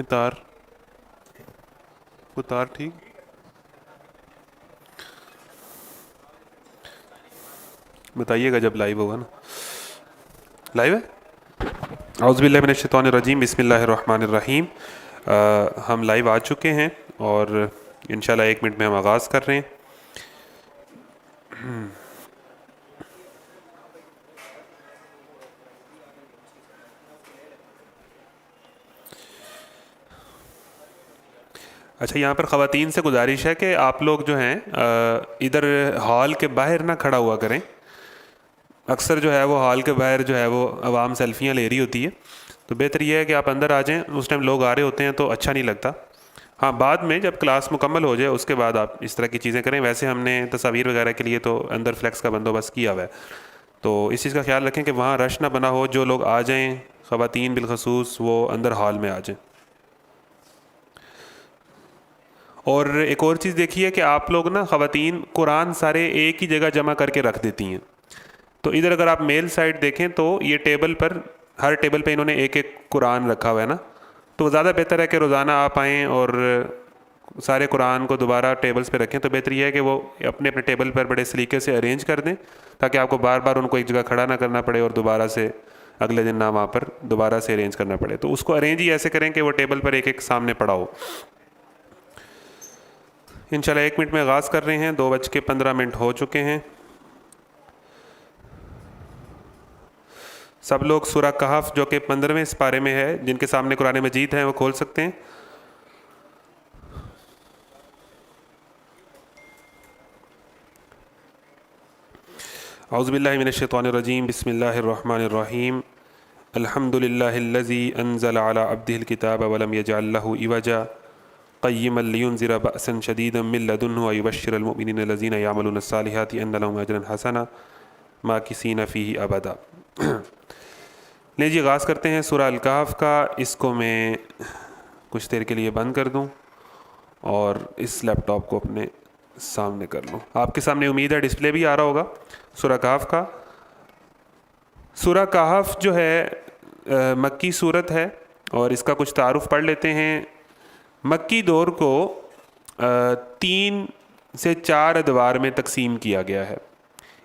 یہ تار وہ تار ٹھیک. بتائیے گا جب لائیو ہوگا نا. لائیو ہے. اعوذ باللہ من الشیطان الرجیم بسم اللہ الرحمن الرحیم. ہم لائیو آ چکے ہیں اور انشاءاللہ 1 منٹ میں ہم آغاز کر رہے ہیں. اچھا، یہاں پر خواتین سے گزارش ہے کہ آپ لوگ جو ہیں ادھر ہال کے باہر نہ کھڑا ہوا کریں. اکثر جو ہے وہ ہال کے باہر جو ہے وہ عوام سیلفیاں لے رہی ہوتی ہے، تو بہتر یہ ہے کہ آپ اندر آ جائیں. اس ٹائم لوگ آ رہے ہوتے ہیں تو اچھا نہیں لگتا. ہاں، بعد میں جب کلاس مکمل ہو جائے اس کے بعد آپ اس طرح کی چیزیں کریں. ویسے ہم نے تصاویر وغیرہ کے لیے تو اندر فلیکس کا بندوبست کیا ہوا ہے، تو اس چیز کا خیال رکھیں کہ وہاں رش نہ بنا ہو. جو لوگ آ جائیں خواتین بالخصوص وہ اندر ہال میں آ جائیں. اور ایک اور چیز دیکھیے کہ آپ لوگ نا خواتین قرآن سارے ایک ہی جگہ جمع کر کے رکھ دیتی ہیں. تو ادھر اگر آپ میل سائڈ دیکھیں تو یہ ٹیبل پر ہر ٹیبل پہ انہوں نے ایک ایک قرآن رکھا ہوا ہے نا. تو زیادہ بہتر ہے کہ روزانہ آپ آئیں اور سارے قرآن کو دوبارہ ٹیبلز پہ رکھیں. تو بہتر یہ ہے کہ وہ اپنے اپنے ٹیبل پر بڑے سلیقے سے ارینج کر دیں تاکہ آپ کو بار بار ان کو ایک جگہ کھڑا نہ کرنا پڑے اور دوبارہ سے اگلے دن نہ وہاں پر دوبارہ سے ارینج کرنا پڑے. تو اس کو ارینج ہی ایسے کریں کہ وہ ٹیبل پر ایک ایک سامنے پڑا ہو. انشاءاللہ 1 منٹ میں آغاز کر رہے ہیں. 2:15 ہو چکے ہیں. سب لوگ سورہ کہف جو کہ 15ویں سپارے میں ہے، جن کے سامنے قرآن مجید ہیں وہ کھول سکتے ہیں. اعوذ باللہ من الشیطان الرجیم بسم اللہ الرحمن الرحیم. الحمد للہ الذی انزل علی عبدہ الکتاب ولم یجعل لہ عوجا قیما لینذر بأسا شدیدا من لدنہ ویبشر المؤمنین الذین یعملون الصالحات ان لہم اجرا حسنا ماکثین فیہ ابدا. لیں جی، آغاز کرتے ہیں سورہ الکہف کا. اس کو میں کچھ دیر کے لیے بند کر دوں اور اس لیپ ٹاپ کو اپنے سامنے کر لوں. آپ کے سامنے امید ہے ڈسپلے بھی آ رہا ہوگا سورہ کہف کا. سورہ کہف جو ہے مکی صورت ہے اور اس کا کچھ تعارف پڑھ لیتے ہیں. مکی دور کو 3 سے 4 ادوار میں تقسیم کیا گیا ہے.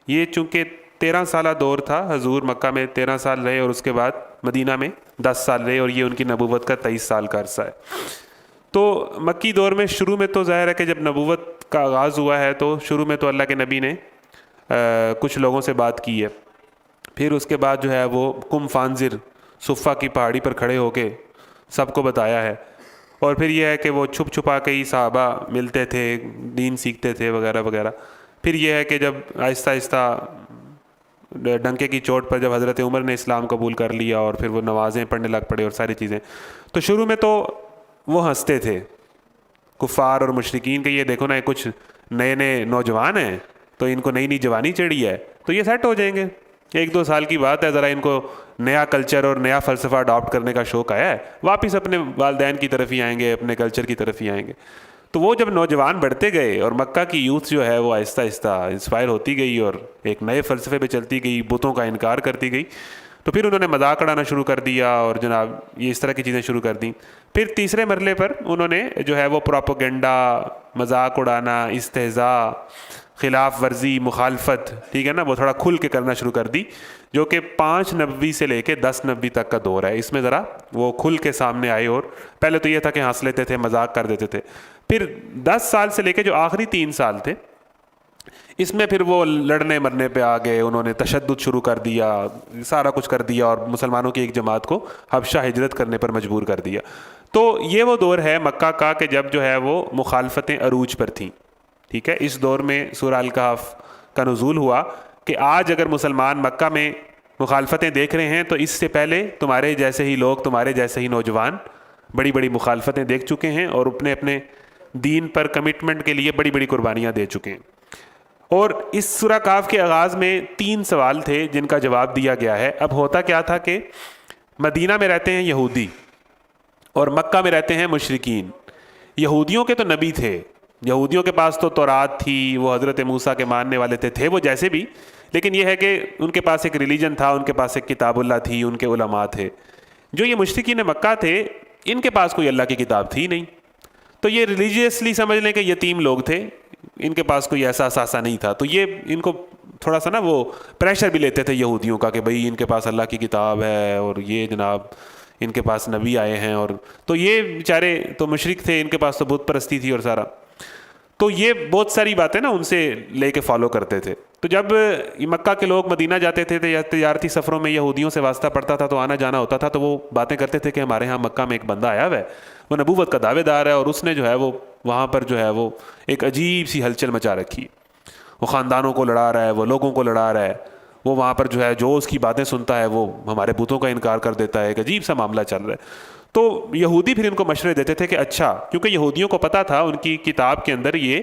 یہ چونکہ 13 سالہ دور تھا، حضور مکہ میں 13 سال رہے اور اس کے بعد مدینہ میں 10 سال رہے، اور یہ ان کی نبوت کا 23 سال کا عرصہ ہے. تو مکی دور میں شروع میں تو ظاہر ہے کہ جب نبوت کا آغاز ہوا ہے تو شروع میں تو اللہ کے نبی نے کچھ لوگوں سے بات کی ہے. پھر اس کے بعد جو ہے وہ کم فانزر صفا کی پہاڑی پر کھڑے ہو کے سب کو بتایا ہے. اور پھر یہ ہے کہ وہ چھپ چھپا کے ہی صحابہ ملتے تھے، دین سیکھتے تھے وغیرہ وغیرہ. پھر یہ ہے کہ جب آہستہ آہستہ ڈنکے کی چوٹ پر جب حضرت عمر نے اسلام قبول کر لیا اور پھر وہ نمازیں پڑھنے لگ پڑے اور ساری چیزیں. تو شروع میں تو وہ ہنستے تھے کفار اور مشرکین کہ یہ دیکھو نا، یہ کچھ نئے نئے نوجوان ہیں تو ان کو نئی نئی جوانی چڑھی ہے تو یہ سیٹ ہو جائیں گے. 1-2 سال کی بات ہے، ذرا ان کو نیا کلچر اور نیا فلسفہ اڈاپٹ کرنے کا شوق آیا ہے، واپس اپنے والدین کی طرف ہی آئیں گے، اپنے کلچر کی طرف ہی آئیں گے. تو وہ جب نوجوان بڑھتے گئے اور مکہ کی یوتھ جو ہے وہ آہستہ آہستہ انسپائر ہوتی گئی اور ایک نئے فلسفے پہ چلتی گئی، بتوں کا انکار کرتی گئی، تو پھر انہوں نے مذاق اڑانا شروع کر دیا اور جناب یہ اس طرح کی چیزیں شروع کر دیں. پھر تیسرے مرحلے پر انہوں نے جو ہے وہ پروپیگنڈا، مذاق اڑانا، استہزاء، خلاف ورزی، مخالفت، ٹھیک ہے نا، وہ تھوڑا کھل کے کرنا شروع کر دی، جو کہ 5 نبوی سے لے کے 10 نبوی تک کا دور ہے. اس میں ذرا وہ کھل کے سامنے آئے. اور پہلے تو یہ تھا کہ ہنس لیتے تھے، مذاق کر دیتے تھے. پھر 10 سال سے لے کے جو آخری 3 سال تھے، اس میں پھر وہ لڑنے مرنے پہ آ گئے. انہوں نے تشدد شروع کر دیا، سارا کچھ کر دیا اور مسلمانوں کی ایک جماعت کو حبشہ ہجرت کرنے پر مجبور کر دیا. تو یہ وہ دور ہے مکہ کا کہ جب جو ہے وہ مخالفتیں عروج پر تھیں. ٹھیک ہے، اس دور میں سورہ الکہف کا نزول ہوا کہ آج اگر مسلمان مکہ میں مخالفتیں دیکھ رہے ہیں تو اس سے پہلے تمہارے جیسے ہی لوگ، تمہارے جیسے ہی نوجوان بڑی بڑی مخالفتیں دیکھ چکے ہیں اور اپنے اپنے دین پر کمٹمنٹ کے لیے بڑی بڑی قربانیاں دے چکے ہیں. اور اس سورہ کہف کے آغاز میں 3 سوال تھے جن کا جواب دیا گیا ہے. اب ہوتا کیا تھا کہ مدینہ میں رہتے ہیں یہودی اور مکہ میں رہتے ہیں مشرکین. یہودیوں کے تو نبی تھے، یہودیوں کے پاس تو تورات تھی، وہ حضرت موسیٰ کے ماننے والے تھے وہ جیسے بھی، لیکن یہ ہے کہ ان کے پاس ایک ریلیجن تھا، ان کے پاس ایک کتاب اللہ تھی، ان کے علماء تھے. جو یہ مشرکین مکہ تھے ان کے پاس کوئی اللہ کی کتاب تھی نہیں، تو یہ ریلیجیسلی سمجھ لیں کہ یتیم لوگ تھے، ان کے پاس کوئی ایسا اثاثہ نہیں تھا، تو یہ ان کو تھوڑا سا نا وہ پریشر بھی لیتے تھے یہودیوں کا کہ بھئی ان کے پاس اللہ کی کتاب ہے اور یہ جناب ان کے پاس نبی آئے ہیں، اور تو یہ بیچارے تو مشرک تھے، ان کے پاس تو بت پرستی تھی اور سارا، تو یہ بہت ساری باتیں نا ان سے لے کے فالو کرتے تھے۔ تو جب مکہ کے لوگ مدینہ جاتے تھے یا تجارتی سفروں میں یہودیوں سے واسطہ پڑتا تھا تو آنا جانا ہوتا تھا، تو وہ باتیں کرتے تھے کہ ہمارے ہاں مکہ میں ایک بندہ آیا ہوا ہے، وہ نبوت کا دعوے دار ہے، اور اس نے جو ہے وہ وہاں پر جو ہے وہ ایک عجیب سی ہلچل مچا رکھی، وہ خاندانوں کو لڑا رہا ہے، وہ لوگوں کو لڑا رہا ہے، وہ وہاں پر جو ہے جو اس کی باتیں سنتا ہے وہ ہمارے بتوں کا انکار کر دیتا ہے، ایک عجیب سا معاملہ چل رہا ہے۔ تو یہودی پھر ان کو مشورے دیتے تھے کہ اچھا، کیونکہ یہودیوں کو پتہ تھا ان کی کتاب کے اندر یہ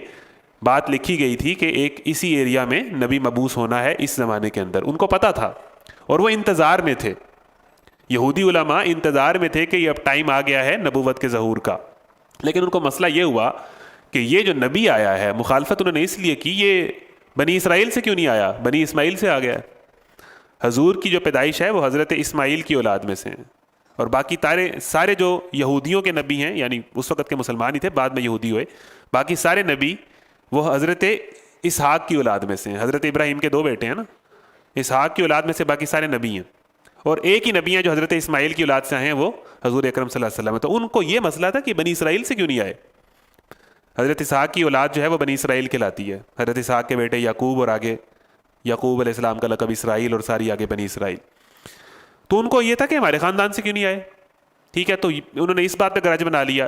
بات لکھی گئی تھی کہ ایک اسی ایریا میں نبی مبعوث ہونا ہے اس زمانے کے اندر، ان کو پتہ تھا اور وہ انتظار میں تھے، یہودی علماء انتظار میں تھے کہ یہ اب ٹائم آ گیا ہے نبوت کے ظہور کا۔ لیکن ان کو مسئلہ یہ ہوا کہ یہ جو نبی آیا ہے، مخالفت انہوں نے اس لیے کی، یہ بنی اسرائیل سے کیوں نہیں آیا، بنی اسماعیل سے آ گیا ہے۔ حضور کی جو پیدائش ہے وہ حضرت اسماعیل کی اولاد میں سے ہیں، اور باقی سارے جو یہودیوں کے نبی ہیں، یعنی اس وقت کے مسلمان ہی تھے، بعد میں یہودی ہوئے، باقی سارے نبی وہ حضرت اسحاق کی اولاد میں سے ہیں۔ حضرت ابراہیم کے 2 بیٹے ہیں نا، اسحاق کی اولاد میں سے باقی سارے نبی ہیں، اور ایک ہی نبی ہیں جو حضرت اسماعیل کی اولاد سے آئے ہیں، وہ حضور اکرم صلی اللہ علیہ وسلم۔ تو ان کو یہ مسئلہ تھا کہ بنی اسرائیل سے کیوں نہیں آئے، حضرت اسحاق کی اولاد جو ہے وہ بنی اسرائیل کہلاتی ہے، حضرت اسحاق کے بیٹے یعقوب، اور آگے یعقوب علیہ السلام کا لقب اسرائیل، اور ساری آگے بنی اسرائیل۔ تو ان کو یہ تھا کہ ہمارے خاندان سے کیوں نہیں آئے، ٹھیک ہے، تو انہوں نے اس بات پہ گرج بنا لیا۔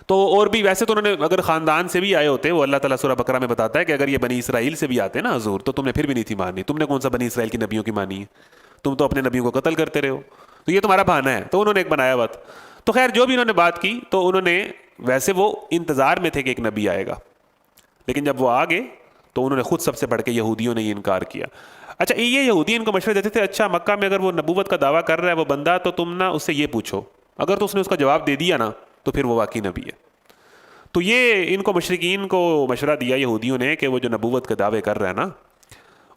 تو اور بھی ویسے تو انہوں نے اگر خاندان سے بھی آئے ہوتے، وہ اللہ تعالیٰ سورہ بقرہ میں بتاتا ہے کہ اگر یہ بنی اسرائیل سے بھی آتے نا حضور، تو تم نے پھر بھی نہیں تھی ماننی، تم نے کون سا بنی اسرائیل کی نبیوں کی مانی ہے، تم تو اپنے نبیوں کو قتل کرتے رہے ہو، تو یہ تمہارا بہانہ ہے۔ تو انہوں نے ایک بنایا بات، تو خیر جو بھی انہوں نے بات کی، تو انہوں نے ویسے وہ انتظار میں تھے کہ ایک نبی آئے گا، لیکن جب وہ آ گئے تو انہوں نے خود سب سے بڑھ کے یہودیوں نے یہ انکار کیا۔ اچھا، یہ یہودی ان کو مشورے دیتے تھے، اچھا مکہ میں اگر وہ نبوت کا دعویٰ کر رہا ہے وہ بندہ، تو تم نا اس سے یہ پوچھو، اگر تو اس نے اس کا جواب دے دیا نا تو پھر وہ واقعی نبی ہے۔ تو یہ ان کو مشرکین کو مشورہ دیا یہودیوں نے کہ وہ جو نبوت کے دعوے کر رہا ہے نا،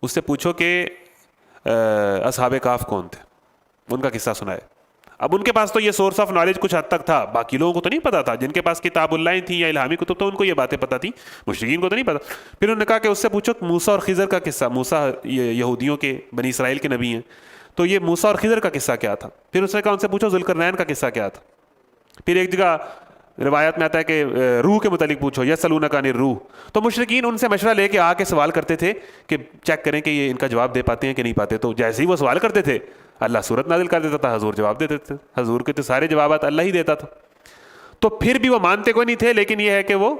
اس سے پوچھو کہ اصحاب کہف کون تھے، ان کا قصہ سنائے۔ اب ان کے پاس تو یہ سورس آف نالج کچھ حد تک تھا، باقی لوگوں کو تو نہیں پتا تھا، جن کے پاس کتاب اللہ تھی یا الہامی کتب، تو ان کو یہ باتیں پتہ تھی، مشرکین کو تو نہیں پتا۔ پھر انہوں نے کہا کہ اس سے پوچھو موسیٰ اور خضر کا قصہ، موسیٰ یہودیوں کے بنی اسرائیل کے نبی ہیں، تو یہ موسیٰ اور خضر کا قصہ کیا تھا۔ پھر اس نے کہا ان سے پوچھو ذوالقرنین کا قصہ کیا تھا۔ پھر ایک جگہ روایت میں آتا ہے کہ روح کے متعلق پوچھو، یسألونک عن الروح۔ تو مشرکین ان سے مشورہ لے کے آ کے سوال کرتے تھے کہ چیک کریں کہ یہ ان کا جواب دے پاتے ہیں کہ نہیں پاتے، تو جیسے ہی وہ سوال کرتے تھے اللہ صورت نازل کر دیتا تھا، حضور جواب دے دیتے تھے، حضور کے تو سارے جوابات اللہ ہی دیتا تھا۔ تو پھر بھی وہ مانتے کوئی نہیں تھے، لیکن یہ ہے کہ وہ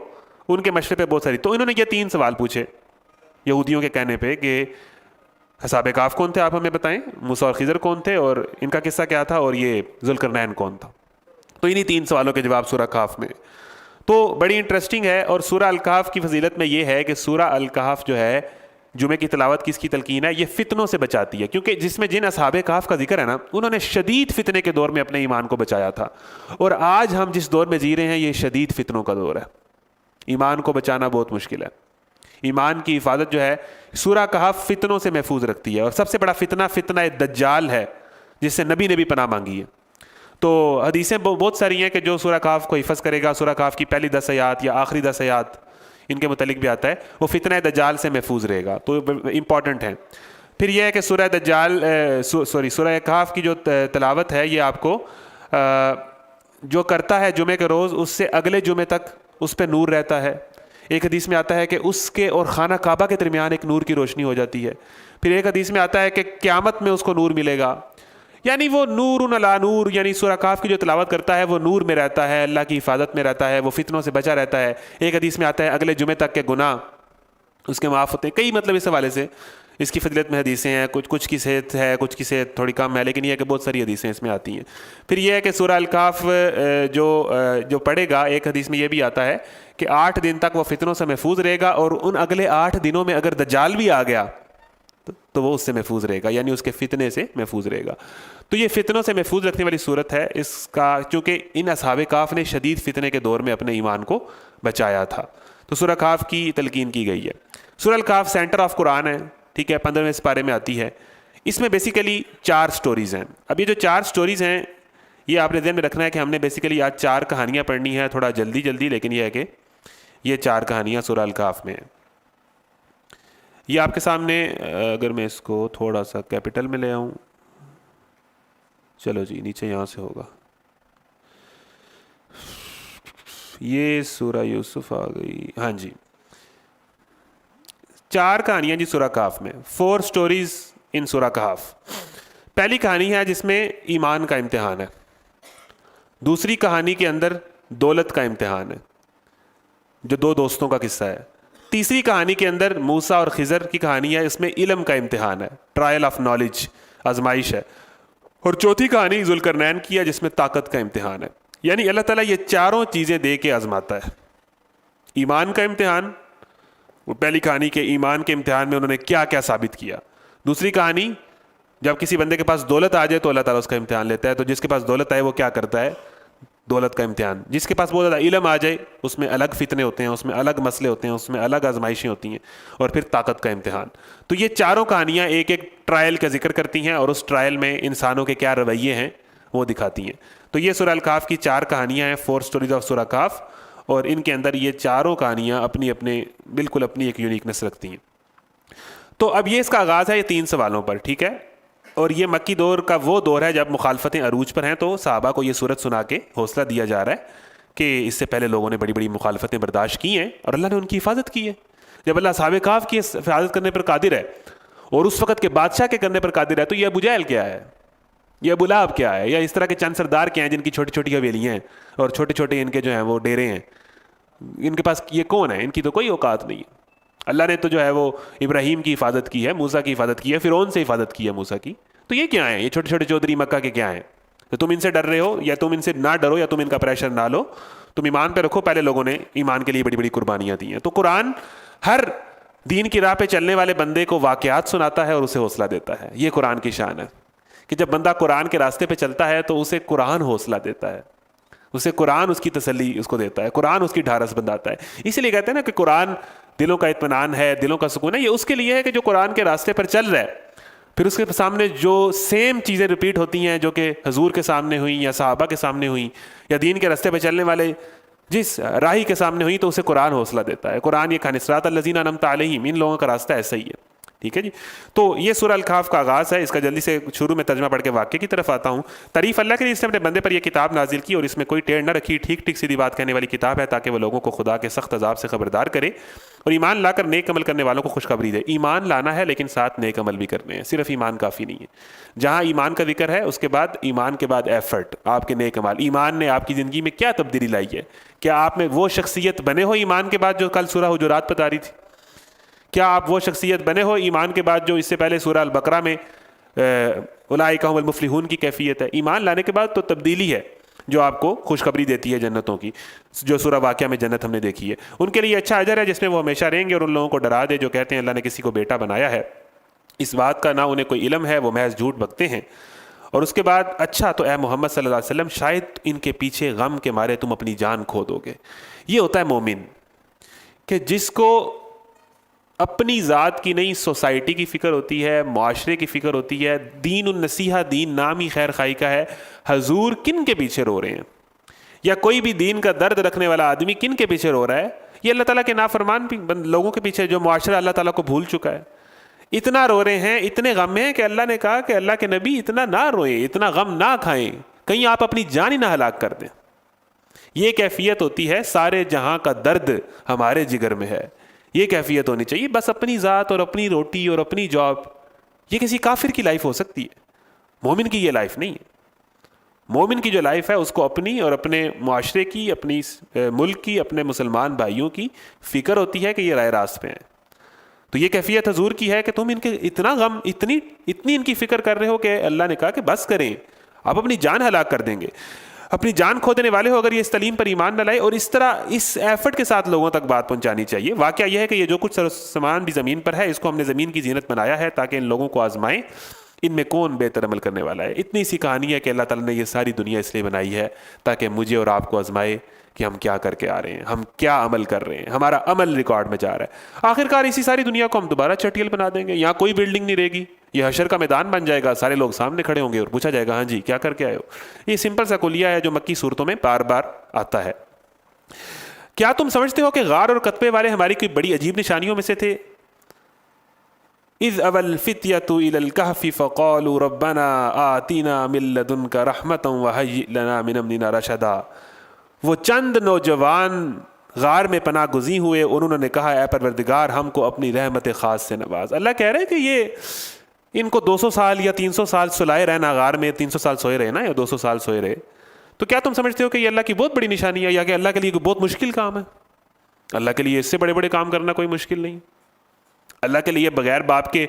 ان کے مشورے پہ بہت ساری، تو انہوں نے یہ 3 سوال پوچھے یہودیوں کے کہنے پہ کہ اصحاب کہف کون تھے آپ ہمیں بتائیں، موسیٰ اور خضر کون تھے اور ان کا قصہ کیا تھا، اور یہ ذوالقرنین کون تھا۔ تو انہی 3 سوالوں کے جواب سورہ کہف میں۔ تو بڑی انٹرسٹنگ ہے، اور سورہ الکہف کی فضیلت میں یہ ہے کہ سورہ الکہف جو ہے جمعے کی تلاوت کی اس کی تلقین ہے، یہ فتنوں سے بچاتی ہے، کیونکہ جس میں جن اصحاب کہف کا ذکر ہے نا، انہوں نے شدید فتنے کے دور میں اپنے ایمان کو بچایا تھا، اور آج ہم جس دور میں جی رہے ہیں یہ شدید فتنوں کا دور ہے، ایمان کو بچانا بہت مشکل ہے۔ ایمان کی حفاظت جو ہے سورہ کہف فتنوں سے محفوظ رکھتی ہے، اور سب سے بڑا فتنہ دجال ہے، جس سے نبی نے بھی پناہ مانگی ہے۔ تو حدیثیں بہت ساری ہیں کہ جو سورہ کہف کو حفظ کرے گا، سورہ کہف کی پہلی 10 آیات یا آخری 10 آیات ان کے متعلق بھی آتا ہے، وہ فتنہ دجال سے محفوظ رہے گا، تو امپورٹنٹ ہے۔ پھر یہ ہے کہ سورہ کہف کی جو تلاوت ہے یہ آپ کو جو کرتا ہے جمعے کے روز، اس سے اگلے جمعے تک اس پہ نور رہتا ہے۔ ایک حدیث میں آتا ہے کہ اس کے اور خانہ کعبہ کے درمیان ایک نور کی روشنی ہو جاتی ہے۔ پھر ایک حدیث میں آتا ہے کہ قیامت میں اس کو نور ملے گا، یعنی وہ نور علی نور، یعنی سورہ کہف کی جو تلاوت کرتا ہے وہ نور میں رہتا ہے، اللہ کی حفاظت میں رہتا ہے، وہ فتنوں سے بچا رہتا ہے۔ ایک حدیث میں آتا ہے اگلے جمعے تک کے گناہ اس کے معاف ہوتے ہیں۔ کئی مطلب اس حوالے سے اس کی فضیلت میں حدیثیں ہیں، کچھ کی صحت ہے، کچھ کی صحت تھوڑی کم ہے، لیکن یہ ہے کہ بہت ساری حدیثیں اس میں آتی ہیں۔ پھر یہ ہے کہ سورہ الکہف جو پڑھے گا، ایک حدیث میں یہ بھی آتا ہے کہ 8 دن تک وہ فتنوں سے محفوظ رہے گا، اور ان اگلے 8 دنوں میں اگر دجال بھی آ گیا تو وہ اس سے محفوظ رہے گا، یعنی اس کے فتنے سے محفوظ رہے گا۔ تو یہ فتنوں سے محفوظ رکھنے والی صورت ہے اس کا، چونکہ ان اصحاب کہف نے شدید فتنے کے دور میں اپنے ایمان کو بچایا تھا۔ تو سورہ کہف کی تلقین کی گئی ہے۔ سورہ الکہف سینٹر آف قرآن ہے، ٹھیک ہے، 15ویں سپارے میں آتی ہے۔ اس میں بیسیکلی 4 سٹوریز ہیں۔ اب یہ جو 4 سٹوریز ہیں یہ آپ نے ذہن میں رکھنا ہے کہ ہم نے بیسیکلی آج 4 کہانیاں پڑھنی ہیں، تھوڑا جلدی، لیکن یہ ہے کہ یہ 4 کہانیاں سورہ الکہف میں ہیں۔ یہ آپ کے سامنے، اگر میں اس کو تھوڑا سا کیپٹل میں لے آؤں، چلو جی نیچے یہاں سے ہوگا، یہ سورہ یوسف آ گئی، ہاں جی 4 کہانیاں جی سورہ کہف میں، 4 سٹوریز ان سورہ کہف۔ پہلی کہانی ہے جس میں ایمان کا امتحان ہے، دوسری کہانی کے اندر دولت کا امتحان ہے جو 2 دوستوں کا قصہ ہے، تیسری کہانی کے اندر موسیٰ اور خضر کی کہانی ہے، اس میں علم کا امتحان ہے، ٹرائل آف نالج، آزمائش ہے، اور چوتھی کہانی ذوالقرنین کی ہے جس میں طاقت کا امتحان ہے۔ یعنی اللہ تعالیٰ یہ چاروں چیزیں دے کے آزماتا ہے، ایمان کا امتحان، وہ پہلی کہانی کے ایمان کے امتحان میں انہوں نے کیا کیا ثابت کیا، دوسری کہانی جب کسی بندے کے پاس دولت آ جائے تو اللہ تعالیٰ اس کا امتحان لیتا ہے، تو جس کے پاس دولت آئے وہ کیا کرتا ہے، دولت کا امتحان، جس کے پاس بہت زیادہ علم آ جائے اس میں الگ فتنے ہوتے ہیں، اس میں الگ مسئلے ہوتے ہیں، اس میں الگ آزمائشیں ہوتی ہیں، اور پھر طاقت کا امتحان۔ تو یہ چاروں کہانیاں ایک ایک ٹرائل کا ذکر کرتی ہیں اور اس ٹرائل میں انسانوں کے کیا رویے ہیں وہ دکھاتی ہیں۔ تو یہ سورہ الکہف کی 4 کہانیاں ہیں، 4 سٹوریز آف سورہ کہف، اور ان کے اندر یہ چاروں کہانیاں بالکل اپنی ایک یونیکنس رکھتی ہیں۔ تو اب یہ اس کا آغاز ہے یہ 3 سوالوں پر، ٹھیک ہے، اور یہ مکی دور کا وہ دور ہے جب مخالفتیں عروج پر ہیں، تو صحابہ کو یہ صورت سنا کے حوصلہ دیا جا رہا ہے کہ اس سے پہلے لوگوں نے بڑی بڑی مخالفتیں برداشت کی ہیں اور اللہ نے ان کی حفاظت کی ہے۔ جب اللہ اصحاب کہف کی حفاظت کرنے پر قادر ہے اور اس وقت کے بادشاہ کے کرنے پر قادر ہے، تو یہ ابو جہل کیا ہے، یہ ابو لہب کیا ہے، یا اس طرح کے چند سردار کیا ہیں جن کی چھوٹی چھوٹی حویلیاں ہیں اور چھوٹے چھوٹے ان کے جو ہیں وہ ڈیرے ہیں، ان کے پاس یہ کون ہے، ان کی تو کوئی اوقات نہیں ہے۔ اللہ نے تو جو ہے وہ ابراہیم کی حفاظت کی ہے، موسیٰ کی حفاظت کی ہے، فرعون سے حفاظت کی ہے موسیٰ کی، تو یہ کیا ہیں، یہ چھوٹے چھوٹے چودھری مکہ کے کیا ہیں؟ تو تم ان سے ڈر رہے ہو، یا تم ان سے نہ ڈرو، یا تم ان کا پریشر نہ لو، تم ایمان پہ رکھو۔ پہلے لوگوں نے ایمان کے لیے بڑی بڑی قربانیاں دی ہیں۔ تو قرآن ہر دین کی راہ پہ چلنے والے بندے کو واقعات سناتا ہے اور اسے حوصلہ دیتا ہے۔ یہ قرآن کی شان ہے کہ جب بندہ قرآن کے راستے پہ چلتا ہے تو اسے قرآن حوصلہ دیتا ہے، اسے قرآن اس کی تسلی اس کو دیتا ہے، قرآن اس کی ڈھارس بندھاتا ہے۔ اسی لیے کہتے ہیں نا کہ قرآن دلوں کا اطمینان ہے، دلوں کا سکون ہے۔ یہ اس کے لیے ہے کہ جو قرآن کے راستے پر چل رہا ہے، پھر اس کے سامنے جو سیم چیزیں ریپیٹ ہوتی ہیں جو کہ حضور کے سامنے ہوئیں یا صحابہ کے سامنے ہوئیں یا دین کے راستے پہ چلنے والے جس راہی کے سامنے ہوئی، تو اسے قرآن حوصلہ دیتا ہے۔ قرآن یہ کہا صراط الذین انعمت علیہم، ان لوگوں کا راستہ ایسا ہی ہے، ٹھیک ہے جی۔ تو یہ سورہ الکہف کا آغاز ہے۔ اس کا جلدی سے شروع میں ترجمہ پڑھ کے واقعے کی طرف آتا ہوں۔ تعریف اللہ کے لیے، اس نے اپنے بندے پر یہ کتاب نازل کی اور اس میں کوئی ٹیڑھ نہ رکھی، ٹھیک ٹھیک سیدھی بات کہنے والی کتاب ہے تاکہ وہ لوگوں کو خدا کے سخت عذاب سے خبردار کرے اور ایمان لا کر نیک عمل کرنے والوں کو خوشخبری دے۔ ایمان لانا ہے لیکن ساتھ نیک عمل بھی کرنے ہیں، صرف ایمان کافی نہیں ہے۔ جہاں ایمان کا ذکر ہے اس کے بعد ایمان کے بعد ایفرٹ، آپ کے نیک عمل۔ ایمان نے آپ کی زندگی میں کیا تبدیلی لائی ہے؟ کیا آپ میں وہ شخصیت بنے ہو ایمان کے بعد جو کل سورہ حجرات بتا رہی تھی؟ کیا آپ وہ شخصیت بنے ہو ایمان کے بعد جو اس سے پہلے سورہ البقرہ میں اولئک هم المفلحون کی کیفیت ہے؟ ایمان لانے کے بعد تو تبدیلی ہے جو آپ کو خوشخبری دیتی ہے جنتوں کی، جو سورہ واقعہ میں جنت ہم نے دیکھی ہے۔ ان کے لیے اچھا اجر ہے جس میں وہ ہمیشہ رہیں گے، اور ان لوگوں کو ڈرا دے جو کہتے ہیں اللہ نے کسی کو بیٹا بنایا ہے، اس بات کا نہ انہیں کوئی علم ہے، وہ محض جھوٹ بکتے ہیں۔ اور اس کے بعد اچھا تو اے محمد صلی اللہ علیہ وسلم شاید ان کے پیچھے غم کے مارے تم اپنی جان کھو دو گے۔ یہ ہوتا ہے مومن کہ جس کو اپنی ذات کی نہیں سوسائٹی کی فکر ہوتی ہے، معاشرے کی فکر ہوتی ہے۔ دین النصیحہ، دین نام ہی خیر خائی کا ہے۔ حضور کن کے پیچھے رو رہے ہیں، یا کوئی بھی دین کا درد رکھنے والا آدمی کن کے پیچھے رو رہا ہے؟ یہ اللہ تعالیٰ کے نافرمان لوگوں کے پیچھے جو معاشرہ اللہ تعالیٰ کو بھول چکا ہے۔ اتنا رو رہے ہیں، اتنے غم میں ہیں کہ اللہ نے کہا کہ اللہ کے نبی اتنا نہ روئیں، اتنا غم نہ کھائیں، کہیں آپ اپنی جان ہی نہ ہلاک کر دیں۔ یہ کیفیت ہوتی ہے کہ جہاں کا درد ہمارے جگر میں ہے، یہ کیفیت ہونی چاہیے۔ بس اپنی ذات اور اپنی روٹی اور اپنی جاب، یہ کسی کافر کی لائف ہو سکتی ہے، مومن کی یہ لائف نہیں ہے۔ مومن کی جو لائف ہے اس کو اپنی اور اپنے معاشرے کی، اپنی ملک کی، اپنے مسلمان بھائیوں کی فکر ہوتی ہے کہ یہ راہ راست پہ ہیں۔ تو یہ کیفیت حضور کی ہے کہ تم ان کے اتنا غم، اتنی ان کی فکر کر رہے ہو کہ اللہ نے کہا کہ بس کریں، آپ اپنی جان ہلاک کر دیں گے، اپنی جان کھو دینے والے ہو اگر یہ اس تعلیم پر ایمان نہ لائے۔ اور اس طرح اس ایفرٹ کے ساتھ لوگوں تک بات پہنچانی چاہیے۔ واقعہ یہ ہے کہ یہ جو کچھ سامان بھی زمین پر ہے، اس کو ہم نے زمین کی زینت بنایا ہے تاکہ ان لوگوں کو آزمائیں ان میں کون بہتر عمل کرنے والا ہے. اتنی سی کہانی ہے کہ اللہ تعالیٰ نے یہ ساری دنیا اس لیے بنائی ہے تاکہ مجھے اور آپ کو آزمائے کہ ہم کیا کر کے آ رہے ہیں, ہم کیا عمل کر رہے ہیں, ہمارا عمل ریکارڈ میں جا رہا ہے. آخرکار اسی ساری دنیا کو ہم دوبارہ چٹیل بنا دیں گے, یہاں کوئی بلڈنگ نہیں رہے گی, یہ حشر کا میدان بن جائے گا, سارے لوگ سامنے کھڑے ہوں گے اور پوچھا جائے گا ہاں جی کیا کر کے آئے ہو. یہ سمپل سا کلیہ ہے جو مکی صورتوں میں بار بار آتا ہے. کیا تم سمجھتے ہو کہ غار اور قطبے والے ہماری کوئی بڑی عجیب نشانیوں میں سے تھے؟ اذ اول الفتية الى الكهف فقالوا ربنا آتنا من لدنك رحمة وهيئ لنا من امرنا رشدا. وہ چند نوجوان غار میں پناہ گزین ہوئے, انہوں نے کہا اے پروردگار ہم کو اپنی رحمت خاص سے نواز. اللہ کہہ رہے ہیں کہ یہ ان کو 200 سال یا 300 سال سلائے رہنا غار میں, 300 سال سوئے رہے نا یا 200 سال سوئے رہے, تو کیا تم سمجھتے ہو کہ یہ اللہ کی بہت بڑی نشانی ہے یا کہ اللہ کے لیے بہت مشکل کام ہے؟ اللہ کے لیے اس سے بڑے بڑے کام کرنا کوئی مشکل نہیں. اللہ کے لیے بغیر باپ کے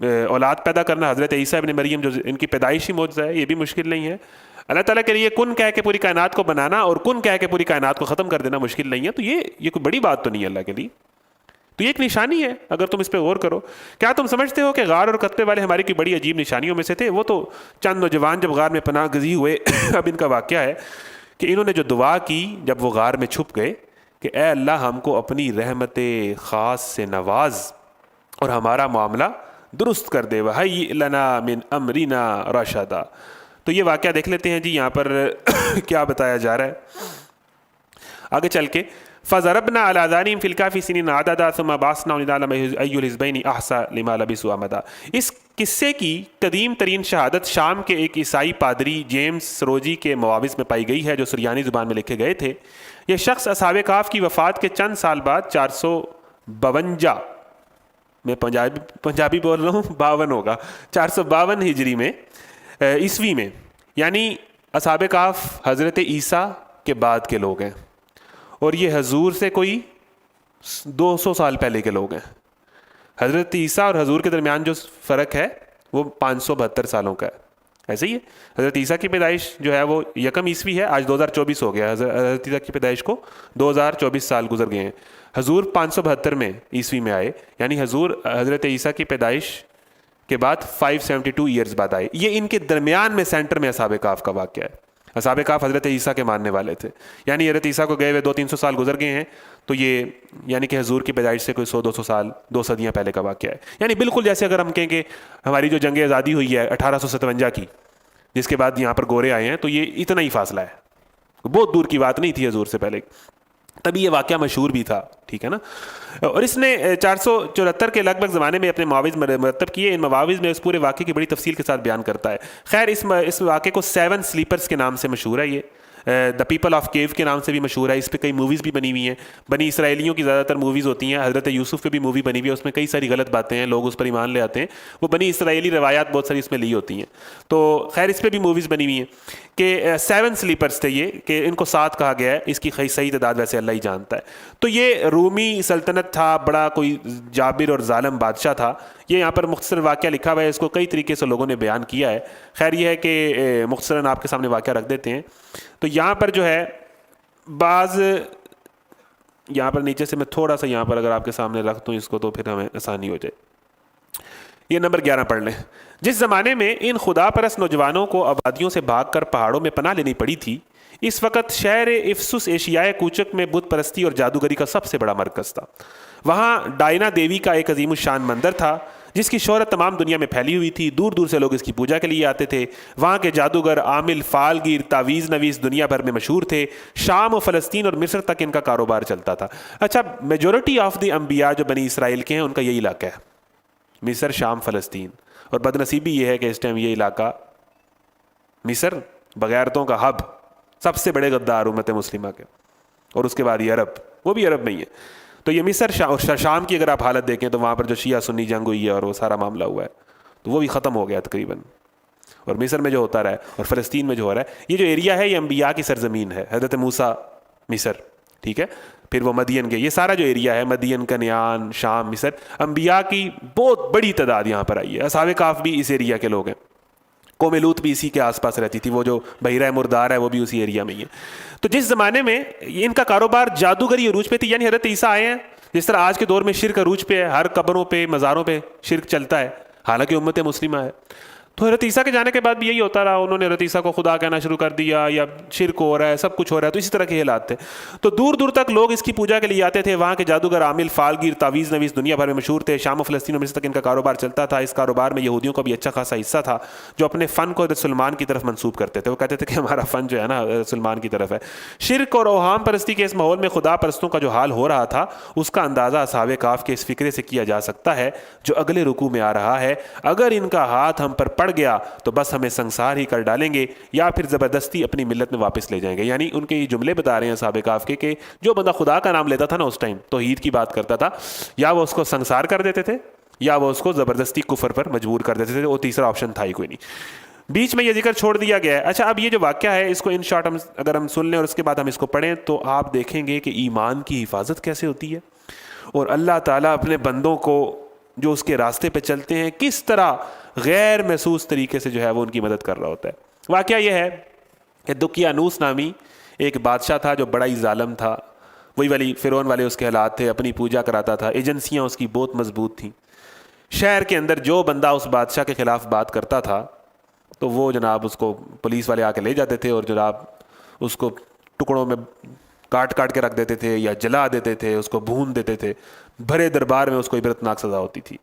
اولاد پیدا کرنا, حضرت عیسیٰ ابن مریم جو ان کی پیدائشی معجزہ ہے, یہ بھی مشکل نہیں ہے. اللہ تعالیٰ کے لیے کن کہہ کے پوری کائنات کو بنانا اور کن کہہ کے پوری کائنات کو ختم کر دینا مشکل نہیں ہے. تو یہ کوئی بڑی بات تو نہیں ہے اللہ کے لیے, تو یہ ایک نشانی ہے اگر تم اس پہ غور کرو. کیا تم سمجھتے ہو کہ غار اور قطبے والے ہماری کی بڑی عجیب نشانیوں میں سے تھے؟ وہ تو چند نوجوان جب غار میں پناہ گزین ہوئے اب ان کا واقعہ ہے کہ انہوں نے جو دعا کی جب وہ غار میں چھپ گئے کہ اے اللہ ہم کو اپنی رحمت خاص سے نواز اور ہمارا معاملہ درست کر دے, وَهَيِّئْ لَنَا مِنْ أَمْرِنَا رَشَدًا. تو یہ واقعہ دیکھ لیتے ہیں جی یہاں پر کیا بتایا جا رہا ہے آگے چل کے. فَضَرَبْنَا عَلَىٰ آذَانِهِمْ فِي الْكَهْفِ سِنِينَ عَدَدًا ثُمَّ بَعَثْنَاهُمْ لِنَعْلَمَ أَيُّ الْحِزْبَيْنِ أَحْصَىٰ لِمَا لَبِثُوا أَمَدًا. اس قصے کی قدیم ترین شہادت شام کے ایک عیسائی پادری جیمز سروجی کے مواوض میں پائی گئی ہے جو سریانی زبان میں لکھے گئے تھے. یہ شخص اصحاب کہف کی وفات کے چند سال بعد 452 میں پنجابی بول رہا ہوں 52 ہوگا 452 ہجری میں عیسوی میں, یعنی اصحاب کہف حضرت عیسیٰ کے بعد کے لوگ ہیں اور یہ حضور سے کوئی 200 سال پہلے کے لوگ ہیں. حضرت عیسیٰ اور حضور کے درمیان جو فرق ہے وہ 572 سالوں کا ہے. ایسے ہی ہے حضرت عیسیٰ کی پیدائش جو ہے وہ 1 عیسوی ہے, آج 2024 ہو گیا. حضرت عیسیٰ کی پیدائش کو 2024 سال گزر گئے ہیں. حضور 572 میں عیسوی میں آئے, یعنی حضور حضرت عیسیٰ کی پیدائش کے بعد 572 ایئرز بعد آئے. یہ ان کے درمیان میں سینٹر میں اصحاب کہف کا واقعہ ہے. اصحاب کہف حضرت عیسیٰ کے ماننے والے تھے, یعنی حضرت عیسیٰ کو گئے ہوئے 200-300 سال گزر گئے ہیں, تو یہ یعنی کہ حضور کی پیدائش سے کوئی 100-200 سال 2 صدیاں پہلے کا واقعہ ہے. یعنی بالکل جیسے اگر ہم کہیں کہ ہماری جو جنگ آزادی ہوئی ہے 1857 کی, جس کے بعد یہاں پر گورے آئے ہیں, تو یہ اتنا ہی فاصلہ ہے, بہت دور کی بات نہیں تھی حضور سے پہلے. تبھی یہ واقعہ مشہور بھی تھا, ٹھیک ہے نا. اور اس نے 474 کے لگ بھگ زمانے میں اپنے مواوض مرتب کیے. ان مواوض میں اس پورے واقعے کی بڑی تفصیل کے ساتھ بیان کرتا ہے. خیر اس واقعے کو 7 سلیپرز کے نام سے مشہور ہے, یہ دا پیپل آف کیو کے نام سے بھی مشہور ہے. اس پہ کئی موویز بھی بنی ہوئی ہیں. بنی اسرائیلیوں کی زیادہ تر موویز ہوتی ہیں. حضرت یوسف پہ بھی مووی بنی ہوئی ہے, اس میں کئی ساری غلط باتیں ہیں, لوگ اس پر ایمان لے آتے ہیں. وہ بنی اسرائیلی روایات بہت ساری اس میں لی ہوتی ہیں. تو خیر اس پہ بھی موویز بنی ہوئی ہیں کہ 7 سلیپرز تھے یہ, کہ ان کو 7 کہا گیا ہے. اس کی صحیح تعداد ویسے اللہ ہی جانتا ہے. تو یہ رومی سلطنت تھا, بڑا کوئی جابر اور ظالم بادشاہ تھا. یہ یہاں پر مختصر واقعہ لکھا ہوا ہے, اس کو کئی طریقے سے لوگوں نے بیان کیا ہے. خیر یہ ہے کہ مختصراً آپ کے سامنے واقعہ رکھ دیتے ہیں. تو یہاں پر جو ہے بعض, یہاں پر نیچے سے میں تھوڑا سا یہاں پر اگر آپ کے سامنے رکھ دوں اس کو تو پھر ہمیں آسانی ہو جائے. یہ نمبر 11 پڑھ لیں. جس زمانے میں ان خدا پرست نوجوانوں کو آبادیوں سے بھاگ کر پہاڑوں میں پناہ لینی پڑی تھی, اس وقت شہر افسس ایشیائے کوچک میں بت پرستی اور جادوگری کا سب سے بڑا مرکز تھا. وہاں ڈائنا دیوی کا ایک عظیم الشان مندر تھا جس کی شہرت تمام دنیا میں پھیلی ہوئی تھی. دور دور سے لوگ اس کی پوجا کے لیے آتے تھے. وہاں کے جادوگر, عامل, فالگیر, تعویذ نویس دنیا بھر میں مشہور تھے. شام و فلسطین اور مصر تک ان کا کاروبار چلتا تھا. اچھا, میجورٹی آف دی انبیاء جو بنی اسرائیل کے ہیں ان کا یہی علاقہ ہے, مصر, شام, فلسطین. اور بدنصیبی یہ ہے کہ اس ٹائم یہ علاقہ مصر بغیرتوں کا ہب, سب سے بڑے غدار امت مسلمہ کے, اور اس کے بعد یہ عرب, وہ بھی عرب میں ہی ہے. تو یہ مصر اور شام کی اگر آپ حالت دیکھیں تو وہاں پر جو شیعہ سنی جنگ ہوئی ہے اور وہ سارا معاملہ ہوا ہے تو وہ بھی ختم ہو گیا تقریباً. اور مصر میں جو ہوتا رہا ہے اور فلسطین میں جو ہو رہا ہے, یہ جو ایریا ہے یہ انبیاء کی سرزمین ہے. حضرت موسیٰ مصر, ٹھیک ہے, پھر وہ مدین کے, یہ سارا جو ایریا ہے مدین, کنعان, شام, مصر, انبیاء کی بہت بڑی تعداد یہاں پر آئی ہے. اصحاب کہف بھی اس ایریا کے لوگ ہیں. قوم لوط بھی اسی کے آس پاس رہتی تھی, وہ جو بحیرہ مردار ہے وہ بھی اسی ایریا میں ہی ہے. تو جس زمانے میں ان کا کاروبار جادوگری عروج پہ تھی, یعنی حضرت عیسیٰ آئے ہیں, جس طرح آج کے دور میں شرک عروج پہ ہے, ہر قبروں پہ, مزاروں پہ شرک چلتا ہے, حالانکہ امت مسلمہ ہے. تو حضرت عیسیٰ کے جانے کے بعد بھی یہی ہوتا رہا, انہوں نے حضرت عیسیٰ کو خدا کہنا شروع کر دیا, یا شرک ہو رہا ہے, سب کچھ ہو رہا ہے, تو اسی طرح کے حالات تھے. تو دور دور تک لوگ اس کی پوجا کے لیے آتے تھے. وہاں کے جادوگر, عامل, فالگیر, تعویذ نویس دنیا بھر میں مشہور تھے. شام و فلسطین و مصر تک ان کا کاروبار چلتا تھا. اس کاروبار میں یہودیوں کا بھی اچھا خاصا حصہ تھا, جو اپنے فن کو حضرت سلمان کی طرف منسوب کرتے تھے. وہ کہتے تھے کہ ہمارا فن جو ہے نا سلمان کی طرف ہے. شرک اور اوہام پرستی کے اس ماحول میں خدا پرستوں کا جو حال ہو رہا تھا, اس کا اندازہ اصحاب کہف کے اس فکرے سے کیا جا سکتا ہے جو اگلے رکوع میں آ رہا ہے. اگر ان کا ہاتھ ہم پر پڑ گیا تو بس ہمیں سنسار ہی کر ڈالیں گے, یا پھر زبردستی اپنی ملت میں واپس لے جائیں گے. یعنی ان کے یہ جملے بتا رہے ہیں اصحاب کہف کے کہ جو بندہ خدا کا نام لیتا تھا نا اس ٹائم, توحید کی بات کرتا تھا, یا وہ اس کو سنسار کر دیتے تھے, یا وہ اس کو زبردستی کفر پر مجبور کر دیتے تھے. وہ تیسرا آپشن تھا ہی کوئی نہیں. بیچ میں یہ ذکر چھوڑ دیا گیا ہے. اچھا, اب یہ جو واقعہ ہے اس کو ان شارٹ اگر ہم سن لیں اور اس کے بعد ہم اس کو پڑھیں تو آپ دیکھیں گے کہ ایمان کی حفاظت کیسے ہوتی ہے, اور اللہ تعالیٰ اپنے بندوں کو جو اس کے راستے پہ چلتے ہیں کس طرح غیر محسوس طریقے سے جو ہے وہ ان کی مدد کر رہا ہوتا ہے. واقعہ یہ ہے کہ دقیانوس نامی ایک بادشاہ تھا جو بڑا ہی ظالم تھا. وہی والی فرعون والے اس کے حالات تھے, اپنی پوجا کراتا تھا, ایجنسیاں اس کی بہت مضبوط تھیں. شہر کے اندر جو بندہ اس بادشاہ کے خلاف بات کرتا تھا تو وہ جناب اس کو پولیس والے آ کے لے جاتے تھے, اور جناب اس کو ٹکڑوں میں کاٹ کاٹ کے رکھ دیتے تھے, یا جلا دیتے تھے, اس کو بھون دیتے تھے. بھرے دربار میں اس کو عبرتناک سزا ہوتی تھی.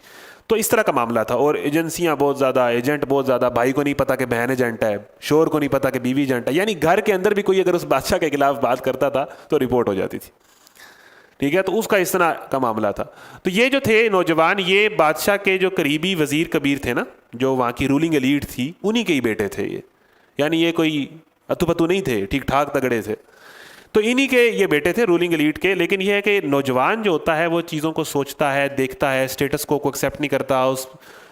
تو اس طرح کا معاملہ تھا. اور ایجنسیاں بہت زیادہ, ایجنٹ بہت زیادہ. بھائی کو نہیں پتا کہ بہن ایجنٹ ہے, شور کو نہیں پتا کہ بیوی ایجنٹ ہے. یعنی گھر کے اندر بھی کوئی اگر اس بادشاہ کے خلاف بات کرتا تھا تو رپورٹ ہو جاتی تھی. ٹھیک ہے, تو اس کا اس طرح کا معاملہ تھا. تو یہ جو تھے نوجوان, یہ بادشاہ کے جو قریبی وزیر کبیر تھے نا, جو وہاں کی رولنگ ایلیٹ تھی, انہی کے ہی بیٹے تھے یہ. یعنی یہ کوئی اتو پتو نہیں تھے, ٹھیک ٹھاک تگڑے تھے. تو انہی کے یہ بیٹے تھے رولنگ ایلیٹ کے. لیکن یہ ہے کہ نوجوان جو ہوتا ہے وہ چیزوں کو سوچتا ہے, دیکھتا ہے, اسٹیٹس کو ایکسیپٹ نہیں کرتا, اس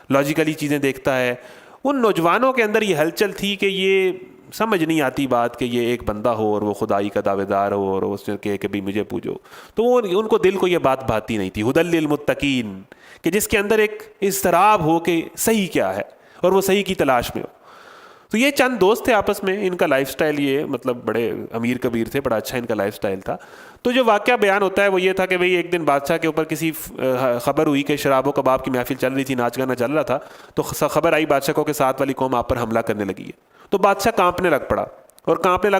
لاجیکلی چیزیں دیکھتا ہے. ان نوجوانوں کے اندر یہ ہلچل تھی کہ یہ سمجھ نہیں آتی بات کہ یہ ایک بندہ ہو اور وہ خدائی کا دعوے دار ہو اور اس نے کہے کہ بھی مجھے پوجو. تو وہ ان کو دل کو یہ بات بھاتی نہیں تھی. ہدی للمتقین, کہ جس کے اندر ایک اضطراب ہو کہ صحیح کیا ہے اور وہ صحیح کی تلاش میں ہو. تو یہ چند دوست تھے آپس میں, ان کا لائف سٹائل یہ مطلب بڑے امیر کبیر تھے, بڑا اچھا ان کا لائف سٹائل تھا. تو جو واقعہ بیان ہوتا ہے وہ یہ تھا کہ بھئی ایک دن بادشاہ کے اوپر کسی خبر ہوئی کہ شراب و کباب کی محفل چل رہی تھی, ناچ گانا چل رہا تھا. تو خبر آئی بادشاہ کو کہ ساتھ والی قوم آپ پر حملہ کرنے لگی ہے. تو بادشاہ کانپنے لگ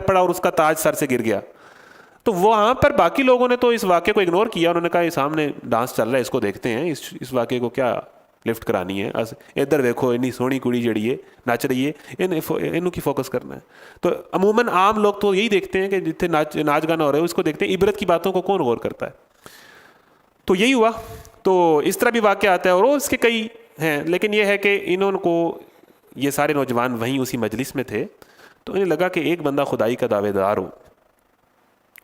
پڑا اور اس کا تاج سر سے گر گیا. تو وہاں پر باقی لوگوں نے تو اس واقعے کو اگنور کیا. انہوں نے کہا یہ سامنے ڈانس چل رہا ہے, اس کو دیکھتے ہیں, اس واقعے کو کیا لفٹ کرانی ہے. ادھر دیکھو اتنی سونی کڑی جڑی ہے, نچ رہی ہے, انہوں کی فوکس کرنا ہے. تو عموماً عام لوگ تو یہی دیکھتے ہیں کہ جتنے ناچ گانا ہو رہا ہے اس کو دیکھتے ہیں, عبرت کی باتوں کو کون غور کرتا ہے. تو یہی ہوا. تو اس طرح بھی واقعہ آتا ہے, اور اس کے کئی ہیں. لیکن یہ ہے کہ انہوں کو یہ سارے نوجوان وہیں اسی مجلس میں تھے, تو انہیں لگا کہ ایک بندہ خدائی کا دعوے دار ہو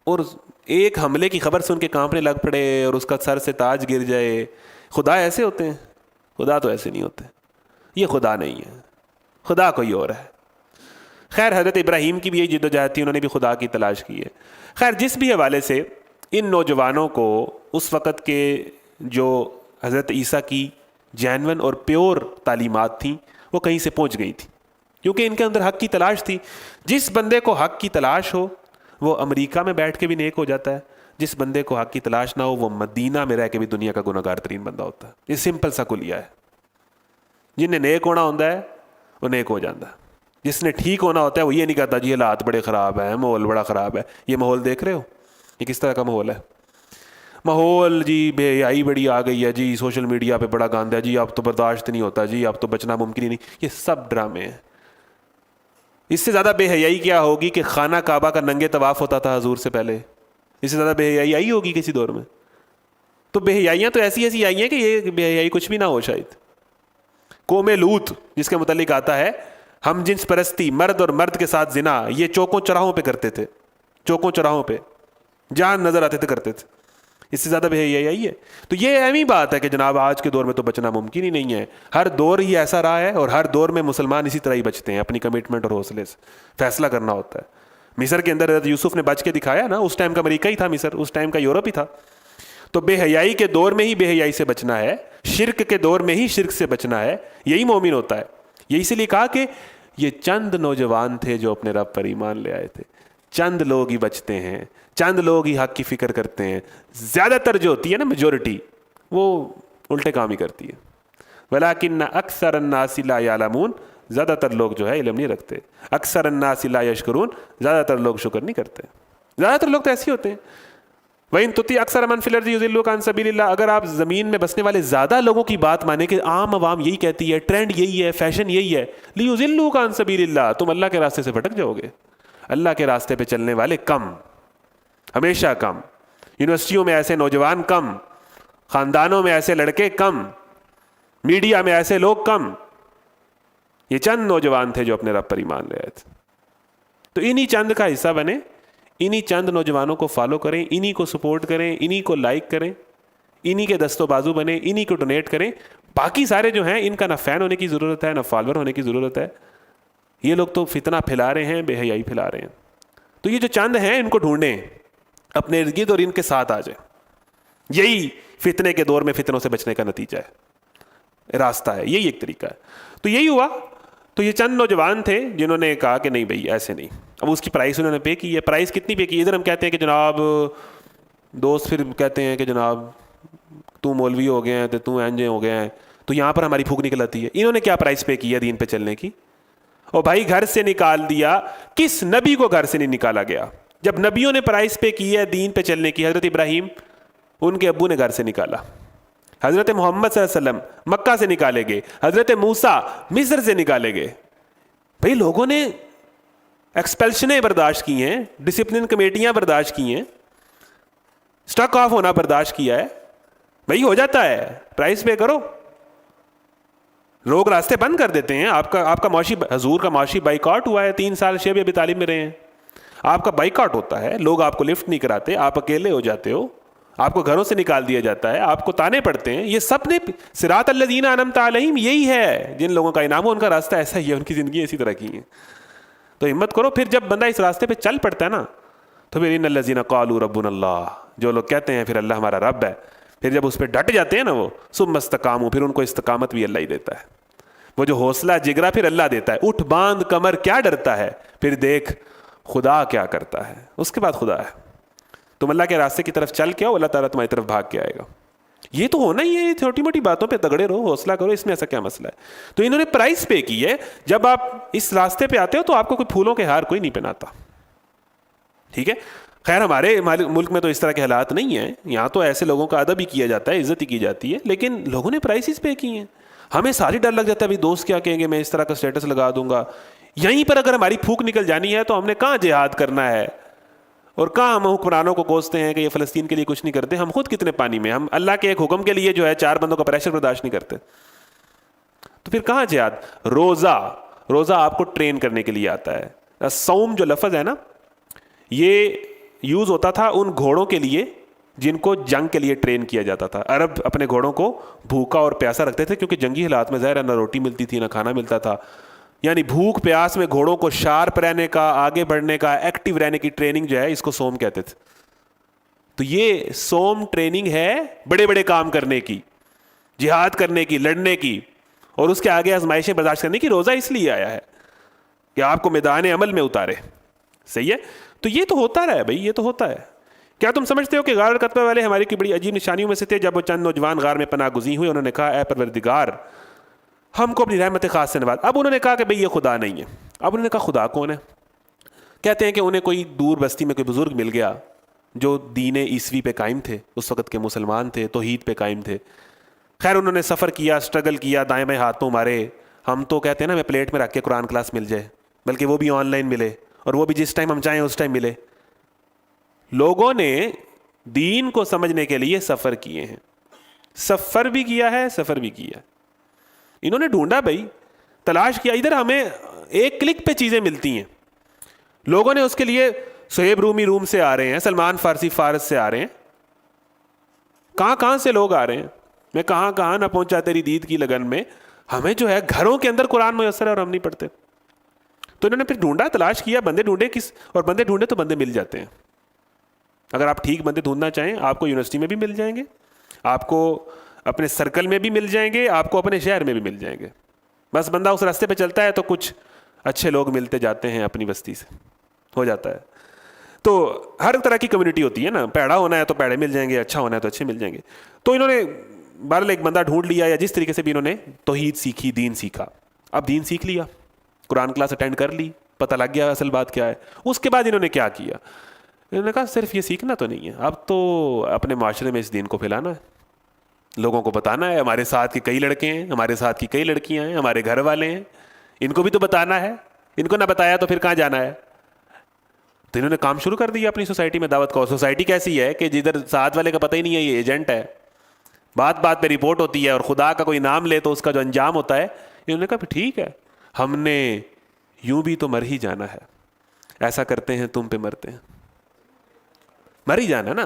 اور ایک حملے کی خبر سے ان کے کانپنے لگ پڑے اور اس کا سر سے تاج گر جائے. خدا ایسے ہوتے ہیں؟ خدا تو ایسے نہیں ہوتے. یہ خدا نہیں ہے, خدا کوئی اور ہے. خیر حضرت ابراہیم کی بھی یہی جدوجہد تھی, انہوں نے بھی خدا کی تلاش کی ہے. خیر جس بھی حوالے سے ان نوجوانوں کو اس وقت کے جو حضرت عیسیٰ کی جینون اور پیور تعلیمات تھیں وہ کہیں سے پہنچ گئی تھی, کیونکہ ان کے اندر حق کی تلاش تھی. جس بندے کو حق کی تلاش ہو وہ امریکہ میں بیٹھ کے بھی نیک ہو جاتا ہے. جس بندے کو حق کی تلاش نہ ہو وہ مدینہ میں رہ کے بھی دنیا کا گناہگار ترین بندہ ہوتا ہے. یہ سمپل سا کلیہ ہے. جنہیں نیک ہونا ہوتا ہے وہ نیک ہو جاتا ہے. جس نے ٹھیک ہونا ہوتا ہے وہ یہ نہیں کہتا جی حالات بڑے خراب ہیں, ماحول بڑا خراب ہے. یہ ماحول دیکھ رہے ہو یہ کس طرح کا ماحول ہے؟ ماحول جی بے حیائی بڑی آ گئی ہے جی, سوشل میڈیا پہ بڑا گاند ہے جی, اب تو برداشت نہیں ہوتا جی, اب تو بچنا ممکن ہی نہیں. یہ سب ڈرامے ہیں. اس سے زیادہ بے حیائی کیا ہوگی کہ خانہ کعبہ کا ننگے طواف ہوتا تھا حضور سے پہلے. اس سے زیادہ بے حیائی آئی ہوگی کسی دور میں؟ تو بے حیائیاں تو ایسی ایسی آئی ہیں کہ یہ بے حیائی کچھ بھی نہ ہو شاید. قوم لوط جس کے متعلق آتا ہے, ہم جنس پرستی, مرد اور مرد کے ساتھ زنا, یہ چوکوں چوراہوں پہ کرتے تھے, چوکوں چوراہوں پہ جہاں نظر آتے تھے کرتے تھے. اس سے زیادہ بے حیائی آئی ہے؟ تو یہ اہم ہی بات ہے کہ جناب آج کے دور میں تو بچنا ممکن ہی نہیں ہے. ہر دور ہی ایسا رہا ہے اور ہر دور میں مسلمان اسی طرح ہی بچتے ہیں. اپنی کمٹمنٹ اور حوصلے سے فیصلہ کرنا ہوتا ہے. مصر کے اندر حضرت یوسف نے بچ کے دکھایا نا, اس ٹائم کا امریکہ ہی تھا مصر, اس ٹائم کا یورپ ہی تھا. تو بے حیائی کے دور میں ہی بے حیائی سے بچنا ہے, شرک کے دور میں ہی شرک سے بچنا ہے. یہی مومن ہوتا ہے. یہ اسی لیے کہا کہ یہ چند نوجوان تھے جو اپنے رب پر ایمان لے آئے تھے. چند لوگ ہی بچتے ہیں, چند لوگ ہی حق کی فکر کرتے ہیں. زیادہ تر جو ہوتی ہے نا میجورٹی, وہ الٹے کام ہی کرتی ہے. وَلَٰكِنَّ أَكْثَرَ النَّاسِ لَا يَعْلَمُونَ, زیادہ تر لوگ جو ہے علم نہیں رکھتے. اکثر الناس لا یشکرون, زیادہ تر لوگ شکر نہیں کرتے. زیادہ تر لوگ تو ایسے ہوتے ہیں. وَإِن تُطِیعْ أَكْثَرَ مَنْ فِي الْأَرْضِ يُضِلُّوكَ عَنْ سَبِیلِ اللَّهِ, اگر آپ زمین میں بسنے والے زیادہ لوگوں کی بات مانیں کہ عام عوام یہی کہتی ہے, ٹرینڈ یہی ہے, فیشن یہی ہے, لِيُضِلُّوكَ عَنْ سَبِیلِ اللَّهِ, تم اللہ کے راستے سے بھٹک جاؤ گے. اللہ کے راستے پہ چلنے والے کم, ہمیشہ کم. یونیورسٹیوں میں ایسے نوجوان کم, خاندانوں میں ایسے لڑکے کم, میڈیا میں ایسے لوگ کم. یہ چند نوجوان تھے جو اپنے رب پر ایمان لے آئے تھے. تو انہی چند کا حصہ بنے, انہی چند نوجوانوں کو فالو کریں, انہی کو سپورٹ کریں, انہی کو لائک کریں, انہی کے دست و بازو بنیں, انہی کو ڈونیٹ کریں. باقی سارے جو ہیں ان کا نہ فین ہونے کی ضرورت ہے نہ فالوور ہونے کی ضرورت ہے. یہ لوگ تو فتنہ پھیلا رہے ہیں, بے حیائی پھیلا رہے ہیں. تو یہ جو چند ہیں ان کو ڈھونڈیں اپنے ارد گرد اور ان کے ساتھ آ جائیں. یہی فتنے کے دور میں فتنوں سے بچنے کا نتیجہ ہے, راستہ ہے, یہی ایک طریقہ ہے. تو یہی ہوا. تو یہ چند نوجوان تھے جنہوں نے کہا کہ نہیں بھائی ایسے نہیں. اب اس کی پرائس انہوں نے پے کی ہے. پرائس کتنی پے کی؟ ادھر ہم کہتے ہیں کہ جناب دوست پھر کہتے ہیں کہ جناب تو مولوی ہو گئے ہیں تو اینجے ہو گئے ہیں, تو یہاں پر ہماری پھونک نکل آتی ہے. انہوں نے کیا پرائس پے کی ہے دین پہ چلنے کی؟ اور بھائی گھر سے نکال دیا. کس نبی کو گھر سے نہیں نکالا گیا؟ جب نبیوں نے پرائس پے کی ہے دین پہ چلنے کی, حضرت ابراہیم ان کے ابو نے گھر سے نکالا, حضرت محمد صلی اللہ علیہ وسلم مکہ سے نکالے گئے, حضرت موسیٰ مصر سے نکالے گئے. بھائی لوگوں نے ایکسپیلشنیں برداشت کی ہیں, ڈسپلن کمیٹیاں برداشت کی ہیں, سٹک آف ہونا برداشت کیا ہے. بھائی ہو جاتا ہے, پرائز پے کرو. لوگ راستے بند کر دیتے ہیں. آپ کا معاشی, حضور کا معاشی بائیکاٹ ہوا ہے, 3 سال شیب ابی طالب میں رہے ہیں. آپ کا بائیکاٹ ہوتا ہے, لوگ آپ کو لفٹ نہیں کراتے, آپ اکیلے ہو جاتے ہو, آپ کو گھروں سے نکال دیا جاتا ہے, آپ کو تانے پڑتے ہیں. یہ سب نے صراط الذین انعمت علیہم, یہی ہے جن لوگوں کا انعام ہو, ان کا راستہ ایسا ہی ہے, ان کی زندگی اسی طرح کی ہے. تو ہمت کرو. پھر جب بندہ اس راستے پہ چل پڑتا ہے نا, تو پھر ان الذین قالوا ربنا اللہ, جو لوگ کہتے ہیں پھر اللہ ہمارا رب ہے, پھر جب اس پہ ڈٹ جاتے ہیں نا وہ, ثم استقاموا, پھر ان کو استقامت بھی اللہ ہی دیتا ہے. وہ جو حوصلہ جگرا پھر اللہ دیتا ہے. اٹھ باندھ کمر کیا ڈرتا ہے, پھر دیکھ خدا کیا کرتا ہے. اس کے بعد خدا ہے. تم اللہ کے راستے کی طرف چل کے آؤ, اللہ تعالیٰ تمہاری طرف بھاگ کے آئے گا. یہ تو ہونا ہی ہے. چھوٹی موٹی باتوں پہ تگڑے رہو, حوصلہ کرو, اس میں ایسا کیا مسئلہ ہے. تو انہوں نے پرائز پے کی ہے. جب آپ اس راستے پہ آتے ہو تو آپ کو کوئی پھولوں کے ہار کوئی نہیں پہناتا, ٹھیک ہے. خیر ہمارے ملک میں تو اس طرح کے حالات نہیں ہیں. یہاں تو ایسے لوگوں کا ادب ہی کیا جاتا ہے, عزت ہی کی جاتی ہے, لیکن لوگوں نے پرائسز پے کی ہیں. ہمیں ساری ڈر لگ جاتا ہے, دوست کیا کہیں گے, میں اس طرح کا اسٹیٹس لگا دوں گا. یہیں پر اگر ہماری پھونک نکل جانی ہے تو ہم نے کہاں جہاد کرنا ہے, اور کہاں ہم حکمرانوں کو کوستے ہیں کہ یہ فلسطین کے لیے کچھ نہیں کرتے. ہم خود کتنے پانی میں, ہم اللہ کے ایک حکم کے لیے جو ہے 4 بندوں کا پریشر برداشت نہیں کرتے. تو پھر کہاں جہاد؟ روزہ آپ کو ٹرین کرنے کے لیے آتا ہے. صوم جو لفظ ہے نا, یہ یوز ہوتا تھا ان گھوڑوں کے لیے جن کو جنگ کے لیے ٹرین کیا جاتا تھا. عرب اپنے گھوڑوں کو بھوکا اور پیاسا رکھتے تھے, کیونکہ جنگی حالات میں ظاہر ہے نہ روٹی ملتی تھی نہ کھانا ملتا تھا. یعنی بھوک پیاس میں گھوڑوں کو شارپ رہنے کا, آگے بڑھنے کا, ایکٹیو رہنے کی ٹریننگ جو ہے, اس کو سوم کہتے تھے. تو یہ سوم ٹریننگ ہے بڑے بڑے کام کرنے کی, جہاد کرنے کی, لڑنے کی, اور اس کے آگے آزمائشیں برداشت کرنے کی. روزہ اس لیے آیا ہے کہ آپ کو میدان عمل میں اتارے. صحیح ہے. تو یہ تو ہوتا رہا ہے بھائی, یہ تو ہوتا ہے. کیا تم سمجھتے ہو کہ غار القتبہ والے ہماری کی بڑی عجیب نشانیوں میں سے تھے؟ جب وہ چند نوجوان غار میں پناہ گزین ہوئے, انہوں نے کہا اے پروردگار ہم کو اپنی رحمت خاص سے نواز. اب انہوں نے کہا کہ بھئی یہ خدا نہیں ہے. اب انہوں نے کہا خدا کون ہے؟ کہتے ہیں کہ انہیں کوئی دور بستی میں کوئی بزرگ مل گیا جو دین عیسوی پہ قائم تھے, اس وقت کے مسلمان تھے, توحید پہ قائم تھے. خیر انہوں نے سفر کیا, سٹرگل کیا, دائیں بائیں ہاتھوں مارے. ہم تو کہتے ہیں نا ہمیں پلیٹ میں رکھ کے قرآن کلاس مل جائے, بلکہ وہ بھی آن لائن ملے, اور وہ بھی جس ٹائم ہم چاہیں اس ٹائم ملے. لوگوں نے دین کو سمجھنے کے لیے سفر کیے ہیں, سفر بھی کیا ہے, سفر بھی کیا. انہوں نے ڈھونڈا بھائی, تلاش کیا. ادھر ہمیں ایک کلک پہ چیزیں ملتی ہیں. لوگوں نے اس کے لیے, سہیب رومی روم سے آ رہے ہیں, سلمان فارسی فارس سے آ رہے ہیں, کہاں کہاں سے لوگ آ رہے ہیں. میں کہاں کہاں نہ پہنچا تیری دید کی لگن میں. ہمیں جو ہے گھروں کے اندر قرآن میسر ہے اور ہم نہیں پڑھتے. تو انہوں نے پھر ڈھونڈا, تلاش کیا, بندے ڈھونڈے اور بندے ڈھونڈے تو بندے مل جاتے ہیں. اگر آپ ٹھیک بندے ڈھونڈنا چاہیں, آپ کو یونیورسٹی میں بھی مل جائیں گے, آپ کو اپنے سرکل میں بھی مل جائیں گے, آپ کو اپنے شہر میں بھی مل جائیں گے. بس بندہ اس راستے پہ چلتا ہے تو کچھ اچھے لوگ ملتے جاتے ہیں اپنی بستی سے, ہو جاتا ہے. تو ہر طرح کی کمیونٹی ہوتی ہے نا, پیڑا ہونا ہے تو پیڑے مل جائیں گے, اچھا ہونا ہے تو اچھے مل جائیں گے. تو انہوں نے بہرحال ایک بندہ ڈھونڈ لیا, یا جس طریقے سے بھی انہوں نے توحید سیکھی, دین سیکھا. اب دین سیکھ لیا, قرآن کلاس اٹینڈ کر لی, پتہ لگ گیا اصل بات کیا ہے. اس کے بعد انہوں نے کیا کیا, انہوں نے کہا صرف یہ سیکھنا تو نہیں ہے, اب تو اپنے معاشرے میں اس دین کو پھیلانا ہے, لوگوں کو بتانا ہے. ہمارے ساتھ کے کئی لڑکے ہیں, ہمارے ساتھ کی کئی لڑکیاں ہیں, ہمارے گھر والے ہیں, ان کو بھی تو بتانا ہے. ان کو نہ بتایا تو پھر کہاں جانا ہے. تو انہوں نے کام شروع کر دیا اپنی سوسائٹی میں دعوت کا. اور سوسائٹی کیسی ہے کہ جدھر ساتھ والے کا پتہ ہی نہیں ہے یہ ایجنٹ ہے, بات بات پہ رپورٹ ہوتی ہے, اور خدا کا کوئی نام لے تو اس کا جو انجام ہوتا ہے. انہوں نے کہا پھر ٹھیک ہے, ہم نے یوں بھی تو مر ہی جانا ہے, ایسا کرتے ہیں تم پہ مرتے ہیں. مر ہی جانا نا,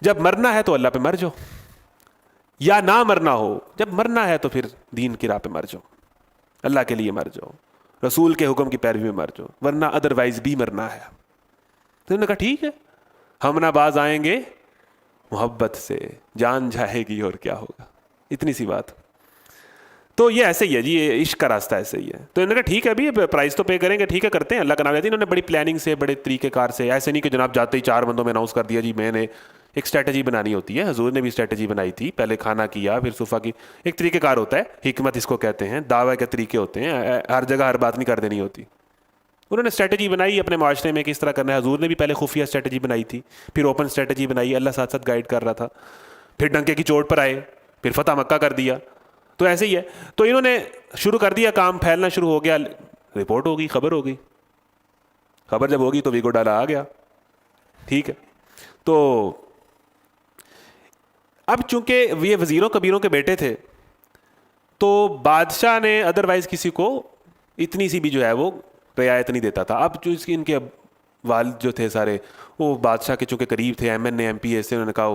جب مرنا ہے تو اللہ پہ مر جاؤ, یا نہ مرنا ہو, جب مرنا ہے تو پھر دین کی راہ پہ مر جاؤ, اللہ کے لیے مر جاؤ, رسول کے حکم کی پیروی میں مر جاؤ, ورنہ ادروائز بھی مرنا ہے. تو انہوں نے کہا ٹھیک ہے, ہم نہ باز آئیں گے محبت سے, جان جائے گی اور کیا ہوگا, اتنی سی بات. تو یہ ایسے ہی ہے جی, یہ عشق کا راستہ ایسے ہی ہے. تو انہوں نے کہا ٹھیک ہے ابھی پرائز تو پے کریں گے, ٹھیک ہے کرتے ہیں, اللہ کا نام لیتے ہیں. انہوں نے بڑی پلاننگ سے, بڑے طریقہ کار سے, ایسے نہیں کہ جناب جاتے ہی 4 بندوں میں اناؤنس کر دیا جی میں نے. ایک اسٹریٹجی بنانی ہوتی ہے, حضور نے بھی اسٹریٹجی بنائی تھی, پہلے کھانا کیا پھر صفحہ کی, ایک طریقہ کار ہوتا ہے, حکمت اس کو کہتے ہیں, دعوے کے طریقے ہوتے ہیں, ہر جگہ ہر بات نہیں کر دینی ہوتی. انہوں نے اسٹریٹجی بنائی اپنے معاشرے میں کس طرح کرنا ہے. حضور نے بھی پہلے خفیہ اسٹریٹجی بنائی تھی, پھر اوپن اسٹریٹجی بنائی, اللہ ساتھ ساتھ گائیڈ کر رہا تھا, پھر ڈنکے کی چوٹ پر آئے, پھر فتح مکہ کر دیا. تو ایسے ہی ہے. تو انہوں نے شروع کر دیا, کام پھیلنا شروع ہو گیا, رپورٹ ہوگی, خبر ہوگی, خبر جب ہوگی تو ویگو ڈالا آ گیا. ٹھیک ہے. تو اب چونکہ یہ وزیروں کبیروں کے بیٹے تھے تو بادشاہ نے ادروائز کسی کو اتنی سی بھی جو ہے وہ رعایت نہیں دیتا تھا. اب جو ان کے والد جو تھے سارے وہ بادشاہ کے چونکہ قریب تھے, M N A M P A سے, انہوں نے کہا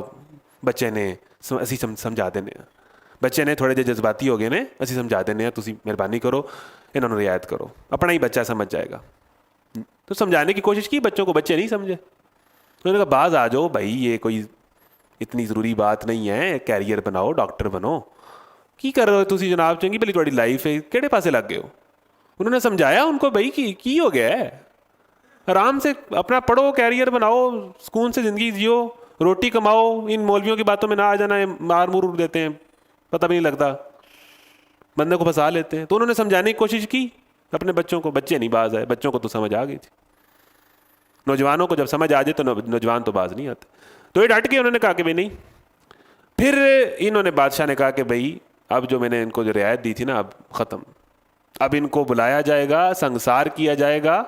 بچے نے اسی سمجھا دینے, بچے نے تھوڑے جذباتی ہو گئے نے, اسی سمجھا دینے, تسی مہربانی کرو انہوں نے رعایت کرو, اپنا ہی بچہ سمجھ جائے گا. تو سمجھانے کی کوشش کی بچوں کو, بچے نہیں سمجھے. انہوں نے کہا باز آ جاؤ بھائی, یہ کوئی اتنی ضروری بات نہیں ہے, کیریئر بناؤ, ڈاکٹر بنو, کی کر رہے ہو تسی جناب, چنگی بھلی تھوڑی لائف ہے, کہڑے پاسے لگ گئے ہو. انہوں نے سمجھایا ان کو, بھائی کی ہو گیا ہے, آرام سے اپنا پڑھو, کیریئر بناؤ, سکون سے زندگی جیو, روٹی کماؤ, ان مولویوں کی باتوں میں نہ آ جانا, مار مور دیتے ہیں, پتہ بھی نہیں لگتا, بندے کو پھنسا لیتے ہیں. تو انہوں نے سمجھانے کی کوشش کی اپنے بچوں کو, بچے نہیں باز آئے, بچوں کو تو سمجھ آ گئی تھی. نوجوانوں کو جب سمجھ آ جائے تو نوجوان تو باز نہیں آتے. تو یہ ڈٹ کے انہوں نے کہا کہ بھائی نہیں. پھر انہوں نے بادشاہ نے کہا کہ بھائی اب جو میں نے ان کو جو رعایت دی تھی نا, اب ختم, اب ان کو بلایا جائے گا, سنگسار کیا جائے گا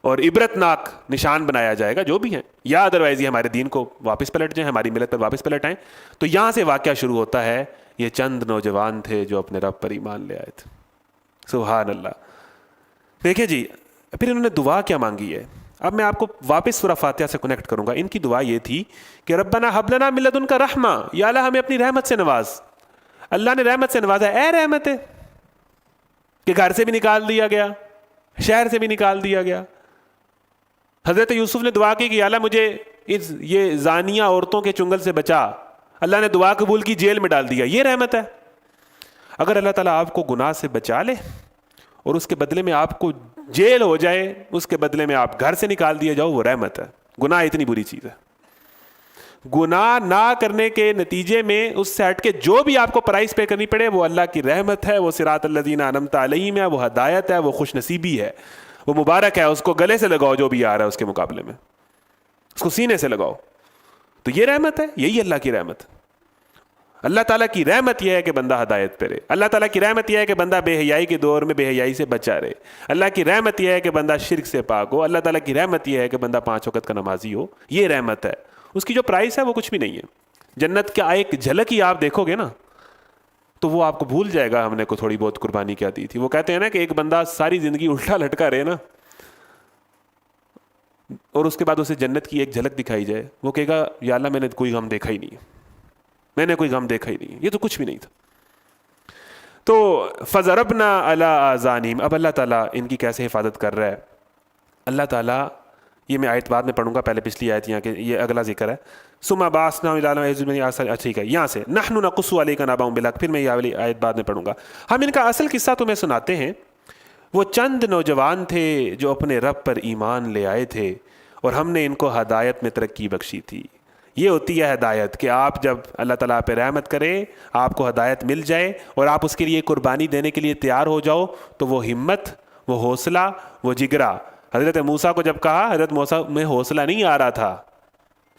اور عبرت ناک نشان بنایا جائے گا جو بھی ہیں, یا ادروائز یہ ہمارے دین کو واپس پلٹ جائیں, ہماری ملت پر واپس پلٹ آئیں. تو یہاں سے واقعہ شروع ہوتا ہے. یہ چند نوجوان تھے جو اپنے رب پر ایمان لے آئے تھے. سبحان اللہ. دیکھیں جی, پھر انہوں نے دعا کیا مانگی ہے. اب میں آپ کو واپس سورہ فاتحہ سے کنیکٹ کروں گا. ان کی دعا یہ تھی کہ ربنا حب لنا من لدنک رحمہ, یا اللہ ہمیں اپنی رحمت سے نواز. اللہ نے رحمت سے نوازا. اے رحمت ہے کہ گھر سے بھی نکال دیا گیا, شہر سے بھی نکال دیا گیا. حضرت یوسف نے دعا کی کہ یا اللہ مجھے یہ زانیہ عورتوں کے چنگل سے بچا. اللہ نے دعا قبول کی, جیل میں ڈال دیا. یہ رحمت ہے. اگر اللہ تعالیٰ آپ کو گناہ سے بچا لے اور اس کے بدلے میں آپ کو جیل ہو جائے, اس کے بدلے میں آپ گھر سے نکال دیے جاؤ, وہ رحمت ہے. گناہ اتنی بری چیز ہے. گناہ نہ کرنے کے نتیجے میں اس سے ہٹ کے جو بھی آپ کو پرائز پے کرنی پڑے وہ اللہ کی رحمت ہے, وہ صراط الذین انعمت علیہم ہے, وہ ہدایت ہے, وہ خوش نصیبی ہے, وہ مبارک ہے. اس کو گلے سے لگاؤ جو بھی آ رہا ہے اس کے مقابلے میں, اس کو سینے سے لگاؤ. تو یہ رحمت ہے, یہی اللہ کی رحمت. اللہ تعالیٰ کی رحمت یہ ہے کہ بندہ ہدایت پہ رہے. اللہ تعالیٰ کی رحمت یہ ہے کہ بندہ بے حیائی کے دور میں بے حیائی سے بچا رہے. اللہ کی رحمت یہ ہے کہ بندہ شرک سے پاک ہو. اللہ تعالیٰ کی رحمت یہ ہے کہ بندہ 5 وقت کا نمازی ہو. یہ رحمت ہے. اس کی جو پرائس ہے وہ کچھ بھی نہیں ہے. جنت کا ایک جھلک ہی آپ دیکھو گے نا تو وہ آپ کو بھول جائے گا ہم نے کو تھوڑی بہت قربانی کیا دی تھی. وہ کہتے ہیں نا کہ ایک بندہ ساری زندگی الٹا لٹکا رہے نا, اور اس کے بعد اسے جنت کی ایک جھلک دکھائی جائے, وہ کہے گا یا اللہ میں نے کوئی غم دیکھا ہی نہیں, میں نے کوئی غم دیکھا ہی نہیں, یہ تو کچھ بھی نہیں تھا. تو فضربنا علی آذانہم. اب اللہ تعالیٰ ان کی کیسے حفاظت کر رہا ہے. اللہ تعالیٰ, یہ میں آیت بعد میں پڑھوں گا, پہلے پچھلی آیت یہاں کہ یہ اگلا ذکر ہے. ثم بعثناہم الی عالم, ٹھیک ہے, یہاں سے نحن نقص علیک نبأهم بالحق, پھر میں یہ والی آیت بعد میں پڑھوں گا. ہم ان کا اصل قصہ تمہیں سناتے ہیں. وہ چند نوجوان تھے جو اپنے رب پر ایمان لے آئے تھے اور ہم نے ان کو ہدایت میں ترقی بخشی تھی. یہ ہوتی ہے ہدایت کہ آپ جب اللہ تعالیٰ پہ رحمت کرے, آپ کو ہدایت مل جائے اور آپ اس کے لیے قربانی دینے کے لیے تیار ہو جاؤ, تو وہ ہمت وہ حوصلہ، وہ جگرا. حضرت موسیٰ کو جب کہا، حضرت موسیٰ میں حوصلہ نہیں آ رہا تھا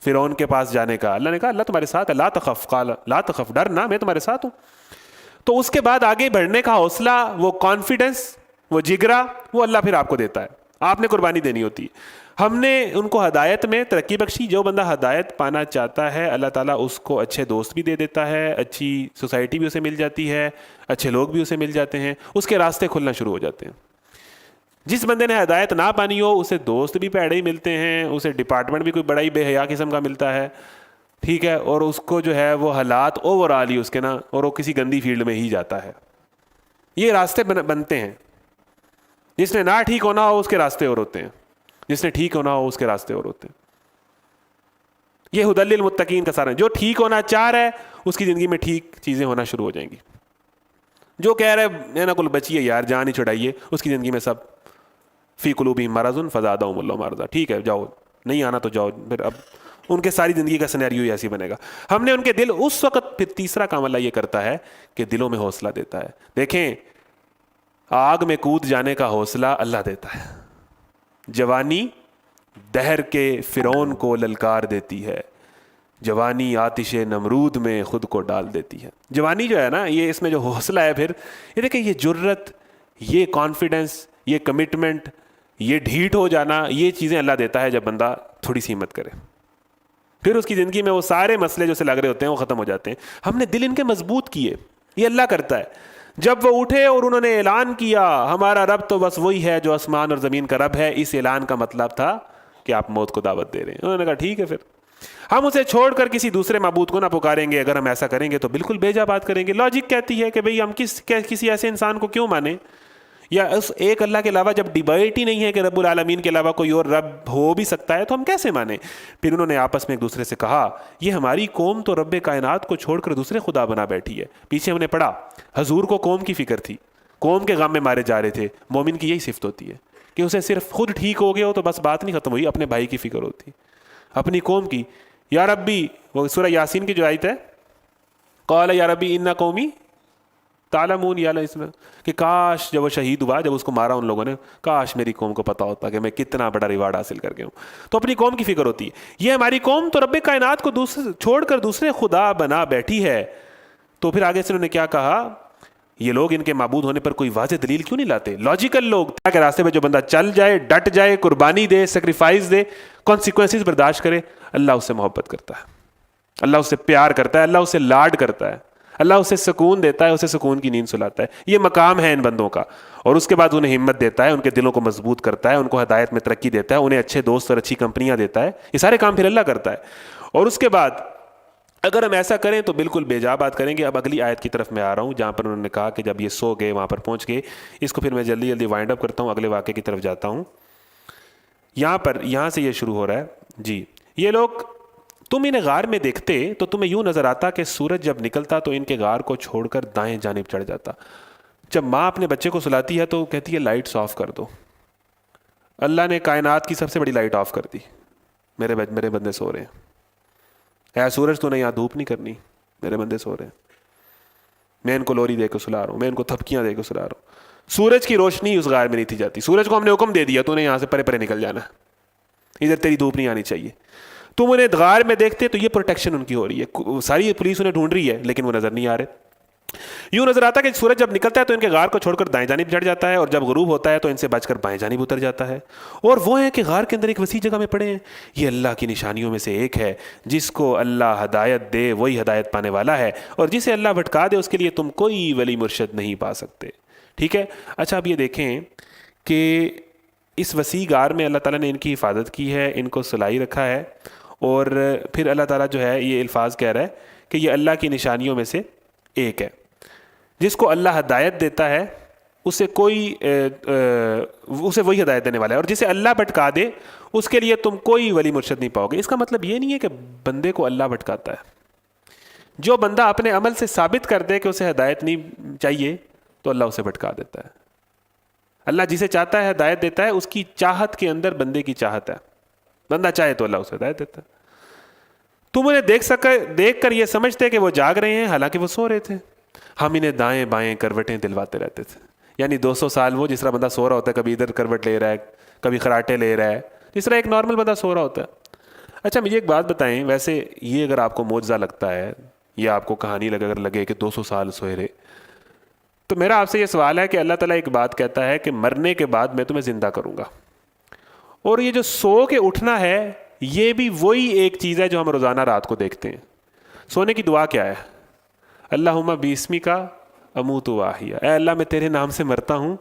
فرعون کے پاس جانے کا. اللہ نے کہا اللہ تمہارے ساتھ ہے، لا تخف، قال لا تخف، ڈر نہ، میں تمہارے ساتھ ہوں. تو اس کے بعد آگے بڑھنے کا حوصلہ، وہ کانفیڈنس، وہ جگرا، وہ اللہ پھر آپ کو دیتا ہے. آپ نے قربانی دینی ہوتی ہے. ہم نے ان کو ہدایت میں ترقی بخشی. جو بندہ ہدایت پانا چاہتا ہے اللہ تعالیٰ اس کو اچھے دوست بھی دے دیتا ہے، اچھی سوسائٹی بھی اسے مل جاتی ہے، اچھے لوگ بھی اسے مل جاتے ہیں، اس کے راستے کھلنا شروع ہو جاتے ہیں. جس بندے نے ہدایت نہ پانی ہو اسے دوست بھی پیڑے ہی ملتے ہیں، اسے ڈپارٹمنٹ بھی کوئی بڑا ہی بے حیا قسم کا ملتا ہے، ٹھیک ہے، اور اس کو جو ہے وہ حالات اوور آل ہی اس کے نا، اور وہ کسی گندی فیلڈ میں ہی جاتا ہے. یہ راستے بنتے ہیں. جس نے نہ ٹھیک ہونا ہو اس کے راستے اور ہوتے ہیں، جس نے ٹھیک ہونا ہو اس کے راستے اور ہوتے ہیں. یہ ہدی للمتقین کا سارا. جو ٹھیک ہونا چاہ رہا ہے اس کی زندگی میں ٹھیک چیزیں ہونا شروع ہو جائیں گی. جو کہہ رہے میں نہ کل بچیے یار جان ہی چھڑائیے، اس کی زندگی میں سب فی قلوبہم مرض فزادہم اللہ مرضا. ٹھیک ہے جاؤ، نہیں آنا تو جاؤ. پھر اب ان کے ساری زندگی کا سینیریو ہی ایسی بنے گا. ہم نے ان کے دل اس وقت، پھر تیسرا کام اللہ یہ کرتا ہے کہ دلوں میں حوصلہ دیتا ہے. دیکھیں آگ میں کود جانے کا حوصلہ اللہ دیتا ہے. جوانی دہر کے فرعون کو للکار دیتی ہے، جوانی آتش نمرود میں خود کو ڈال دیتی ہے. جوانی جو ہے نا، یہ اس میں جو حوصلہ ہے، پھر یہ دیکھیں یہ جرت، یہ کانفیڈنس، یہ کمٹمنٹ، یہ ڈھیٹ ہو جانا، یہ چیزیں اللہ دیتا ہے جب بندہ تھوڑی سی ہمت کرے. پھر اس کی زندگی میں وہ سارے مسئلے جو سے لگ رہے ہوتے ہیں وہ ختم ہو جاتے ہیں. ہم نے دل ان کے مضبوط کیے، یہ اللہ کرتا ہے. جب وہ اٹھے اور انہوں نے اعلان کیا ہمارا رب تو بس وہی ہے جو آسمان اور زمین کا رب ہے، اس اعلان کا مطلب تھا کہ آپ موت کو دعوت دے رہے ہیں. انہوں نے کہا ٹھیک ہے، پھر ہم اسے چھوڑ کر کسی دوسرے معبود کو نہ پکاریں گے. اگر ہم ایسا کریں گے تو بالکل بیجا بات کریں گے. لاجک کہتی ہے کہ بھئی ہم کسی ایسے انسان کو کیوں مانیں، یا اس ایک اللہ کے علاوہ جب ڈیبیٹ ہی نہیں ہے کہ رب العالمین کے علاوہ کوئی اور رب ہو بھی سکتا ہے تو ہم کیسے مانیں. پھر انہوں نے آپس میں ایک دوسرے سے کہا یہ ہماری قوم تو رب کائنات کو چھوڑ کر دوسرے خدا بنا بیٹھی ہے. پیچھے ہم نے پڑھا حضور کو قوم کی فکر تھی، قوم کے غم میں مارے جا رہے تھے. مومن کی یہی صفت ہوتی ہے کہ اسے صرف خود ٹھیک ہو گیا ہو تو بس بات نہیں ختم ہوئی، اپنے بھائی کی فکر ہوتی، اپنی قوم کی. یا ربی، وہ سورہ یاسین کی جو آیت ہے، قال یا ربی ان قومی تعلمون، یا اس میں کہ کاش جب وہ شہید ہوا، جب اس کو مارا ان لوگوں نے، کاش میری قوم کو پتا ہوتا کہ میں کتنا بڑا ریوارڈ حاصل کر گیا ہوں. تو اپنی قوم کی فکر ہوتی ہے. یہ ہماری قوم تو رب کائنات کو چھوڑ کر دوسرے خدا بنا بیٹھی ہے. تو پھر آگے سے انہوں نے کیا کہا، یہ لوگ ان کے معبود ہونے پر کوئی واضح دلیل کیوں نہیں لاتے. لاجیکل لوگ کے راستے پہ جو بندہ چل جائے، ڈٹ جائے، قربانی دے، سیکریفائس دے، کانسیکوینسز برداشت کرے، اللہ اس سے محبت کرتا ہے، اللہ اس سے پیار کرتا ہے، اللہ اس سے لاڈ کرتا ہے، اللہ اسے سکون دیتا ہے، اسے سکون کی نیند سلاتا ہے. یہ مقام ہے ان بندوں کا. اور اس کے بعد انہیں ہمت دیتا ہے، ان کے دلوں کو مضبوط کرتا ہے، ان کو ہدایت میں ترقی دیتا ہے، انہیں اچھے دوست اور اچھی کمپنیاں دیتا ہے. یہ سارے کام پھر اللہ کرتا ہے. اور اس کے بعد اگر ہم ایسا کریں تو بالکل بیجا بات کریں گے. اب اگلی آیت کی طرف میں آ رہا ہوں جہاں پر انہوں نے کہا کہ جب یہ سو گئے وہاں پر پہنچ گئے. اس کو پھر میں جلدی جلدی وائنڈ اپ کرتا ہوں، اگلے واقعے کی طرف جاتا ہوں. یہاں سے یہ شروع ہو رہا ہے. جی یہ لوگ، تم انہیں غار میں دیکھتے تو تمہیں یوں نظر آتا کہ سورج جب نکلتا تو ان کے غار کو چھوڑ کر دائیں جانب چڑھ جاتا. جب ماں اپنے بچے کو سلاتی ہے تو کہتی ہے لائٹس آف کر دو. اللہ نے کائنات کی سب سے بڑی لائٹ آف کر دی. میرے بندے سو رہے ہیں. اے سورج تو نے یہاں دھوپ نہیں کرنی، میرے بندے سو رہے ہیں. میں ان کو لوری دے کے سلا رہا ہوں، میں ان کو تھپکیاں دے کے سلا رہا ہوں. سورج کی روشنی اس غار میں نہیں تھی جاتی. سورج کو ہم نے حکم دے دیا تو نے یہاں سے پرے پرے نکل جانا، ادھر تیری دھوپ نہیں آنی چاہیے. تم انہیں غار میں دیکھتے تو یہ پروٹیکشن ان کی ہو رہی ہے، ساری پولیس انہیں ڈھونڈ رہی ہے لیکن وہ نظر نہیں آ رہے. یوں نظر آتا کہ سورج جب نکلتا ہے تو ان کے غار کو چھوڑ کر دائیں جانب چڑھ جاتا ہے، اور جب غروب ہوتا ہے تو ان سے بچ کر بائیں جانب اتر جاتا ہے. اور وہ ہیں کہ غار کے اندر ایک وسیع جگہ میں پڑے ہیں. یہ اللہ کی نشانیوں میں سے ایک ہے. جس کو اللہ ہدایت دے وہی ہدایت پانے والا ہے، اور جسے اللہ بھٹکا دے اس کے لیے تم کوئی ولی مرشد نہیں پا سکتے. ٹھیک ہے. اچھا اب یہ دیکھیں کہ اس وسیع غار میں اللہ تعالیٰ نے ان کی حفاظت کی ہے، ان کو سلائی رکھا ہے. اور پھر اللہ تعالیٰ جو ہے یہ الفاظ کہہ رہا ہے کہ یہ اللہ کی نشانیوں میں سے ایک ہے. جس کو اللہ ہدایت دیتا ہے اسے وہی ہدایت دینے والا ہے، اور جسے اللہ بھٹکا دے اس کے لیے تم کوئی ولی مرشد نہیں پاؤ گے. اس کا مطلب یہ نہیں ہے کہ بندے کو اللہ بھٹکاتا ہے. جو بندہ اپنے عمل سے ثابت کر دے کہ اسے ہدایت نہیں چاہیے تو اللہ اسے بھٹکا دیتا ہے. اللہ جسے چاہتا ہے ہدایت دیتا ہے. اس کی چاہت کے اندر بندے کی چاہت ہے، بندہ چاہے تو اللہ اسے ہدایت دیتا ہے. تم انہیں دیکھ کر یہ سمجھتے کہ وہ جاگ رہے ہیں حالانکہ وہ سو رہے تھے. ہم انہیں دائیں بائیں کروٹیں دلواتے رہتے تھے. یعنی 200 سال وہ جس طرح بندہ سو رہا ہوتا ہے، کبھی ادھر کروٹ لے رہا ہے، کبھی خراٹے لے رہا ہے، جس طرح ایک نارمل بندہ سو رہا ہوتا ہے. اچھا مجھے ایک بات بتائیں، ویسے یہ اگر آپ کو معجزہ لگتا ہے یا آپ کو کہانی اگر لگے کہ 200 سال سوئے رہے، تو میرا آپ سے یہ سوال ہے کہ اللہ تعالیٰ ایک بات کہتا ہے کہ مرنے کے بعد میں تمہیں زندہ کروں گا، اور یہ جو سو کے اٹھنا ہے یہ بھی وہی ایک چیز ہے جو ہم روزانہ رات کو دیکھتے ہیں. سونے کی دعا کیا ہے؟ اللہم باسمی کا اموت و احیا، اے اللہ میں تیرے نام سے مرتا ہوں،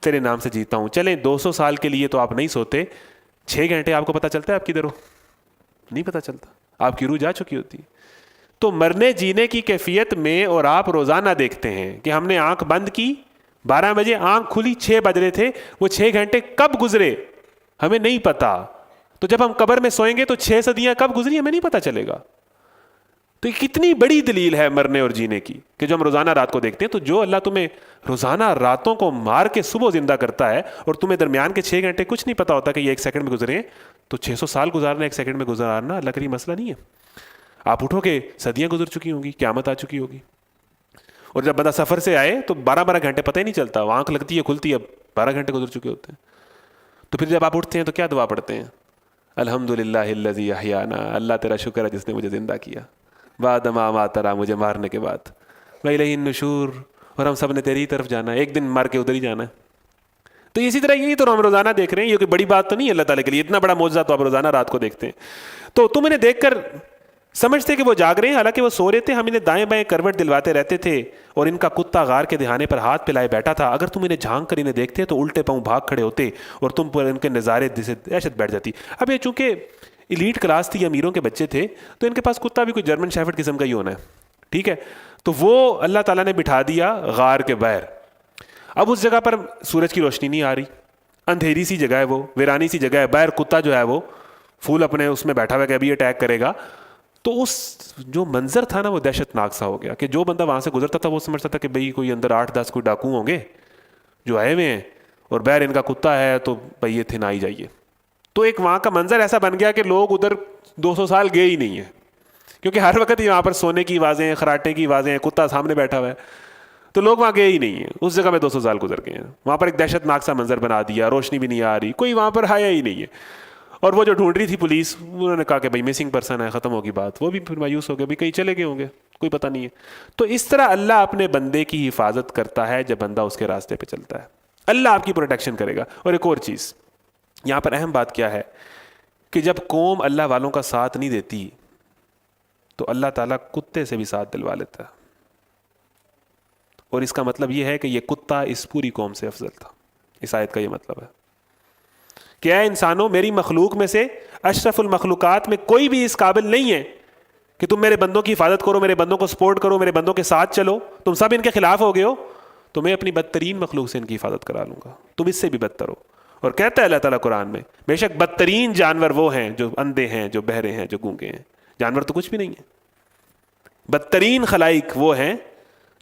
تیرے نام سے جیتا ہوں. چلیں 200 سال کے لیے تو آپ نہیں سوتے، 6 گھنٹے آپ کو پتہ چلتا ہے آپ کدھر ہو؟ نہیں پتہ چلتا، آپ کی روح جا چکی ہوتی. تو مرنے جینے کی کیفیت میں اور آپ روزانہ دیکھتے ہیں کہ ہم نے آنکھ بند کی 12 بجے، آنکھ کھلی 6 بج رہے تھے، وہ 6 گھنٹے کب گزرے ہمیں نہیں پتا. تو جب ہم قبر میں سوئیں گے تو 6 صدیاں کب گزری ہمیں نہیں پتا چلے گا. تو یہ کتنی بڑی دلیل ہے مرنے اور جینے کی کہ جو ہم روزانہ رات کو دیکھتے ہیں. تو جو اللہ تمہیں روزانہ راتوں کو مار کے صبح زندہ کرتا ہے اور تمہیں درمیان کے 6 گھنٹے کچھ نہیں پتا ہوتا کہ یہ 1 سیکنڈ میں گزرے ہیں، تو 600 سال گزارنا 1 سیکنڈ میں گزارنا اللہ کا مسئلہ نہیں ہے. آپ اٹھو کہ صدیاں گزر چکی ہوں گی، قیامت آ چکی ہوگی. اور جب بندہ سفر سے آئے تو 12 گھنٹے پتہ ہی نہیں چلتا، وہ آنکھ لگتی ہے کھلتی ہے 12 گھنٹے گزر چکے ہوتے ہیں. تو پھر جب آپ اٹھتے ہیں تو کیا دعا پڑھتے ہیں؟ الحمدللہ الذی احیانا، اللہ تیرا شکر ہے جس نے مجھے زندہ کیا بعد ما اماتنا، مجھے مارنے کے بعد، وإلیہ النشور، اور ہم سب نے تیری طرف جانا ہے، ایک دن مار کے ادھر ہی جانا ہے. تو اسی طرح یہی تو ہم روزانہ دیکھ رہے ہیں. یہ کوئی بڑی بات تو نہیں ہے اللہ تعالیٰ کے لیے، اتنا بڑا معجزہ تو آپ روزانہ رات کو دیکھتے ہیں. تو تم انہیں دیکھ کر سمجھتے کہ وہ جاگ رہے ہیں، حالانکہ وہ سو رہے تھے. ہم انہیں دائیں بائیں کروٹ دلواتے رہتے تھے اور ان کا کتا غار کے دہانے پر ہاتھ پلائے بیٹھا تھا. اگر تم انہیں جھانک کر انہیں دیکھتے تو الٹے پاؤں بھاگ کھڑے ہوتے اور تم پر ان کے نظارے سے دہشت بیٹھ جاتی. اب یہ چونکہ ایلیٹ کلاس تھی، امیروں کے بچے تھے، تو ان کے پاس کتا بھی کوئی جرمن شیفرڈ قسم کا ہی ہونا ہے، ٹھیک ہے. تو وہ اللہ تعالیٰ نے بٹھا دیا غار کے باہر. اب اس جگہ پر سورج کی روشنی نہیں آ رہی، اندھیری سی جگہ ہے، وہ ویرانی سی جگہ ہے. باہر کتا جو ہے وہ پھول اپنے اس میں بیٹھا ہوا ہے کہ ابھی اٹیک کرے گا. تو اس جو منظر تھا نا وہ دہشت ناک سا ہو گیا کہ جو بندہ وہاں سے گزرتا تھا وہ سمجھتا تھا کہ بھئی کوئی اندر 8-10 کوئی ڈاکو ہوں گے جو آئے ہوئے ہیں، اور باہر ان کا کتا ہے تو بھئی یہ تھے نہ ہی جائیے. تو ایک وہاں کا منظر ایسا بن گیا کہ لوگ ادھر 200 سال گئے ہی نہیں ہیں، کیونکہ ہر وقت ہی وہاں پر سونے کی آوازیں ہیں، خراٹے کی آوازیں ہیں، کتا سامنے بیٹھا ہوا ہے. تو لوگ وہاں گئے ہی نہیں ہیں. اس جگہ میں 200 سال گزر گئے ہیں. وہاں پر ایک دہشت ناک سا منظر بنا دیا، روشنی بھی نہیں آ رہی، کوئی وہاں پر آیا ہی نہیں ہے. اور وہ جو ڈھونڈ رہی تھی پولیس، انہوں نے کہا کہ بھائی مسنگ پرسن ہے، ختم ہوگی بات. وہ بھی پھر مایوس ہو گئے، بھائی کہیں چلے گئے ہوں گے، کوئی پتہ نہیں ہے. تو اس طرح اللہ اپنے بندے کی حفاظت کرتا ہے جب بندہ اس کے راستے پہ چلتا ہے. اللہ آپ کی پروٹیکشن کرے گا. اور ایک اور چیز یہاں پر اہم بات کیا ہے کہ جب قوم اللہ والوں کا ساتھ نہیں دیتی تو اللہ تعالیٰ کتے سے بھی ساتھ دلوا لیتا ہے. اور اس کا مطلب یہ ہے کہ یہ کتا اس پوری قوم سے افضل تھا. اس آیت کا یہ مطلب ہے کہ اے انسانوں، میری مخلوق میں سے اشرف المخلوقات میں کوئی بھی اس قابل نہیں ہے کہ تم میرے بندوں کی حفاظت کرو، میرے بندوں کو سپورٹ کرو، میرے بندوں کے ساتھ چلو. تم سب ان کے خلاف ہو گئے ہو تو میں اپنی بدترین مخلوق سے ان کی حفاظت کرا لوں گا، تم اس سے بھی بدتر ہو. اور کہتا ہے اللہ تعالیٰ قرآن میں، بے شک بدترین جانور وہ ہیں جو اندھے ہیں، جو بہرے ہیں، جو گونگے ہیں. جانور تو کچھ بھی نہیں ہے. بدترین خلائق وہ ہیں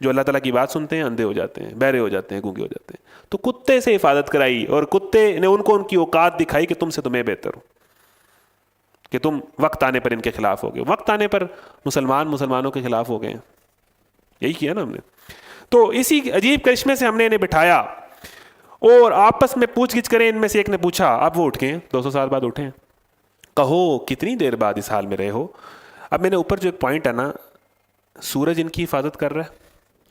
جو اللہ تعالیٰ کی بات سنتے ہیں، اندھے ہو جاتے ہیں، بہرے ہو جاتے ہیں، گونگے ہو جاتے ہیں. تو کتے سے حفاظت کرائی اور کتے نے ان کو ان کی اوقات دکھائی کہ تم سے تو میں بہتر ہوں، کہ تم وقت آنے پر ان کے خلاف ہو گئے. وقت آنے پر مسلمانوں کے خلاف ہو گئے ہیں. یہی کیا نا ہم نے. تو اسی عجیب کرشمے سے ہم نے انہیں بٹھایا اور آپس میں پوچھ گچھ کریں. ان میں سے ایک نے پوچھا، اب وہ اٹھ گئے 200 سال بعد اٹھے ہیں، کہو کتنی دیر بعد اس حال میں رہے ہو. اب میں نے اوپر جو ایک پوائنٹ ہے نا، سورج ان کی حفاظت کر رہا ہے،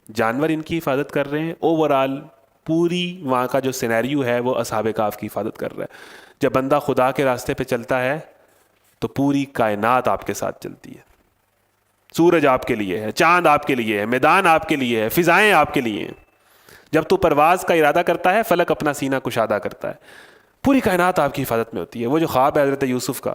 جانور ان کی حفاظت کر رہے ہیں، اوور آل پوری وہاں کا جو سینیریو ہے وہ اصحاب کہف کی حفاظت کر رہا ہے. جب بندہ خدا کے راستے پہ چلتا ہے تو پوری کائنات آپ کے ساتھ چلتی ہے. سورج آپ کے لیے ہے، چاند آپ کے لیے ہے، میدان آپ کے لیے ہے، فضائیں آپ کے لیے ہیں. جب تو پرواز کا ارادہ کرتا ہے فلک اپنا سینہ کشادہ کرتا ہے. پوری کائنات آپ کی حفاظت میں ہوتی ہے. وہ جو خواب ہے حضرت یوسف کا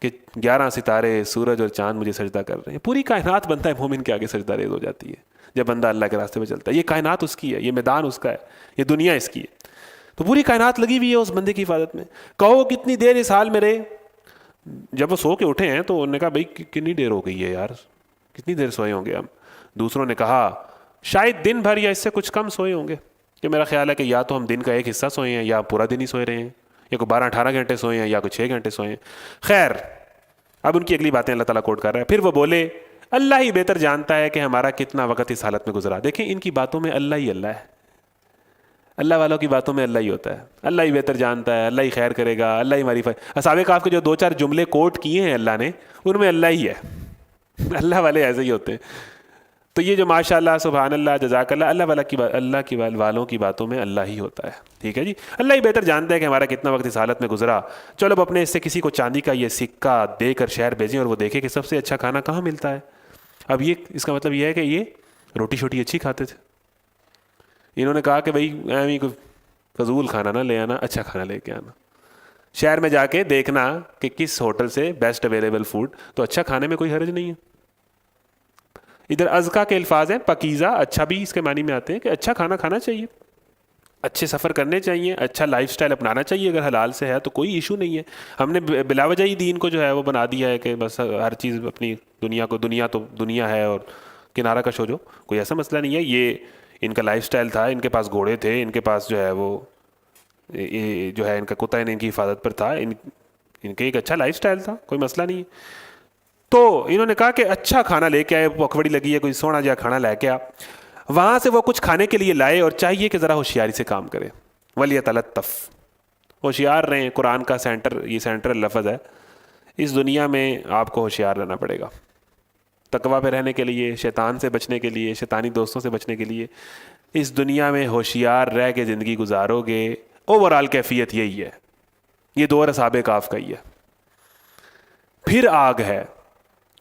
کہ 11 ستارے، سورج اور چاند مجھے سجدہ کر رہے ہیں، پوری کائنات بنتا ہے مومن کے آگے سجدہ ریز ہو جاتی ہے جب بندہ اللہ کے راستے پہ چلتا ہے. یہ کائنات اس کی ہے، یہ میدان اس کا ہے، یہ دنیا اس کی ہے. تو پوری کائنات لگی ہوئی ہے اس بندے کی حفاظت میں. کہو کتنی دیر اس حال میں رہے. جب وہ سو کے اٹھے ہیں تو انہوں نے کہا بھائی کتنی دیر ہو گئی ہے یار، کتنی دیر سوئے ہوں گے ہم. دوسروں نے کہا شاید دن بھر یا اس سے کچھ کم سوئے ہوں گے، کہ میرا خیال ہے کہ یا تو ہم دن کا ایک حصہ سوئے ہیں یا پورا دن ہی سوئے رہے ہیں، یا کوئی 12-18 گھنٹے سوئے ہیں یا کوئی 6 گھنٹے سوئے ہیں. خیر اب ان کی اگلی باتیں اللہ تعالیٰ کوٹ کر رہا ہے. پھر وہ بولے اللہ ہی بہتر جانتا ہے کہ ہمارا کتنا وقت اس حالت میں گزرا. دیکھیں ان کی باتوں میں اللہ ہی اللہ ہے. اللہ والوں کی باتوں میں اللہ ہی ہوتا ہے، اللہ ہی بہتر جانتا ہے، اللہ ہی خیر کرے گا، اللہ ہی ہماری اصحاب کہف کے جو 2-4 جملے کوٹ کیے ہیں اللہ نے، ان میں اللہ ہی ہے. اللہ والے ایسے ہی ہوتے ہیں. تو یہ جو ماشاء اللہ سبحان اللہ جزاک اللہ، اللہ کی والوں کی باتوں میں اللہ ہی ہوتا ہے. ٹھیک ہے جی، اللہ ہی بہتر جانتا ہے کہ ہمارا کتنا وقت اس حالت میں گزرا. چلو اب اپنے اس سے کسی کو چاندی کا یہ سکہ دے کر شہر بھیجیں اور وہ دیکھے کہ سب سے اچھا کھانا کہاں ملتا ہے. اب یہ اس کا مطلب یہ ہے کہ یہ روٹی شوٹی اچھی کھاتے تھے. انہوں نے کہا کہ بھائی ایویں کوئی فضول کھانا نہ لے آنا، اچھا کھانا لے کے آنا. شہر میں جا کے دیکھنا کہ کس ہوٹل سے بیسٹ اویلیبل فوڈ، تو اچھا کھانے میں کوئی حرج نہیں ہے. ادھر ازکا کے الفاظ ہیں، پاکیزہ، اچھا بھی اس کے معنی میں آتے ہیں کہ اچھا کھانا کھانا چاہیے، اچھے سفر کرنے چاہیے، اچھا لائف سٹائل اپنانا چاہیے. اگر حلال سے ہے تو کوئی ایشو نہیں ہے. ہم نے بلا وجہ ہی دین کو جو ہے وہ بنا دیا ہے کہ بس ہر چیز اپنی دنیا کو، دنیا تو دنیا ہے اور کنارہ کش ہو جو، کوئی ایسا مسئلہ نہیں ہے. یہ ان کا لائف سٹائل تھا، ان کے پاس گھوڑے تھے، ان کے پاس جو ہے وہ جو ہے ان کا کتا ان کی حفاظت پر تھا، ان کے ایک اچھا لائف سٹائل تھا، کوئی مسئلہ نہیں ہے. تو انہوں نے کہا کہ اچھا کھانا لے کے آئے، پکوڑی لگی ہے، کوئی سونا جا کھانا لے کے آ. وہاں سے وہ کچھ کھانے کے لیے لائے، اور چاہیے کہ ذرا ہوشیاری سے کام کرے. ولیتلطف، ہوشیار رہیں. قرآن کا یہ سینٹرل لفظ ہے. اس دنیا میں آپ کو ہوشیار رہنا پڑے گا، تقویٰ پہ رہنے کے لیے، شیطان سے بچنے کے لیے، شیطانی دوستوں سے بچنے کے لیے. اس دنیا میں ہوشیار رہ کے زندگی گزارو گے. اوور آل کیفیت یہی ہے. یہ دور اصحاب کہف کا ہی ہے. پھر آگ ہے،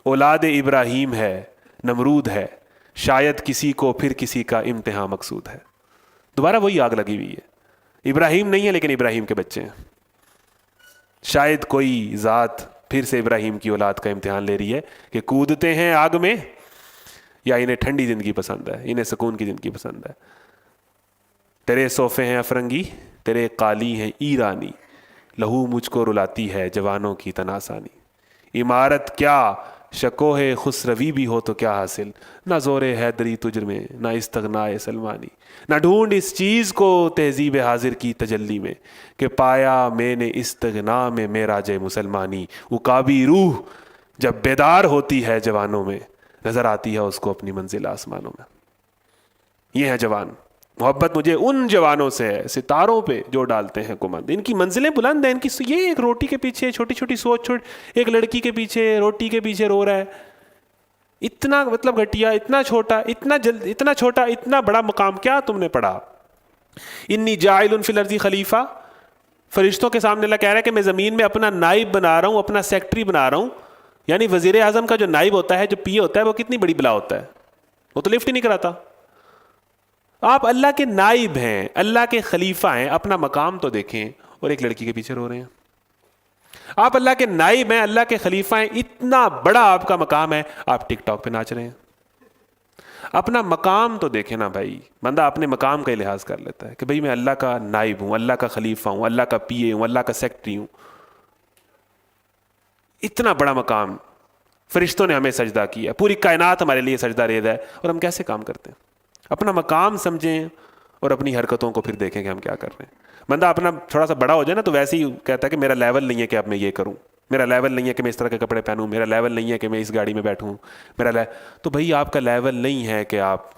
اولاد ابراہیم ہے، نمرود ہے، شاید کسی کو پھر کسی کا امتحان مقصود ہے. دوبارہ وہی آگ لگی ہوئی ہے. ابراہیم نہیں ہے لیکن ابراہیم کے بچے ہیں. شاید کوئی ذات پھر سے ابراہیم کی اولاد کا امتحان لے رہی ہے کہ کودتے ہیں آگ میں یا انہیں ٹھنڈی زندگی پسند ہے، انہیں سکون کی زندگی پسند ہے. تیرے صوفے ہیں افرنگی، تیرے قالی ہیں ایرانی، لہو مجھ کو رلاتی ہے جوانوں کی تناسانی. عمارت کیا شکو ہے خسروی بھی ہو تو کیا حاصل، نہ زور حیدری تجھ میں، نہ استغناء سلمانی. نہ ڈھونڈ اس چیز کو تہذیب حاضر کی تجلی میں، کہ پایا میں نے استغنا میں معراج مسلمانی. عقابی روح جب بیدار ہوتی ہے جوانوں میں، نظر آتی ہے اس کو اپنی منزل آسمانوں میں. یہ ہے جوان. محبت مجھے ان جوانوں سے ہے ستاروں پہ جو ڈالتے ہیں کمند. ان کی منزلیں بلند ہیں. ان کی یہ ایک روٹی کے پیچھے چھوٹی چھوٹی سوچ، ایک لڑکی کے پیچھے، روٹی کے پیچھے رو رہا ہے. اتنا مطلب گھٹیا، اتنا چھوٹا، اتنا چھوٹا، اتنا بڑا مقام کیا تم نے پڑھا. انی جاعل فی الارض خلیفہ، فرشتوں کے سامنے اللہ کہہ رہا ہے کہ میں زمین میں اپنا نائب بنا رہا ہوں، اپنا سیکٹری بنا رہا ہوں. یعنی وزیر اعظم کا جو نائب ہوتا ہے، جو پی اے ہوتا ہے، وہ کتنی بڑی بلا ہوتا ہے، وہ تو لفٹ ہی نہیں کراتا. آپ اللہ کے نائب ہیں، اللہ کے خلیفہ ہیں. اپنا مقام تو دیکھیں، اور ایک لڑکی کے پیچھے رو رہے ہیں. آپ اللہ کے نائب ہیں، اللہ کے خلیفہ ہیں، اتنا بڑا آپ کا مقام ہے، آپ ٹک ٹاک پہ ناچ رہے ہیں. اپنا مقام تو دیکھیں نا بھائی. بندہ اپنے مقام کا لحاظ کر لیتا ہے کہ بھائی میں اللہ کا نائب ہوں، اللہ کا خلیفہ ہوں، اللہ کا پی اے ہوں، اللہ کا سیکٹری ہوں. اتنا بڑا مقام. فرشتوں نے ہمیں سجدہ کیا، پوری کائنات ہمارے لیے سجدہ ریز ہے، اور ہم کیسے کام کرتے ہیں. اپنا مقام سمجھیں اور اپنی حرکتوں کو پھر دیکھیں کہ ہم کیا کر رہے ہیں. بندہ اپنا تھوڑا سا بڑا ہو جائے نا تو ویسے ہی کہتا ہے کہ میرا لیول نہیں ہے کہ اب میں یہ کروں، میرا لیول نہیں ہے کہ میں اس طرح کے کپڑے پہنوں، میرا لیول نہیں ہے کہ میں اس گاڑی میں بیٹھوں، تو بھائی آپ کا لیول نہیں ہے کہ آپ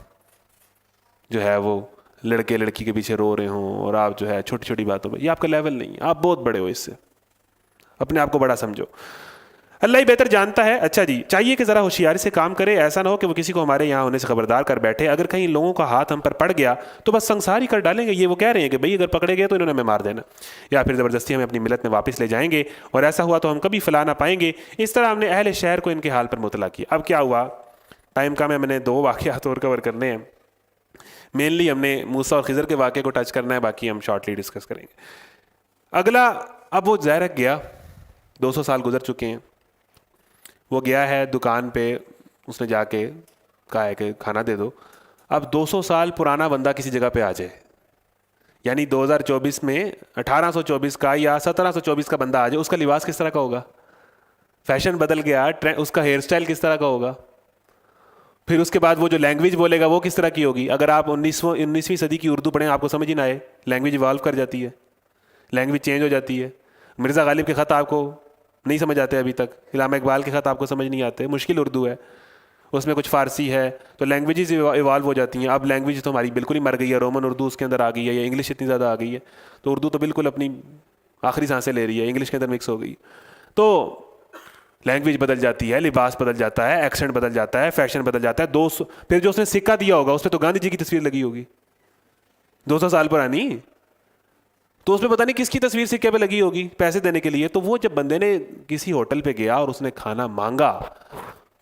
جو ہے وہ لڑکے لڑکی کے پیچھے رو رہے ہوں اور آپ جو ہے چھوٹی چھوٹی باتوں پہ. یہ آپ کا لیول نہیں ہے، آپ بہت بڑے ہو. اس سے اپنے آپ کو بڑا سمجھو. اللہ ہی بہتر جانتا ہے. اچھا جی، چاہیے کہ ذرا ہوشیاری سے کام کرے. ایسا نہ ہو کہ وہ کسی کو ہمارے یہاں ہونے سے خبردار کر بیٹھے. اگر کہیں لوگوں کا ہاتھ ہم پر پڑ گیا تو بس سنسار ہی کر ڈالیں گے. یہ وہ کہہ رہے ہیں کہ بھئی اگر پکڑے گئے تو انہوں نے ہمیں مار دینا، یا پھر زبردستی ہمیں اپنی ملت میں واپس لے جائیں گے، اور ایسا ہوا تو ہم کبھی فلاں نہ پائیں گے. اس طرح ہم نے اہل شہر کو ان کے حال پر مطلع کیا. اب کیا ہوا، ٹائم کا میں نے 2 واقعات اور کور کرنے ہیں. مینلی ہم نے موسیٰ اور خضر کے واقعے کو ٹچ کرنا ہے، باقی ہم شارٹلی ڈسکس کریں گے. اگلا، اب وہ ظاہر گیا، 200 سال گزر چکے ہیں. وہ گیا ہے دکان پہ، اس نے جا کے کہا ہے کہ کھانا دے دو. اب 200 سال پرانا بندہ کسی جگہ پہ آ جائے، یعنی 2024 میں 1824 کا یا 1724 کا بندہ آ جائے، اس کا لباس کس طرح کا ہوگا؟ فیشن بدل گیا، اس کا ہیئر سٹائل کس طرح کا ہوگا؟ پھر اس کے بعد وہ جو لینگویج بولے گا وہ کس طرح کی ہوگی؟ اگر آپ 19ویں صدی کی اردو پڑھیں آپ کو سمجھ ہی نہ آئے. لینگویج ایوالو کر جاتی ہے، لینگویج چینج ہو جاتی ہے. مرزا غالب کے خط آپ کو نہیں سمجھ آتے ابھی تک، علامہ اقبال کے خط آپ کو سمجھ نہیں آتے، مشکل اردو ہے. اس میں کچھ فارسی ہے تو لینگویجز ایوالو ہو جاتی ہیں. اب لینگویج تو ہماری بالکل ہی مر گئی ہے, رومن اردو اس کے اندر آ گئی ہے, یا انگلش اتنی زیادہ آ گئی ہے تو اردو تو بالکل اپنی آخری سانسیں لے رہی ہے, انگلش کے اندر مکس ہو گئی. تو لینگویج بدل جاتی ہے, لباس بدل جاتا ہے, ایکسنٹ بدل جاتا ہے, فیشن بدل جاتا ہے. پھر جو اس نے سکہ دیا ہوگا اس پہ تو گاندھی جی کی تصویر لگی ہوگی 200 سال پرانی, تو اس پہ پتہ نہیں کس کی تصویر سکے پہ لگی ہوگی پیسے دینے کے لیے. تو وہ جب بندے نے کسی ہوٹل پہ گیا اور اس نے کھانا مانگا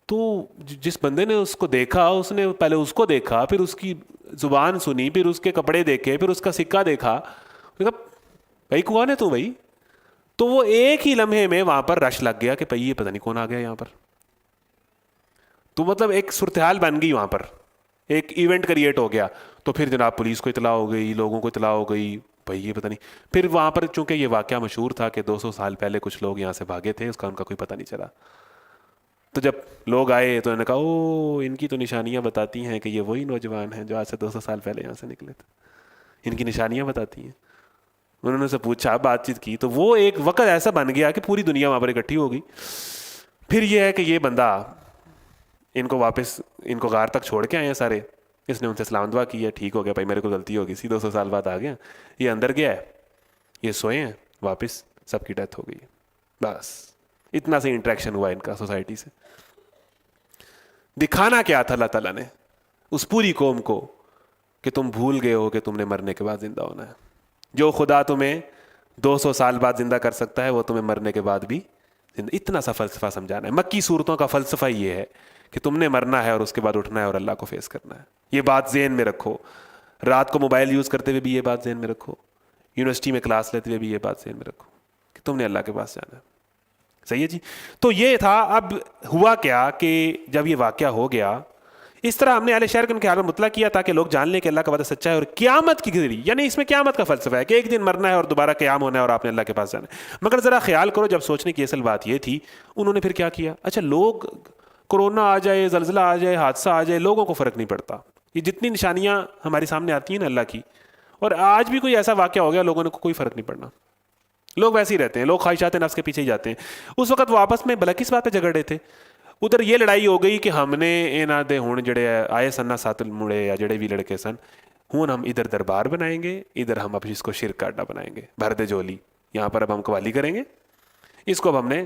تو جس بندے نے اس کو دیکھا, اس نے پہلے اس کو دیکھا, پھر اس کی زبان سنی, پھر اس کے کپڑے دیکھے, پھر اس کا سکہ دیکھا, کہا بھائی کون ہے تو بھائی. تو وہ ایک ہی لمحے میں وہاں پر رش لگ گیا کہ بھائی یہ پتہ نہیں کون آ گیا یہاں پر. تو مطلب ایک صورتحال بن گئی وہاں پر, ایک ایونٹ کریٹ ہو گیا. تو پھر جناب پولیس کو اطلاع ہو گئی, لوگوں کو اطلاع ہو گئی, بھائی یہ پتہ نہیں. پھر وہاں پر چونکہ یہ واقعہ مشہور تھا کہ 200 سال پہلے کچھ لوگ یہاں سے بھاگے تھے, اس کا ان کا کوئی پتہ نہیں چلا. تو جب لوگ آئے تو انہوں نے کہا او ان کی تو نشانیاں بتاتی ہیں کہ یہ وہی نوجوان ہیں جو آج سے 200 سال پہلے یہاں سے نکلے تھے, ان کی نشانیاں بتاتی ہیں. انہوں نے سے پوچھا, بات چیت کی, تو وہ ایک وقت ایسا بن گیا کہ پوری دنیا وہاں پر اکٹھی ہو گئی. پھر یہ ہے کہ یہ بندہ ان کو واپس ان کو غار تک چھوڑ کے آئے ہیں سارے, اس نے ان سے سلام دعا کی ہے, ٹھیک ہو گیا بھائی میرے کو غلطی ہو گئی سی, 200 سال بعد آ گیا. یہ اندر گیا ہے, یہ سوئے ہیں, واپس سب کی ڈیتھ ہو گئی. بس اتنا سے انٹریکشن ہوا ان کا سوسائٹی سے. دکھانا کیا تھا اللہ تعالیٰ نے اس پوری قوم کو کہ تم بھول گئے ہو کہ تم نے مرنے کے بعد زندہ ہونا ہے. جو خدا تمہیں 200 سال بعد زندہ کر سکتا ہے وہ تمہیں مرنے کے بعد بھی زندہ. اتنا سا فلسفہ سمجھانا ہے. مکی صورتوں کا فلسفہ یہ ہے کہ تم نے مرنا ہے اور اس کے بعد اٹھنا ہے اور اللہ کو فیس کرنا ہے. یہ بات ذہن میں رکھو. رات کو موبائل یوز کرتے ہوئے بھی یہ بات ذہن میں رکھو, یونیورسٹی میں کلاس لیتے ہوئے بھی یہ بات ذہن میں رکھو کہ تم نے اللہ کے پاس جانا ہے. صحیح ہے جی. تو یہ تھا. اب ہوا کیا کہ جب یہ واقعہ ہو گیا, اس طرح ہم نے اہل شہر کو ان کے حال میں مطلع کیا تاکہ لوگ جان لیں کہ اللہ کا وعدہ سچا ہے اور قیامت کی گھڑی, یعنی اس میں قیامت کا فلسفہ ہے کہ ایک دن مرنا ہے اور دوبارہ قیام ہونا ہے اور آپ نے اللہ کے پاس جانا ہے. مگر ذرا خیال کرو, جب سوچنے کی اصل بات یہ تھی, انہوں نے پھر کیا کیا. اچھا لوگ کورونا آ جائے, زلزلہ آ جائے, حادثہ آ جائے, لوگوں کو فرق نہیں پڑتا. یہ جتنی نشانیاں ہمارے سامنے آتی ہیں نا اللہ کی, اور آج بھی کوئی ایسا واقعہ ہو گیا لوگوں کو کوئی فرق نہیں پڑنا, لوگ ویسے ہی رہتے ہیں, لوگ خواہشات نفس کے پیچھے ہی جاتے ہیں. اس وقت وہ آپس میں بھلا کس بات پہ جھگڑ رہے تھے. ادھر یہ لڑائی ہو گئی کہ ہم نے انہاں دے ہون جڑے آئے سن نہ سات مڑے یا جڑے بھی لڑکے سن ہون, ہم ادھر دربار بنائیں گے, ادھر ہم اب اس کو شرک کا اڈا بنائیں گے, بھر دے جولی, یہاں پر اب ہم قوالی کریں گے, اس کو اب ہم نے,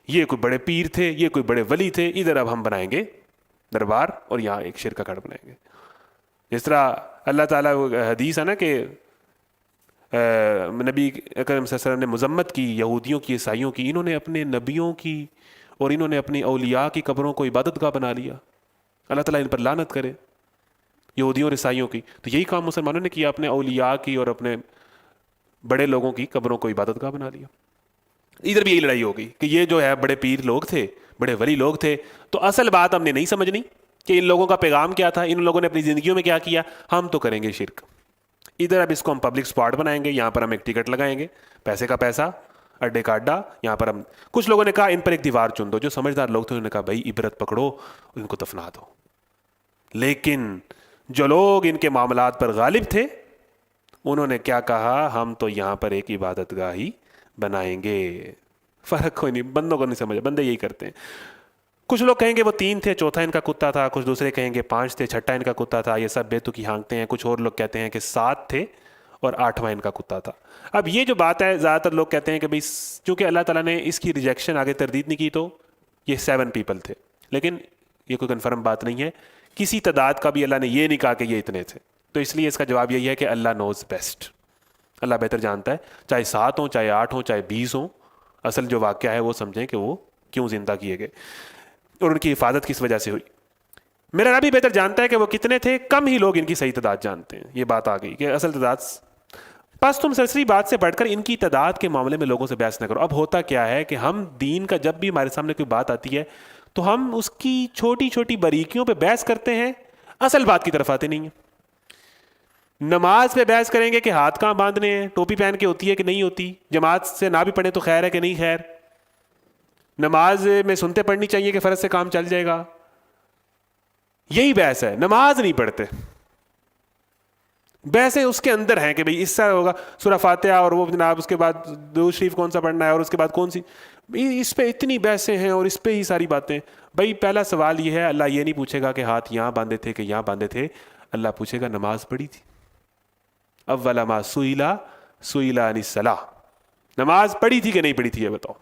یہ کوئی بڑے پیر تھے, یہ کوئی بڑے ولی تھے, ادھر اب ہم بنائیں گے دربار اور یہاں ایک شرک کا گڑھ بنائیں گے. جس طرح اللہ تعالیٰ حدیث ہے نا کہ نبی اکرم صلی اللہ علیہ وسلم نے مذمت کی یہودیوں کی, عیسائیوں کی, انہوں نے اپنے نبیوں کی اور انہوں نے اپنی اولیاء کی قبروں کو عبادت گاہ بنا لیا. اللہ تعالیٰ ان پر لعنت کرے, یہودیوں اور عیسائیوں کی. تو یہی کام مسلمانوں نے کیا, اپنے اولیاء کی اور اپنے بڑے لوگوں کی قبروں کو عبادت گاہ بنا لیا. ادھر بھی یہی لڑائی ہو گئی کہ یہ جو ہے بڑے پیر لوگ تھے, بڑے ولی لوگ تھے. تو اصل بات ہم نے نہیں سمجھنی کہ ان لوگوں کا پیغام کیا تھا, ان لوگوں نے اپنی زندگیوں میں کیا کیا. ہم تو کریں گے شرک, ادھر اب اس کو ہم پبلک اسپاٹ بنائیں گے, یہاں پر ہم ایک ٹکٹ لگائیں گے, پیسے کا پیسہ, اڈے کا اڈا, یہاں پر ہم. کچھ لوگوں نے کہا ان پر ایک دیوار چن دو, جو سمجھدار لوگ تھے انہوں نے کہا بھائی عبرت پکڑو, ان کو دفنا دو. لیکن جو لوگ ان کے معاملات پر غالب تھے انہوں نے کیا کہا, ہم تو یہاں پر ایک عبادت گاہ ہی بنائیں گے. فرق کوئی نہیں, بندوں کو نہیں سمجھا, بندے یہی کرتے ہیں. کچھ لوگ کہیں گے وہ 3 تھے, چوتھا ان کا کتا تھا, کچھ دوسرے کہیں گے 5 تھے, چھٹا ان کا کتا تھا, یہ سب بیتو کی ہانکتے ہیں. کچھ اور لوگ کہتے ہیں کہ 7 تھے اور 8واں ان کا کتا تھا. اب یہ جو بات ہے, زیادہ تر لوگ کہتے ہیں کہ بھائی چونکہ اللہ تعالیٰ نے اس کی ریجیکشن آگے تردید نہیں کی تو یہ 7 پیپل تھے, لیکن یہ کوئی کنفرم بات نہیں ہے. کسی تعداد کا بھی اللہ نے یہ نہیں کہا کہ یہ اتنے تھے. تو اس لیے اس کا جواب یہی ہے کہ اللہ نوز بیسٹ, اللہ بہتر جانتا ہے. چاہے 7 ہوں, چاہے 8 ہوں, چاہے 20 ہوں, اصل جو واقعہ ہے وہ سمجھیں کہ وہ کیوں زندہ کیے گئے اور ان کی حفاظت کس وجہ سے ہوئی. میرا رب بھی بہتر جانتا ہے کہ وہ کتنے تھے, کم ہی لوگ ان کی صحیح تعداد جانتے ہیں. یہ بات آ گئی کہ اصل تعداد. بس تم سرسری بات سے بڑھ کر ان کی تعداد کے معاملے میں لوگوں سے بحث نہ کرو. اب ہوتا کیا ہے کہ ہم دین کا جب بھی ہمارے سامنے کوئی بات آتی ہے تو ہم اس کی چھوٹی چھوٹی باریکیوں پہ بحث کرتے ہیں, اصل بات کی طرف آتے نہیں ہیں. نماز پہ بحث کریں گے کہ ہاتھ کہاں باندھنے ہیں, ٹوپی پہن کے ہوتی ہے کہ نہیں ہوتی, جماعت سے نہ بھی پڑھیں تو خیر ہے کہ نہیں خیر, نماز میں سنتے پڑھنی چاہیے کہ فرض سے کام چل جائے گا. یہی بحث ہے, نماز نہیں پڑھتے. بحثیں اس کے اندر ہیں کہ بھئی اس سے ہوگا سورہ فاتحہ اور وہ جناب اس کے بعد درود شریف کون سا پڑھنا ہے اور اس کے بعد کون سی، اس پہ اتنی بحثیں ہیں اور اس پہ ہی ساری باتیں. بھائی پہلا سوال یہ ہے، اللہ یہ نہیں پوچھے گا کہ ہاتھ یہاں باندھے تھے کہ یہاں باندھے تھے، اللہ پوچھے گا نماز پڑھی تھی. اول ما سئل عن الصلاۃ، نماز پڑھی تھی کہ نہیں پڑھی تھی یہ بتاؤ.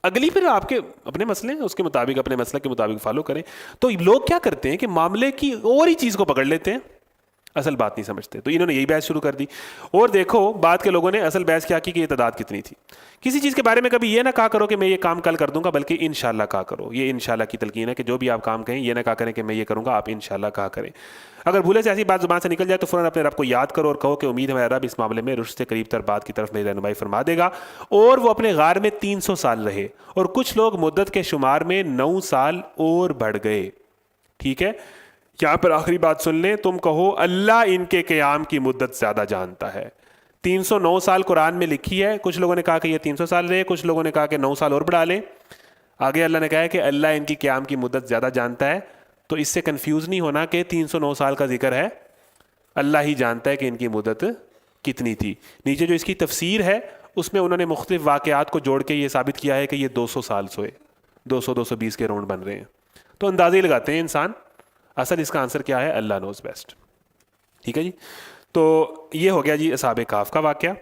اگلی پھر آپ کے اپنے مسئلے ہیں، اس کے مطابق اپنے مسئلہ کے مطابق فالو کریں. تو لوگ کیا کرتے ہیں کہ معاملے کی اور ہی چیز کو پکڑ لیتے ہیں، اصل بات نہیں سمجھتے. تو انہوں نے یہی بحث شروع کر دی. اور دیکھو بعد کے لوگوں نے اصل بحث کیا کی کہ یہ تعداد کتنی تھی. کسی چیز کے بارے میں کبھی یہ نہ کہا کرو کہ میں یہ کام کل کر دوں گا، بلکہ انشاءاللہ کہا کرو. یہ انشاءاللہ کی تلقین ہے کہ جو بھی آپ کام کہیں یہ نہ کہا کریں کہ میں یہ کروں گا، آپ انشاءاللہ کہا کریں. اگر بھولے سے ایسی بات زبان سے نکل جائے تو فوراً اپنے رب کو یاد کرو اور کہو کہ امید ہے میرا رب اس معاملے میں رشد سے قریب تر بات کی طرف میری رہنمائی فرما دے گا. اور وہ اپنے غار میں 300 سال رہے اور کچھ لوگ مدت کے شمار میں 9 سال اور بڑھ گئے. ٹھیک ہے، یہاں پر آخری بات سن لیں. تم کہو اللہ ان کے قیام کی مدت زیادہ جانتا ہے. 309 سال قرآن میں لکھی ہے. کچھ لوگوں نے کہا کہ یہ 300 سال رہے، کچھ لوگوں نے کہا کہ 9 سال اور بڑھا لیں. آگے اللہ نے کہا ہے کہ اللہ ان کی قیام کی مدت زیادہ جانتا ہے. تو اس سے کنفیوز نہیں ہونا کہ 309 سال کا ذکر ہے، اللہ ہی جانتا ہے کہ ان کی مدت کتنی تھی. نیچے جو اس کی تفسیر ہے اس میں انہوں نے مختلف واقعات کو جوڑ کے یہ ثابت کیا ہے کہ یہ 200 سال سوئے، 200-220 کے راؤنڈ بن رہے ہیں. تو اندازے لگاتے ہیں انسان. اصل اس کا آنسر کیا ہے؟ اللہ نوز بیسٹ. ٹھیک ہے جی. تو یہ ہو گیا جی اصحاب کہف کا واقعہ.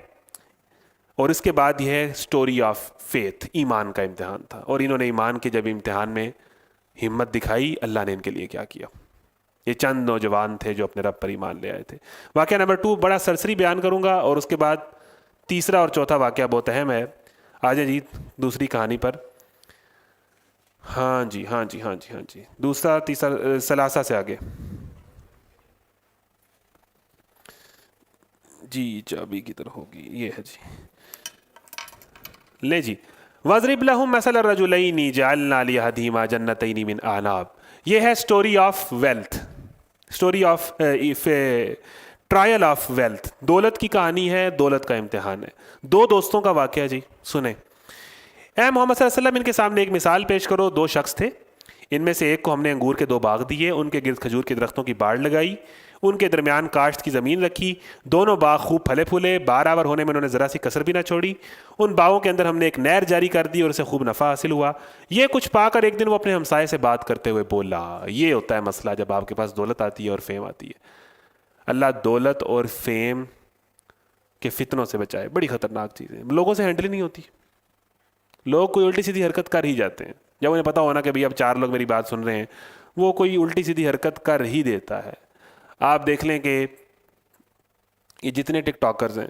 اور اس کے بعد یہ ہے سٹوری آف فیتھ، ایمان کا امتحان تھا. اور انہوں نے ایمان کے جب امتحان میں ہمت دکھائی، اللہ نے ان کے لیے کیا کیا. یہ چند نوجوان تھے جو اپنے رب پر ایمان لے آئے تھے. واقعہ نمبر 2 بڑا سرسری بیان کروں گا، اور اس کے بعد تیسرا اور چوتھا واقعہ بہت اہم ہے. آ جائے جی دوسری کہانی پر. ہاں جی دوسرا تیسرا ثلاثہ سے آگے جی، چابی کی طرح ہوگی، یہ ہے جی. لے جی، وَاضْرِبْ لَهُمْ مَثَلَ الرَّجُلَيْنِ جَعَلْنَا لِأَحَدِهِمَا جَنَّتَيْنِ مِنْ أَعْنَابٍ. یہ ہے story of wealth, story of trial of wealth. دولت کی کہانی ہے، دولت کا امتحان ہے. 2 دوستوں کا واقعہ جی سنیں. اے محمد صلی اللہ علیہ وسلم ان کے سامنے ایک مثال پیش کرو. 2 شخص تھے، ان میں سے ایک کو ہم نے انگور کے 2 باغ دیے، ان کے گرد کھجور کے درختوں کی باڑ لگائی، ان کے درمیان کاشت کی زمین رکھی. دونوں باغ خوب پھلے پھولے، بار آور ہونے میں انہوں نے ذرا سی کسر بھی نہ چھوڑی. ان باغوں کے اندر ہم نے ایک نہر جاری کر دی اور اسے خوب نفع حاصل ہوا. یہ کچھ پا کر ایک دن وہ اپنے ہمسائے سے بات کرتے ہوئے بولا. یہ ہوتا ہے مسئلہ جب آپ کے پاس دولت آتی ہے اور فیم آتی ہے. اللہ دولت اور فیم کے فتنوں سے بچائے. بڑی خطرناک چیز ہے، لوگوں سے ہینڈل نہیں ہوتی. لوگ کوئی الٹی سیدھی حرکت کر ہی جاتے ہیں. جب انہیں پتا ہونا کہ بھئی اب 4 لوگ میری بات سن رہے ہیں، وہ کوئی الٹی سیدھی حرکت کر ہی دیتا ہے. آپ دیکھ لیں کہ یہ جتنے ٹک ٹاکرز ہیں،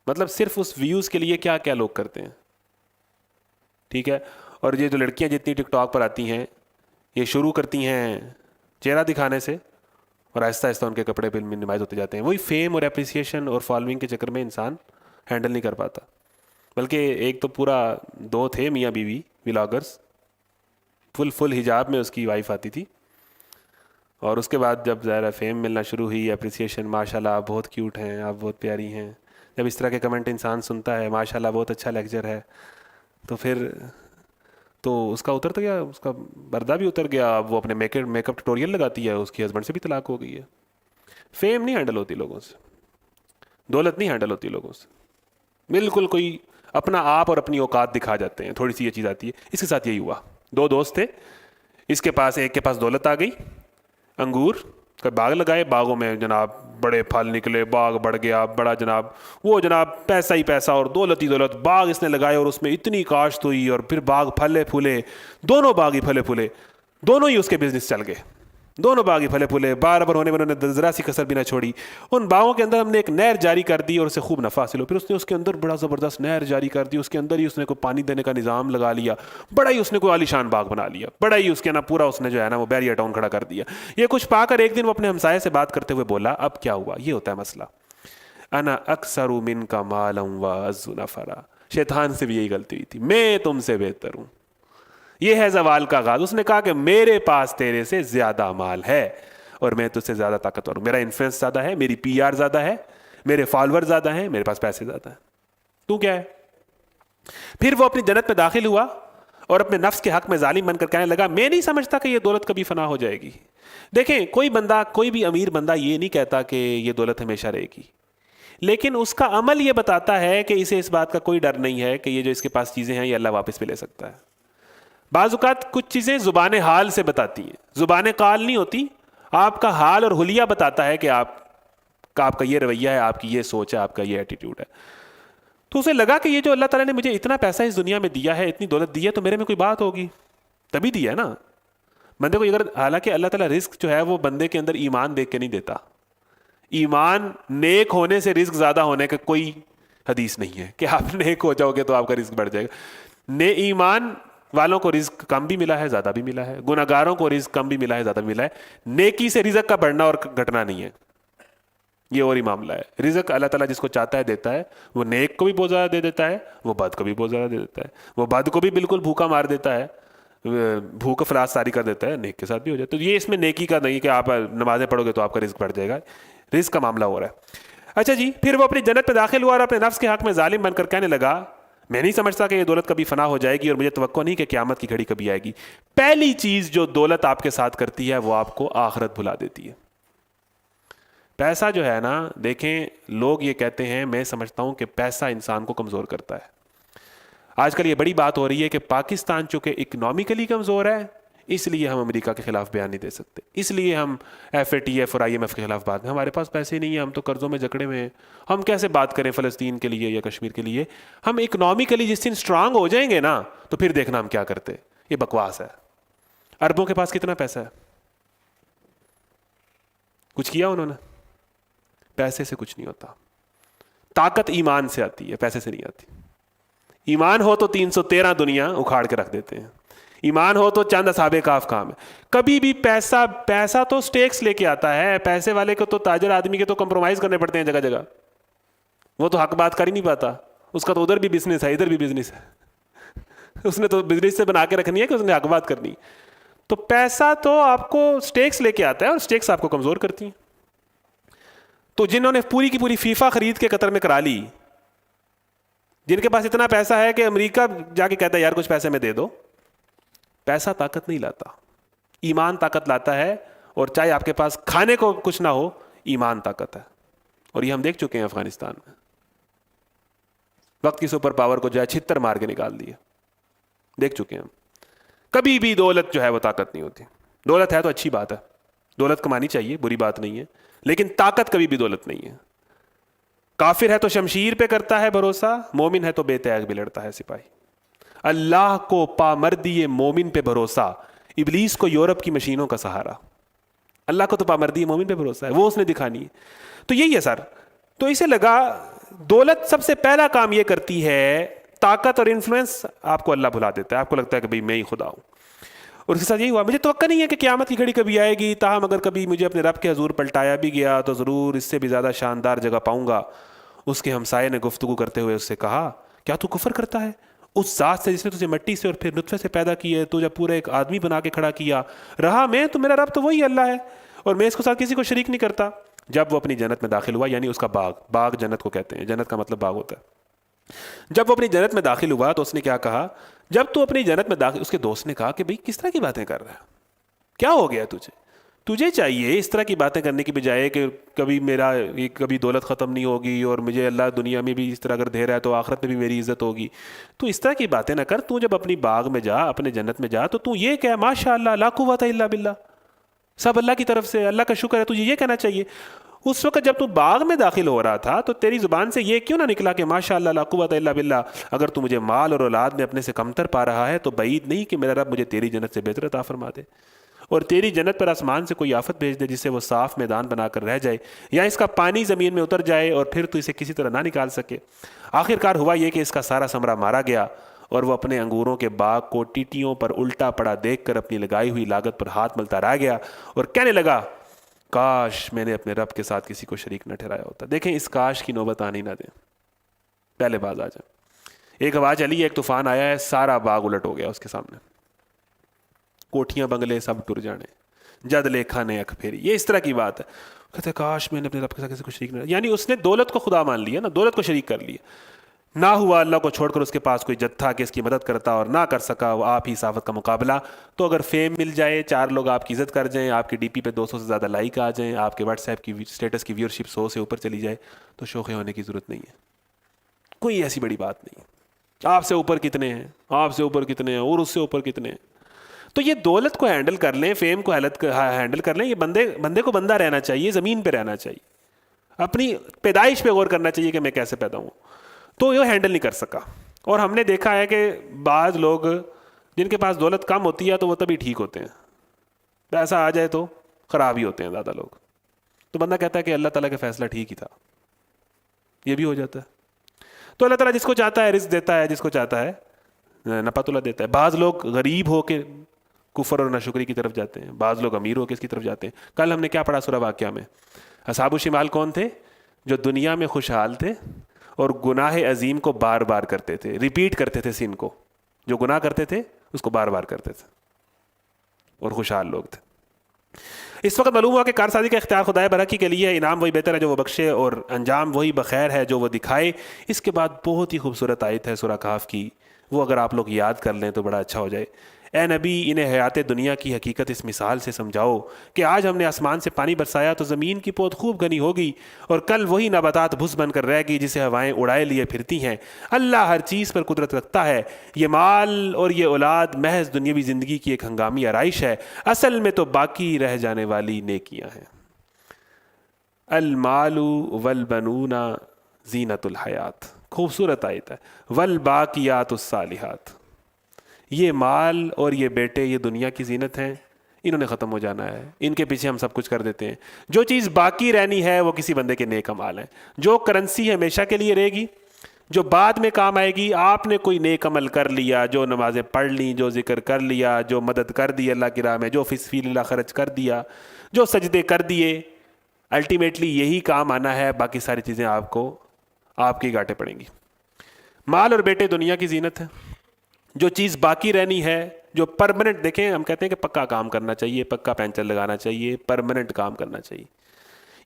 مطلب صرف اس ویوز کے لیے کیا کیا لوگ کرتے ہیں. ٹھیک ہے. اور یہ جو لڑکیاں جتنی ٹک ٹاک پر آتی ہیں، یہ شروع کرتی ہیں چہرہ دکھانے سے اور آہستہ آہستہ ان کے کپڑے پہ منیمائز ہوتے جاتے ہیں. وہی فیم اور اپریسیشن اور فالوئنگ کے چکر میں انسان ہینڈل نہیں کر پاتا. بلکہ ایک تو پورا 2 تھے میاں بیوی ولاگرز، فل حجاب میں اس کی وائف آتی تھی. اور اس کے بعد جب ظاہر فیم ملنا شروع ہوئی، اپریسیشن، ماشاءاللہ آپ بہت کیوٹ ہیں، آپ بہت پیاری ہیں. جب اس طرح کے کمنٹ انسان سنتا ہے، ماشاءاللہ بہت اچھا لیکچر ہے، تو پھر تو اس کا اتر تو گیا، اس کا پردہ بھی اتر گیا. وہ اپنے میک اپ ٹیوٹوریل لگاتی ہے، اس کی ہسبینڈ سے بھی طلاق ہو گئی ہے. فیم نہیں ہینڈل ہوتی لوگوں سے، دولت نہیں ہینڈل ہوتی لوگوں سے. بالکل کوئی اپنا آپ اور اپنی اوقات دکھا جاتے ہیں. تھوڑی سی یہ چیز آتی ہے. اس کے ساتھ یہی ہوا. 2 دوست تھے، اس کے پاس ایک کے پاس دولت آ گئی، انگور کا باغ لگائے، باغوں میں جناب بڑے پھل نکلے، باغ بڑھ گیا بڑا جناب. وہ جناب پیسہ ہی پیسہ اور دولت ہی دولت. باغ اس نے لگائے اور اس میں اتنی کاشت ہوئی اور پھر باغ پھلے پھولے. دونوں باغ ہی پھلے پھولے، دونوں ہی اس کے بزنس چل گئے. دونوں باغ ہی پھلے پھولے، بار بار ہونے میں انہوں نے ذرا سی کسر بھی نہ چھوڑی. ان باغوں کے اندر ہم نے ایک نہر جاری کر دی اور اسے خوب نفع حاصل ہو. پھر اس نے اس کے اندر بڑا زبردست نہر جاری کر دی، اس کے اندر ہی اس نے کوئی پانی دینے کا نظام لگا لیا، بڑا ہی اس نے کوئی عالیشان باغ بنا لیا، بڑا ہی اس کے نا پورا اس نے جو ہے نا وہ بیریا ٹاؤن کھڑا کر دیا. یہ کچھ پا کر ایک دن وہ اپنے ہمسائے سے بات کرتے ہوئے بولا. اب کیا ہوا؟ یہ ہوتا ہے مسئلہ. انا اکثر منک مالا واعز نفرا. شیطان سے بھی یہی غلطی ہوئی تھی، میں تم سے بہتر ہوں. یہ ہے زوال کا آغاز. اس نے کہا کہ میرے پاس تیرے سے زیادہ مال ہے اور میں تجھ سے زیادہ طاقتور ہوں. میرا انفلوئنس زیادہ ہے، میری پی آر زیادہ ہے، میرے فالوور زیادہ ہیں، میرے پاس پیسے زیادہ ہیں. تو کیا ہے؟ پھر وہ اپنی جنت میں داخل ہوا اور اپنے نفس کے حق میں ظالم بن کر کہنے لگا، میں نہیں سمجھتا کہ یہ دولت کبھی فنا ہو جائے گی. دیکھیں کوئی بندہ، کوئی بھی امیر بندہ یہ نہیں کہتا کہ یہ دولت ہمیشہ رہے گی، لیکن اس کا عمل یہ بتاتا ہے کہ اسے اس بات کا کوئی ڈر نہیں ہے کہ یہ جو اس کے پاس چیزیں ہیں یہ اللہ واپس بھی لے سکتا ہے۔ بعض اوقات کچھ چیزیں زبان حال سے بتاتی ہیں، زبان قال نہیں ہوتی، آپ کا حال اور حلیہ بتاتا ہے کہ آپ کا یہ رویہ ہے، آپ کی یہ سوچ ہے، آپ کا یہ ایٹیٹیوڈ ہے۔ تو اسے لگا کہ یہ جو اللہ تعالیٰ نے مجھے اتنا پیسہ اس دنیا میں دیا ہے، اتنی دولت دی ہے، تو میرے میں کوئی بات ہوگی، تبھی دیا ہے نا بندے کو۔ اگر حالانکہ اللہ تعالیٰ رزق جو ہے وہ بندے کے اندر ایمان دیکھ کے نہیں دیتا، ایمان نیک ہونے سے رزق زیادہ ہونے کا کوئی حدیث نہیں ہے کہ آپ نیک ہو جاؤ گے تو آپ کا رزق بڑھ جائے گا۔ ایمان والوں کو رزق کم بھی ملا ہے، زیادہ بھی ملا ہے، گناہ گاروں کو رزق کم بھی ملا ہے، زیادہ بھی ملا ہے۔ نیکی سے رزق کا بڑھنا اور گھٹنا نہیں ہے، یہ اور ہی معاملہ ہے۔ رزق اللہ تعالیٰ جس کو چاہتا ہے دیتا ہے، وہ نیک کو بھی بہت زیادہ دے دیتا ہے، وہ بد کو بھی بہت زیادہ دے دیتا ہے، وہ بد کو بھی بالکل بھوکا مار دیتا ہے، بھوک افلاس ساری کر دیتا ہے، نیک کے ساتھ بھی ہو جاتا ہے۔ تو یہ اس میں نیکی کا نہیں کہ آپ نمازیں پڑھو گے تو آپ کا رزق بڑھ جائے گا، رزق کا معاملہ ہو رہا ہے۔ اچھا جی، پھر وہ اپنی جنت میں داخل ہوا اور اپنے نفس کے حق میں ظالم بن کر کہنے لگا، میں نہیں سمجھتا کہ یہ دولت کبھی فنا ہو جائے گی، اور مجھے توقع نہیں کہ قیامت کی گھڑی کبھی آئے گی۔ پہلی چیز جو دولت آپ کے ساتھ کرتی ہے وہ آپ کو آخرت بھلا دیتی ہے۔ پیسہ جو ہے نا، دیکھیں لوگ یہ کہتے ہیں، میں سمجھتا ہوں کہ پیسہ انسان کو کمزور کرتا ہے۔ آج کل یہ بڑی بات ہو رہی ہے کہ پاکستان چونکہ اکنامکلی کمزور ہے، اس لیے ہم امریکہ کے خلاف بیان نہیں دے سکتے، اس لیے ہم FATF اور IMF کے خلاف بات، ہمارے پاس پیسے نہیں ہیں، ہم تو قرضوں میں جکڑے ہوئے ہیں، ہم کیسے بات کریں فلسطین کے لیے یا کشمیر کے لیے۔ ہم اکنامکلی جس دن اسٹرانگ ہو جائیں گے نا تو پھر دیکھنا ہم کیا کرتے۔ یہ بکواس ہے۔ عربوں کے پاس کتنا پیسہ ہے؟ کچھ کیا انہوں نے؟ پیسے سے کچھ نہیں ہوتا۔ طاقت ایمان سے آتی ہے، پیسے سے نہیں آتی۔ ایمان ہو تو 313 دنیا اکھاڑ کے رکھ دیتے ہیں، ایمان ہو تو چند اصحاب کہف کام ہے۔ کبھی بھی پیسہ تو سٹیکس لے کے آتا ہے، پیسے والے کو تو، تاجر آدمی کے تو کمپرومائز کرنے پڑتے ہیں جگہ جگہ، وہ تو حق بات کر ہی نہیں پاتا، اس کا تو ادھر بھی بزنس ہے ادھر بھی بزنس ہے، اس نے تو بزنس سے بنا کے رکھنی ہے کہ اس نے حق بات کرنی۔ تو پیسہ تو آپ کو سٹیکس لے کے آتا ہے، اور سٹیکس آپ کو کمزور کرتی ہیں۔ تو جنہوں نے پوری کی پوری فیفا خرید کے قطر میں کرا لی، جن کے پاس اتنا پیسہ ہے کہ امریکہ جا کے کہتا ہے یار کچھ پیسے میں دے دو، پیسہ طاقت نہیں لاتا، ایمان طاقت لاتا ہے۔ اور چاہے آپ کے پاس کھانے کو کچھ نہ ہو، ایمان طاقت ہے۔ اور یہ ہم دیکھ چکے ہیں افغانستان میں، وقت کی سپر پاور کو جو ہے چھتر مار کے نکال دیے، دیکھ چکے ہیں ہم۔ کبھی بھی دولت جو ہے وہ طاقت نہیں ہوتی۔ دولت ہے تو اچھی بات ہے، دولت کمانی چاہیے، بری بات نہیں ہے، لیکن طاقت کبھی بھی دولت نہیں ہے۔ کافر ہے تو شمشیر پہ کرتا ہے بھروسہ، مومن ہے تو بے تیغ بھی لڑتا ہے سپاہی۔ اللہ کو پامردی مومن پہ بھروسہ، ابلیس کو یورپ کی مشینوں کا سہارا۔ اللہ کو تو پامردی مومن پہ بھروسہ ہے، وہ اس نے دکھانی ہے۔ تو یہی ہے سر۔ تو اسے لگا دولت سب سے پہلا کام یہ کرتی ہے، طاقت اور انفلوئنس آپ کو اللہ بھلا دیتا ہے، آپ کو لگتا ہے کہ بھئی میں ہی خدا ہوں۔ اور اس کے ساتھ یہی ہوا، مجھے توقع نہیں ہے کہ قیامت کی گھڑی کبھی آئے گی، تاہم اگر کبھی مجھے اپنے رب کے حضور پلٹایا بھی گیا تو ضرور اس سے بھی زیادہ شاندار جگہ پاؤں گا۔ اس کے ہمسائے نے گفتگو کرتے ہوئے اس سے کہا، کیا تو کفر کرتا ہے اس ذات سے جس نے تجھے مٹی سے اور پھر نطفے سے پیدا کی ہے، تو جب پورا ایک آدمی بنا کے کھڑا کیا، رہا میں تو میرا رب تو وہی اللہ ہے، اور میں اس کے ساتھ کسی کو شریک نہیں کرتا۔ جب وہ اپنی جنت میں داخل ہوا، یعنی اس کا باغ جنت کو کہتے ہیں، جنت کا مطلب باغ ہوتا ہے۔ جب وہ اپنی جنت میں داخل ہوا تو اس نے کیا کہا، جب تو اپنی جنت میں داخل، اس کے دوست نے کہا کہ بھئی کس طرح کی باتیں کر رہا ہے، کیا ہو گیا تجھے چاہیے اس طرح کی باتیں کرنے کی بجائے کہ کبھی دولت ختم نہیں ہوگی، اور مجھے اللہ دنیا میں بھی اس طرح اگر دے رہا ہے تو آخرت میں بھی میری عزت ہوگی، تو اس طرح کی باتیں نہ کر۔ تو جب اپنی باغ میں جا، اپنے جنت میں جا، تو یہ کہ ماشاء اللہ لا قوت الا باللہ، سب اللہ کی طرف سے، اللہ کا شکر ہے، تجھے یہ کہنا چاہیے۔ اس وقت جب تو باغ میں داخل ہو رہا تھا تو تیری زبان سے یہ کیوں نہ نکلا کہ ماشاء اللہ لا قوت الا باللہ؟ اگر تو مجھے مال اور اولاد میں اپنے سے کمتر پا رہا ہے تو بعید نہیں کہ میرا رب مجھے تیری جنت سے بہتر عطا فرما دے، اور تیری جنت پر آسمان سے کوئی آفت بھیج دے جس سے وہ صاف میدان بنا کر رہ جائے، یا اس کا پانی زمین میں اتر جائے اور پھر تو اسے کسی طرح نہ نکال سکے۔ آخرکار ہوا یہ کہ اس کا سارا ثمرہ مارا گیا، اور وہ اپنے انگوروں کے باغ کو ٹیٹیوں پر الٹا پڑا دیکھ کر اپنی لگائی ہوئی لاگت پر ہاتھ ملتا رہ گیا، اور کہنے لگا کاش میں نے اپنے رب کے ساتھ کسی کو شریک نہ ٹھہرایا ہوتا۔ دیکھیں اس کاش کی نوبت آنے نہ دیں، پہلے باز آ جائیں۔ ایک ہوا چلی، ایک طوفان آیا ہے، سارا باغ الٹ ہو گیا اس کے سامنے، کوٹھیاں بنگلے سب ٹر جانے، جد لیکھا نے اکھ پھیری، یہ اس طرح کی بات ہے۔ کہتے کاش میں نے اپنے رب کے ساتھ کسی کو شریک نہ، یعنی اس نے دولت کو خدا مان لیا نا، دولت کو شریک کر لیا۔ نہ ہوا اللہ کو چھوڑ کر اس کے پاس کوئی جتھا کہ اس کی مدد کرتا اور نہ کر سکا وہ آپ ہی صافت کا مقابلہ. تو اگر فیم مل جائے, 4 لوگ آپ کی عزت کر جائیں, آپ کی ڈی پی پہ 200 سے زیادہ لائک آ جائیں, آپ کے واٹس ایپ کی اسٹیٹس کی ویورشپ 100 سے اوپر چلی جائے, تو شوخی ہونے کی ضرورت نہیں ہے. کوئی ایسی بڑی بات نہیں. آپ سے اوپر کتنے ہیں, آپ سے اوپر کتنے ہیں, اور اس سے اوپر کتنے ہیں. تو یہ دولت کو ہینڈل کر لیں, فیم کو ہینڈل کر لیں. یہ بندے کو بندہ رہنا چاہیے, زمین پہ رہنا چاہیے, اپنی پیدائش پہ غور کرنا چاہیے کہ میں کیسے پیدا ہوں. تو یہ ہینڈل نہیں کر سکا. اور ہم نے دیکھا ہے کہ بعض لوگ جن کے پاس دولت کم ہوتی ہے تو وہ تبھی ٹھیک ہوتے ہیں, پیسہ آ جائے تو خراب ہی ہوتے ہیں زیادہ لوگ. تو بندہ کہتا ہے کہ اللہ تعالیٰ کا فیصلہ ٹھیک ہی تھا, یہ بھی ہو جاتا ہے. تو اللہ تعالیٰ جس کو چاہتا ہے رزق دیتا ہے, جس کو چاہتا ہے نفع تلا دیتا ہے. بعض لوگ غریب ہو کے کفر اور ناشکری کی طرف جاتے ہیں, بعض لوگ امیر ہو کے اس کی طرف جاتے ہیں. کل ہم نے کیا پڑھا سورہ واقعہ میں؟ اصحاب الشمال کون تھے؟ جو دنیا میں خوشحال تھے اور گناہ عظیم کو بار بار کرتے تھے, ریپیٹ کرتے تھے سین کو. جو گناہ کرتے تھے اس کو بار بار کرتے تھے, اور خوشحال لوگ تھے. اس وقت معلوم ہوا کہ کارسازی کا اختیار خدائے برحقی کے لیے, انعام وہی بہتر ہے جو وہ بخشے, اور انجام وہی بخیر ہے جو وہ دکھائے. اس کے بعد بہت ہی خوبصورت آیت ہے سورہ کہف کی, وہ اگر آپ لوگ یاد کر لیں تو بڑا اچھا ہو جائے. اے نبی, انہیں حیات دنیا کی حقیقت اس مثال سے سمجھاؤ کہ آج ہم نے آسمان سے پانی برسایا تو زمین کی پود خوب گھنی ہوگی, اور کل وہی نباتات بھس بن کر رہ گی جسے ہوائیں اڑائے لیے پھرتی ہیں. اللہ ہر چیز پر قدرت رکھتا ہے. یہ مال اور یہ اولاد محض دنیاوی زندگی کی ایک ہنگامی آرائش ہے, اصل میں تو باقی رہ جانے والی نیکیاں ہیں. المال والبنون زینت الحیات, خوبصورت آیت ہے. والباقیات الصالحات, یہ مال اور یہ بیٹے یہ دنیا کی زینت ہیں, انہوں نے ختم ہو جانا ہے, ان کے پیچھے ہم سب کچھ کر دیتے ہیں. جو چیز باقی رہنی ہے وہ کسی بندے کے نیک اعمال ہیں. جو کرنسی ہمیشہ کے لیے رہے گی, جو بعد میں کام آئے گی, آپ نے کوئی نیک عمل کر لیا, جو نمازیں پڑھ لیں, جو ذکر کر لیا, جو مدد کر دی اللہ کی راہ میں, جو فی سبیل اللہ خرچ کر دیا, جو سجدے کر دیے, الٹیمیٹلی یہی کام آنا ہے. باقی ساری چیزیں آپ کو آپ کی گاٹے پڑیں گی. مال اور بیٹے دنیا کی زینت ہے. جو چیز باقی رہنی ہے, جو پرماننٹ, دیکھیں ہم کہتے ہیں کہ پکا کام کرنا چاہیے, پکا پینچر لگانا چاہیے, پرماننٹ کام کرنا چاہیے.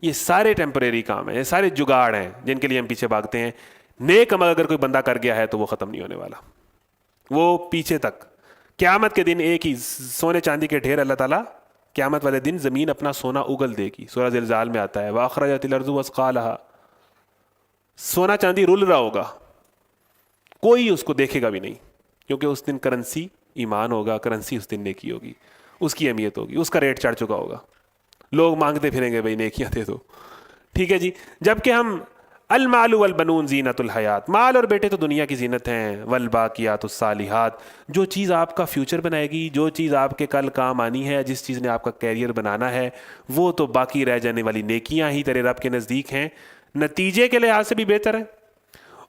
یہ سارے ٹیمپریری کام ہیں, یہ سارے جگاڑ ہیں جن کے لیے ہم پیچھے بھاگتے ہیں. نیک عمل اگر کوئی بندہ کر گیا ہے تو وہ ختم نہیں ہونے والا, وہ پیچھے تک. قیامت کے دن ایک ہی سونے چاندی کے ڈھیر اللہ تعالیٰ قیامت والے دن زمین اپنا سونا اگل دے گی. سورہ زلزال میں آتا ہے وَأَخْرَجَتِ الْأَرْضُ أَثْقَالَهَا, سونا چاندی رول رہا ہوگا, کوئی اس کو دیکھے گا بھی نہیں, کیونکہ اس دن کرنسی ایمان ہوگا, کرنسی اس دن نیکی ہوگی, اس کی اہمیت ہوگی, اس کا ریٹ چڑھ چکا ہوگا. لوگ مانگتے پھریں گے بھائی نیکیاں دے دو. ٹھیک ہے جی. جبکہ ہم المال والبنون زینت الحیات, مال اور بیٹے تو دنیا کی زینت ہیں. والباقیات الصالحات, جو چیز آپ کا فیوچر بنائے گی, جو چیز آپ کے کل کام آنی ہے, جس چیز نے آپ کا کیریئر بنانا ہے, وہ تو باقی رہ جانے والی نیکیاں ہی تیرے رب کے نزدیک ہیں, نتیجے کے لحاظ سے بھی بہتر ہے.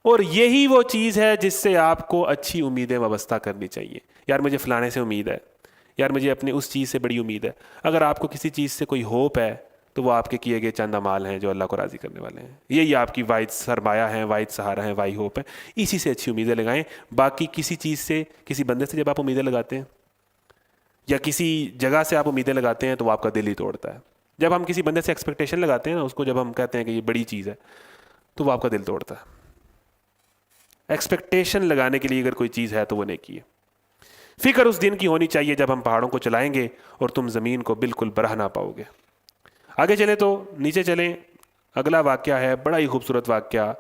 اور یہی وہ چیز ہے جس سے آپ کو اچھی امیدیں وابستہ کرنی چاہیے. یار مجھے فلانے سے امید ہے, یار مجھے اپنے اس چیز سے بڑی امید ہے. اگر آپ کو کسی چیز سے کوئی ہوپ ہے تو وہ آپ کے کیے گئے چند اعمال ہیں جو اللہ کو راضی کرنے والے ہیں. یہی آپ کی واحد سرمایہ ہیں, واحد سہارا ہیں, واحد ہوپ ہے. اسی سے اچھی امیدیں لگائیں. باقی کسی چیز سے, کسی بندے سے جب آپ امیدیں لگاتے ہیں یا کسی جگہ سے آپ امیدیں لگاتے ہیں تو وہ آپ کا دل ہی توڑتا ہے. جب ہم کسی بندے سے ایکسپیکٹیشن لگاتے ہیں نا, اس کو جب ہم کہتے ہیں کہ یہ بڑی چیز ہے, تو وہ آپ کا دل توڑتا ہے. ایکسپیکٹیشن لگانے کے لیے اگر کوئی چیز ہے تو وہ نیکی ہے. فکر اس دن کی ہونی چاہیے جب ہم پہاڑوں کو چلائیں گے اور تم زمین کو بالکل برہ نہ پاؤ گے. آگے چلیں تو نیچے چلیں. اگلا واقعہ ہے بڑا ہی خوبصورت واقعہ.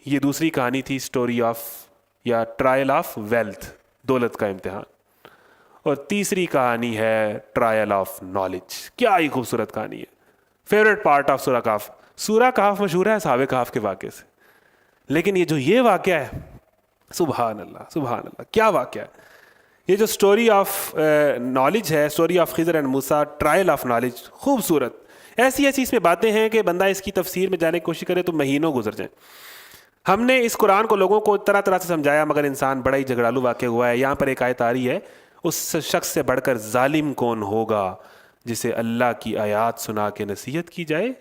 یہ دوسری کہانی تھی, اسٹوری آف یا ٹرائل آف ویلتھ, دولت کا امتحان. اور تیسری کہانی ہے ٹرائل آف نالج. کیا ہی خوبصورت کہانی ہے. فیوریٹ پارٹ آف سورہ کہف. سورہ کہف مشہور ہے اصحاب کہف کے واقعے سے, لیکن یہ واقعہ ہے, سبحان اللہ سبحان اللہ, کیا واقعہ ہے. یہ جو اسٹوری آف نالج ہے, story of Khizr and Musa, trial of knowledge, خوبصورت. ایسی اس میں باتیں ہیں کہ بندہ اس کی تفسیر میں جانے کی کوشش کرے تو مہینوں گزر جائیں. ہم نے اس قرآن کو لوگوں کو طرح طرح سے سمجھایا, مگر انسان بڑا ہی جھگڑالو واقع ہوا ہے. یہاں پر ایک آیت آ رہی ہے, اس شخص سے بڑھ کر ظالم کون ہوگا جسے اللہ کی آیات سنا کے نصیحت کی جائے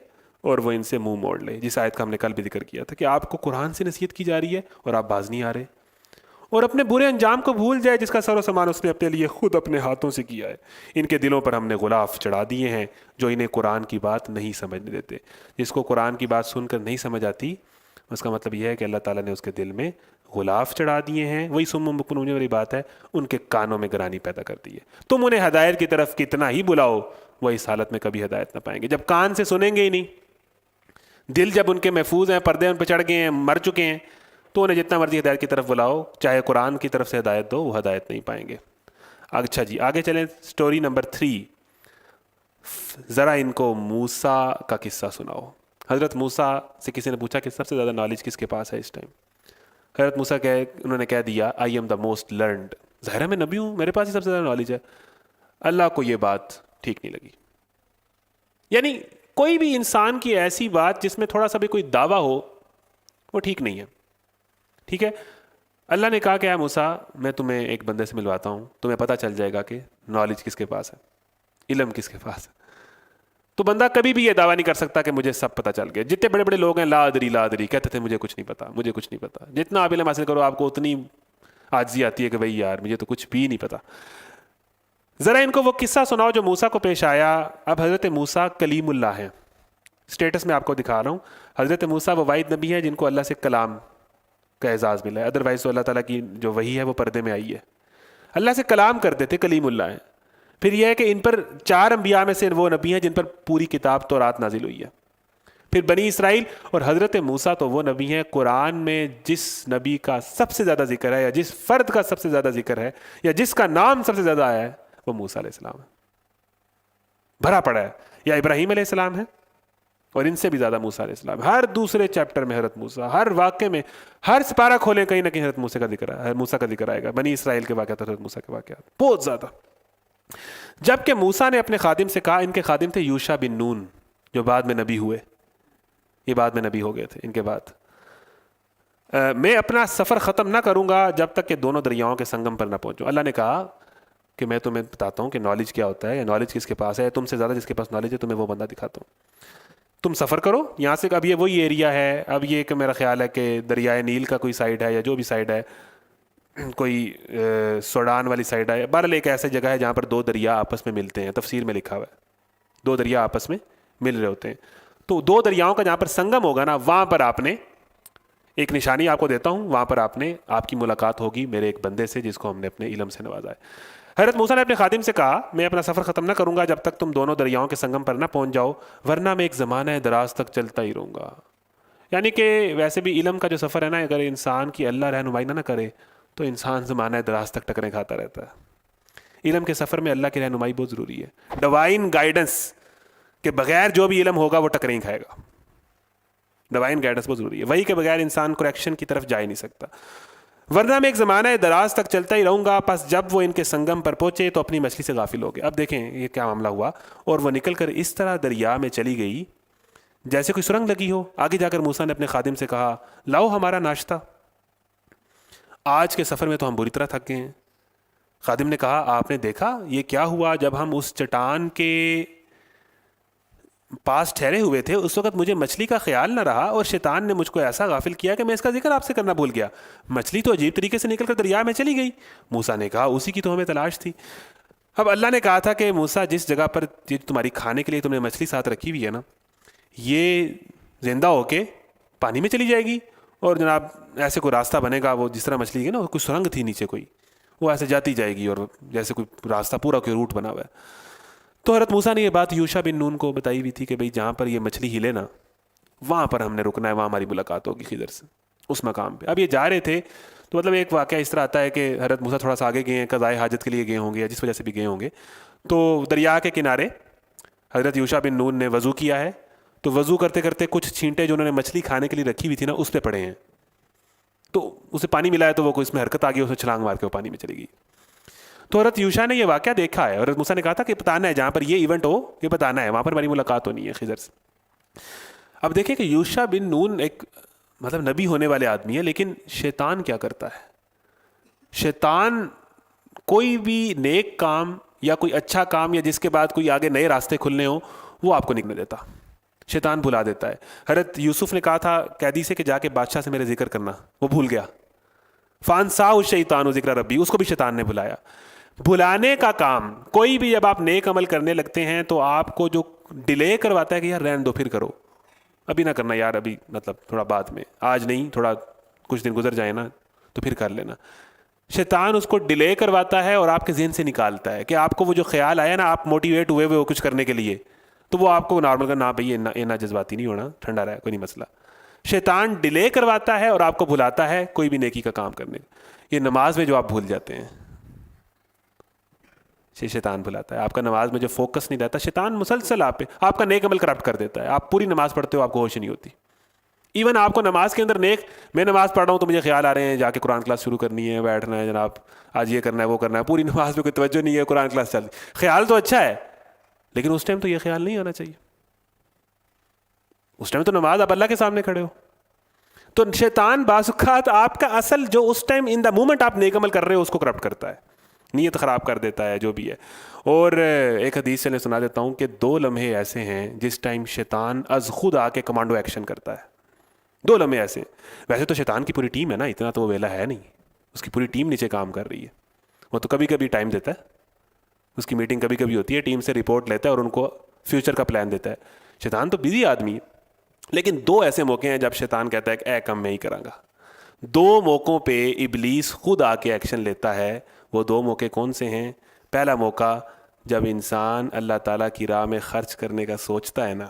اور وہ ان سے منہ موڑ لے. جس آیت کا ہم نے کل بھی ذکر کیا تھا کہ آپ کو قرآن سے نصیحت کی جا رہی ہے اور آپ باز نہیں آ رہے, اور اپنے برے انجام کو بھول جائے جس کا سر و سامان اس نے اپنے لیے خود اپنے ہاتھوں سے کیا ہے. ان کے دلوں پر ہم نے غلاف چڑھا دیے ہیں جو انہیں قرآن کی بات نہیں سمجھنے دیتے. جس کو قرآن کی بات سن کر نہیں سمجھ آتی اس کا مطلب یہ ہے کہ اللہ تعالیٰ نے اس کے دل میں غلاف چڑھا دیے ہیں، وہی سم بکم عمی والی بات ہے، ان کے کانوں میں گرانی پیدا کر دی ہے۔ تم انہیں ہدایت کی طرف کتنا ہی بلاؤ، وہ اس حالت میں کبھی ہدایت نہ پائیں گے جب کان سے سنیں گے ہی نہیں۔ دل جب ان کے محفوظ ہیں، پردے ان پہ چڑھ گئے ہیں، مر چکے ہیں، تو انہیں جتنا مرضی ہدایت کی طرف بلاؤ، چاہے قرآن کی طرف سے ہدایت دو، وہ ہدایت نہیں پائیں گے۔ اچھا جی، آگے چلیں، سٹوری نمبر 3، ذرا ان کو موسیٰ کا قصہ سناؤ۔ حضرت موسیٰ سے کسی نے پوچھا کہ سب سے زیادہ نالج کس کے پاس ہے اس ٹائم؟ حضرت موسیٰ انہوں نے کہہ دیا I am the most learned, ظاہر ہے میں نبی ہوں، میرے پاس ہی سب سے زیادہ نالج ہے۔ اللہ کو یہ بات ٹھیک نہیں لگی۔ یعنی کوئی بھی انسان کی ایسی بات جس میں تھوڑا سا بھی کوئی دعویٰ ہو، وہ ٹھیک نہیں ہے، ٹھیک ہے۔ اللہ نے کہا کہ اے موسیٰ، میں تمہیں ایک بندے سے ملواتا ہوں، تمہیں پتہ چل جائے گا کہ نالج کس کے پاس ہے، علم کس کے پاس ہے۔ تو بندہ کبھی بھی یہ دعویٰ نہیں کر سکتا کہ مجھے سب پتہ چل گیا۔ جتنے بڑے بڑے لوگ ہیں لا ادری کہتے تھے مجھے کچھ نہیں پتا، مجھے کچھ نہیں پتا۔ جتنا آپ علم حاصل کرو آپ کو اتنی عاجزی آتی ہے کہ بھائی یار مجھے تو کچھ بھی نہیں پتا۔ ذرا ان کو وہ قصہ سناؤ جو موسیٰ کو پیش آیا۔ اب حضرت موسیٰ کلیم اللہ ہیں، اسٹیٹس میں آپ کو دکھا رہا ہوں۔ حضرت موسیٰ وہ واحد نبی ہے جن کو اللہ سے کلام کا اعزاز ملا ہے، ادروائز تو اللہ تعالیٰ کی جو وحی ہے وہ پردے میں آئی ہے۔ اللہ سے کلام کرتے تھے، کلیم اللہ ہیں۔ پھر یہ ہے کہ ان پر 4 انبیاء میں سے وہ نبی ہیں جن پر پوری کتاب تورات نازل ہوئی ہے۔ پھر بنی اسرائیل اور حضرت موسیٰ تو وہ نبی ہیں قرآن میں جس نبی کا سب سے زیادہ ذکر ہے، یا جس فرد کا سب سے زیادہ ذکر ہے، یا جس کا نام سب سے زیادہ آیا ہے، وہ موسیٰ علیہ السلام ہے، بھرا پڑا ہے۔ یا ابراہیم علیہ السلام ہے، اور ان سے بھی زیادہ موسیٰ علیہ السلام۔ ہر دوسرے چیپٹر میں حضرت موسیٰ، ہر واقعے میں، ہر سپارہ کھولیں کہیں نہ کہیں حضرت موسیٰ کا ذکر ہے، موسیٰ کا ذکر آئے گا۔ بنی اسرائیل کے واقعات، حضرت موسیٰ کے واقعات بہت زیادہ۔ جبکہ موسیٰ نے اپنے خادم سے کہا، ان کے خادم تھے یوشع بن نون جو بعد میں نبی ہوئے، یہ بعد میں نبی ہو گئے تھے ان کے بعد، میں اپنا سفر ختم نہ کروں گا جب تک کہ دونوں دریاؤں کے سنگم پر نہ پہنچوں۔ اللہ نے کہا کہ میں تمہیں بتاتا ہوں کہ نالج کیا ہوتا ہے، یا نالج کس کے پاس ہے، تم سے زیادہ جس کے پاس نالج ہے تمہیں وہ بندہ دکھاتا ہوں۔ تم سفر کرو یہاں سے، اب یہ وہی ایریا ہے، اب یہ کہ میرا خیال ہے کہ دریائے نیل کا کوئی سائڈ ہے، یا جو بھی سائڈ ہے، کوئی سوڈان والی سائڈ ہے، بہرحال ایک ایسی جگہ ہے جہاں پر 2 دریا آپس میں ملتے ہیں، تفسیر میں لکھا ہوا ہے 2 دریا آپس میں مل رہے ہوتے ہیں۔ تو 2 دریاؤں کا جہاں پر سنگم ہوگا نا، وہاں پر آپ نے ایک نشانی آپ کو دیتا ہوں، وہاں پر آپ کی ملاقات ہوگی میرے ایک بندے سے جس کو ہم نے اپنے علم سے نوازا ہے۔ حضرت موسیٰ نے اپنے خادم سے کہا، میں اپنا سفر ختم نہ کروں گا جب تک تم دونوں دریاؤں کے سنگم پر نہ پہنچ جاؤ، ورنہ میں ایک زمانہ دراز تک چلتا ہی رہوں گا۔ یعنی کہ ویسے بھی علم کا جو سفر ہے نا، اگر انسان کی اللہ رہنمائی نہ کرے تو انسان زمانہ دراز تک ٹکریں کھاتا رہتا ہے۔ علم کے سفر میں اللہ کی رہنمائی بہت ضروری ہے، ڈیوائن گائیڈنس کے بغیر جو بھی علم ہوگا وہ ٹکریں ہی کھائے گا۔ ڈیوائن گائیڈنس بہت ضروری ہے، وہی کے بغیر انسان کریکشن کی طرف جا ہی نہیں سکتا۔ ورنہ میں ایک زمانہ دراز تک چلتا ہی رہوں گا، پس جب وہ ان کے سنگم پر پہنچے تو اپنی مچھلی سے غافل ہو گئے۔ اب دیکھیں یہ کیا معاملہ ہوا، اور وہ نکل کر اس طرح دریا میں چلی گئی جیسے کوئی سرنگ لگی ہو۔ آگے جا کر موسیٰ نے اپنے خادم سے کہا، لاؤ ہمارا ناشتہ، آج کے سفر میں تو ہم بری طرح تھک گئے ہیں۔ خادم نے کہا، آپ نے دیکھا یہ کیا ہوا، جب ہم اس چٹان کے پاس ٹھہرے ہوئے تھے اس وقت مجھے مچھلی کا خیال نہ رہا، اور شیطان نے مجھ کو ایسا غافل کیا کہ میں اس کا ذکر آپ سے کرنا بھول گیا۔ مچھلی تو عجیب طریقے سے نکل کر دریا میں چلی گئی۔ موسیٰ نے کہا، اسی کی تو ہمیں تلاش تھی۔ اب اللہ نے کہا تھا کہ موسیٰ جس جگہ پر تمہاری کھانے کے لیے تم نے مچھلی ساتھ رکھی ہوئی ہے نا، یہ زندہ ہو کے پانی میں چلی جائے گی، اور جناب ایسے کوئی راستہ بنے گا، وہ جس طرح مچھلی ہے نا، کوئی سرنگ تھی نیچے کوئی، وہ ایسے جاتی جائے گی، اور جیسے کوئی راستہ پورا کوئی روٹ بنا ہوا ہے۔ تو حضرت موسیٰ نے یہ بات یوشع بن نون کو بتائی ہوئی تھی کہ بھئی جہاں پر یہ مچھلی ہلے نا، وہاں پر ہم نے رکنا ہے، وہاں ہماری ملاقات ہوگی خضر سے، اس مقام پہ۔ اب یہ جا رہے تھے تو مطلب ایک واقعہ اس طرح آتا ہے کہ حضرت موسیٰ تھوڑا سا آگے گئے ہیں، قضائے حاجت کے لیے گئے ہوں گے، یا جس وجہ سے بھی گئے ہوں گے، تو دریا کے کنارے حضرت یوشع بن نون نے وضو کیا ہے، تو وضو کرتے کرتے کچھ چھینٹے جو انہوں نے مچھلی کھانے کے لیے رکھی ہوئی تھی نا، اس پہ پڑے ہیں، تو اسے پانی ملا ہے، تو وہ کوئی اس میں حرکت آ گئی، اسے چھلانگ مار کے وہ پانی میں چلی گئی۔ تو حضرت یوشع نے یہ واقعہ دیکھا ہے، اور حضرت موسیٰ نے کہا تھا کہ بتانا ہے جہاں پر یہ ایونٹ ہو، یہ بتانا ہے، وہاں پر ہماری ملاقات ہونی ہے خضر سے۔ اب دیکھیں کہ یوشع بن نون ایک مطلب نبی ہونے والے آدمی ہے، لیکن شیطان کیا کرتا ہے، شیطان کوئی بھی نیک کام یا کوئی اچھا کام یا جس کے بعد کوئی آگے نئے راستے کھلنے ہوں وہ آپ کو نہیں کرنے دیتا، شیطان بھلا دیتا ہے۔ حضرت یوسف نے کہا تھا قیدی سے کہ جا کے بادشاہ سے میرے ذکر کرنا، وہ بھول گیا، فانساہ الشیطان ذکر ربی، اس کو بھی شیطان نے بھلایا۔ بھلانے کا کام، کوئی بھی جب آپ نیک عمل کرنے لگتے ہیں تو آپ کو جو ڈیلے کرواتا ہے کہ یار رہن دو پھر کرو، ابھی نہ کرنا یار، ابھی مطلب تھوڑا بعد میں، آج نہیں، تھوڑا کچھ دن گزر جائے نا تو پھر کر لینا. شیطان اس کو ڈیلے کرواتا ہے اور آپ کے ذہن سے نکالتا ہے کہ آپ کو وہ جو خیال آیا نا، آپ موٹیویٹ ہوئے وہ کچھ کرنے کے لیے، تو وہ آپ کو نارمل کرنا، بھائی یہ جذباتی نہیں ہونا، ٹھنڈا رہا، کوئی نہیں مسئلہ. شیطان ڈیلے کرواتا ہے اور آپ کو بھلاتا ہے کوئی بھی نیکی کا کام کرنے. یہ نماز میں جو آپ بھول جاتے ہیں، شیطان بھلاتا ہے آپ کا. نماز میں جو فوکس نہیں رہتا، شیطان مسلسل آپ کا نیک عمل کرپٹ کر دیتا ہے. آپ پوری نماز پڑھتے ہو، آپ کو ہوش نہیں ہوتی. ایون آپ کو نماز کے اندر میں نماز پڑھ رہا ہوں تو مجھے خیال آ رہے ہیں جا کے قرآن کلاس شروع کرنی ہے، بیٹھنا ہے جناب، آج یہ کرنا ہے وہ کرنا ہے، پوری نماز میں کوئی توجہ نہیں ہے، قرآن کلاس چل رہی. خیال تو اچھا ہے لیکن اس ٹائم تو یہ خیال نہیں آنا چاہیے. اس ٹائم تو نماز آپ اللہ کے سامنے کھڑے ہو. تو شیطان بعض اوقات آپ کا اصل جو اس ٹائم ان دا مومنٹ آپ نیک عمل کر رہے ہو اس کو کرپٹ کرتا ہے، نیت خراب کر دیتا ہے، جو بھی ہے. اور ایک حدیث سے میں سنا دیتا ہوں کہ 2 لمحے ایسے ہیں جس ٹائم شیطان از خود آ کے کمانڈو ایکشن کرتا ہے. 2 لمحے ایسے. ویسے تو شیطان کی پوری ٹیم ہے نا، اتنا تو وہ ویلا ہے نہیں، اس کی پوری ٹیم نیچے کام کر رہی ہے. وہ تو کبھی کبھی ٹائم دیتا ہے، اس کی میٹنگ کبھی کبھی ہوتی ہے، ٹیم سے رپورٹ لیتا ہے اور ان کو فیوچر کا پلان دیتا ہے. شیطان تو بزی آدمی ہے. لیکن 2 ایسے موقع ہیں جب شیطان کہتا ہے کہ اے کم میں ہی کراں گا. 2 موقعوں پہ ابلیس خود آ کے ایکشن لیتا ہے. وہ 2 موقع کون سے ہیں؟ پہلا موقع جب انسان اللہ تعالیٰ کی راہ میں خرچ کرنے کا سوچتا ہے نا،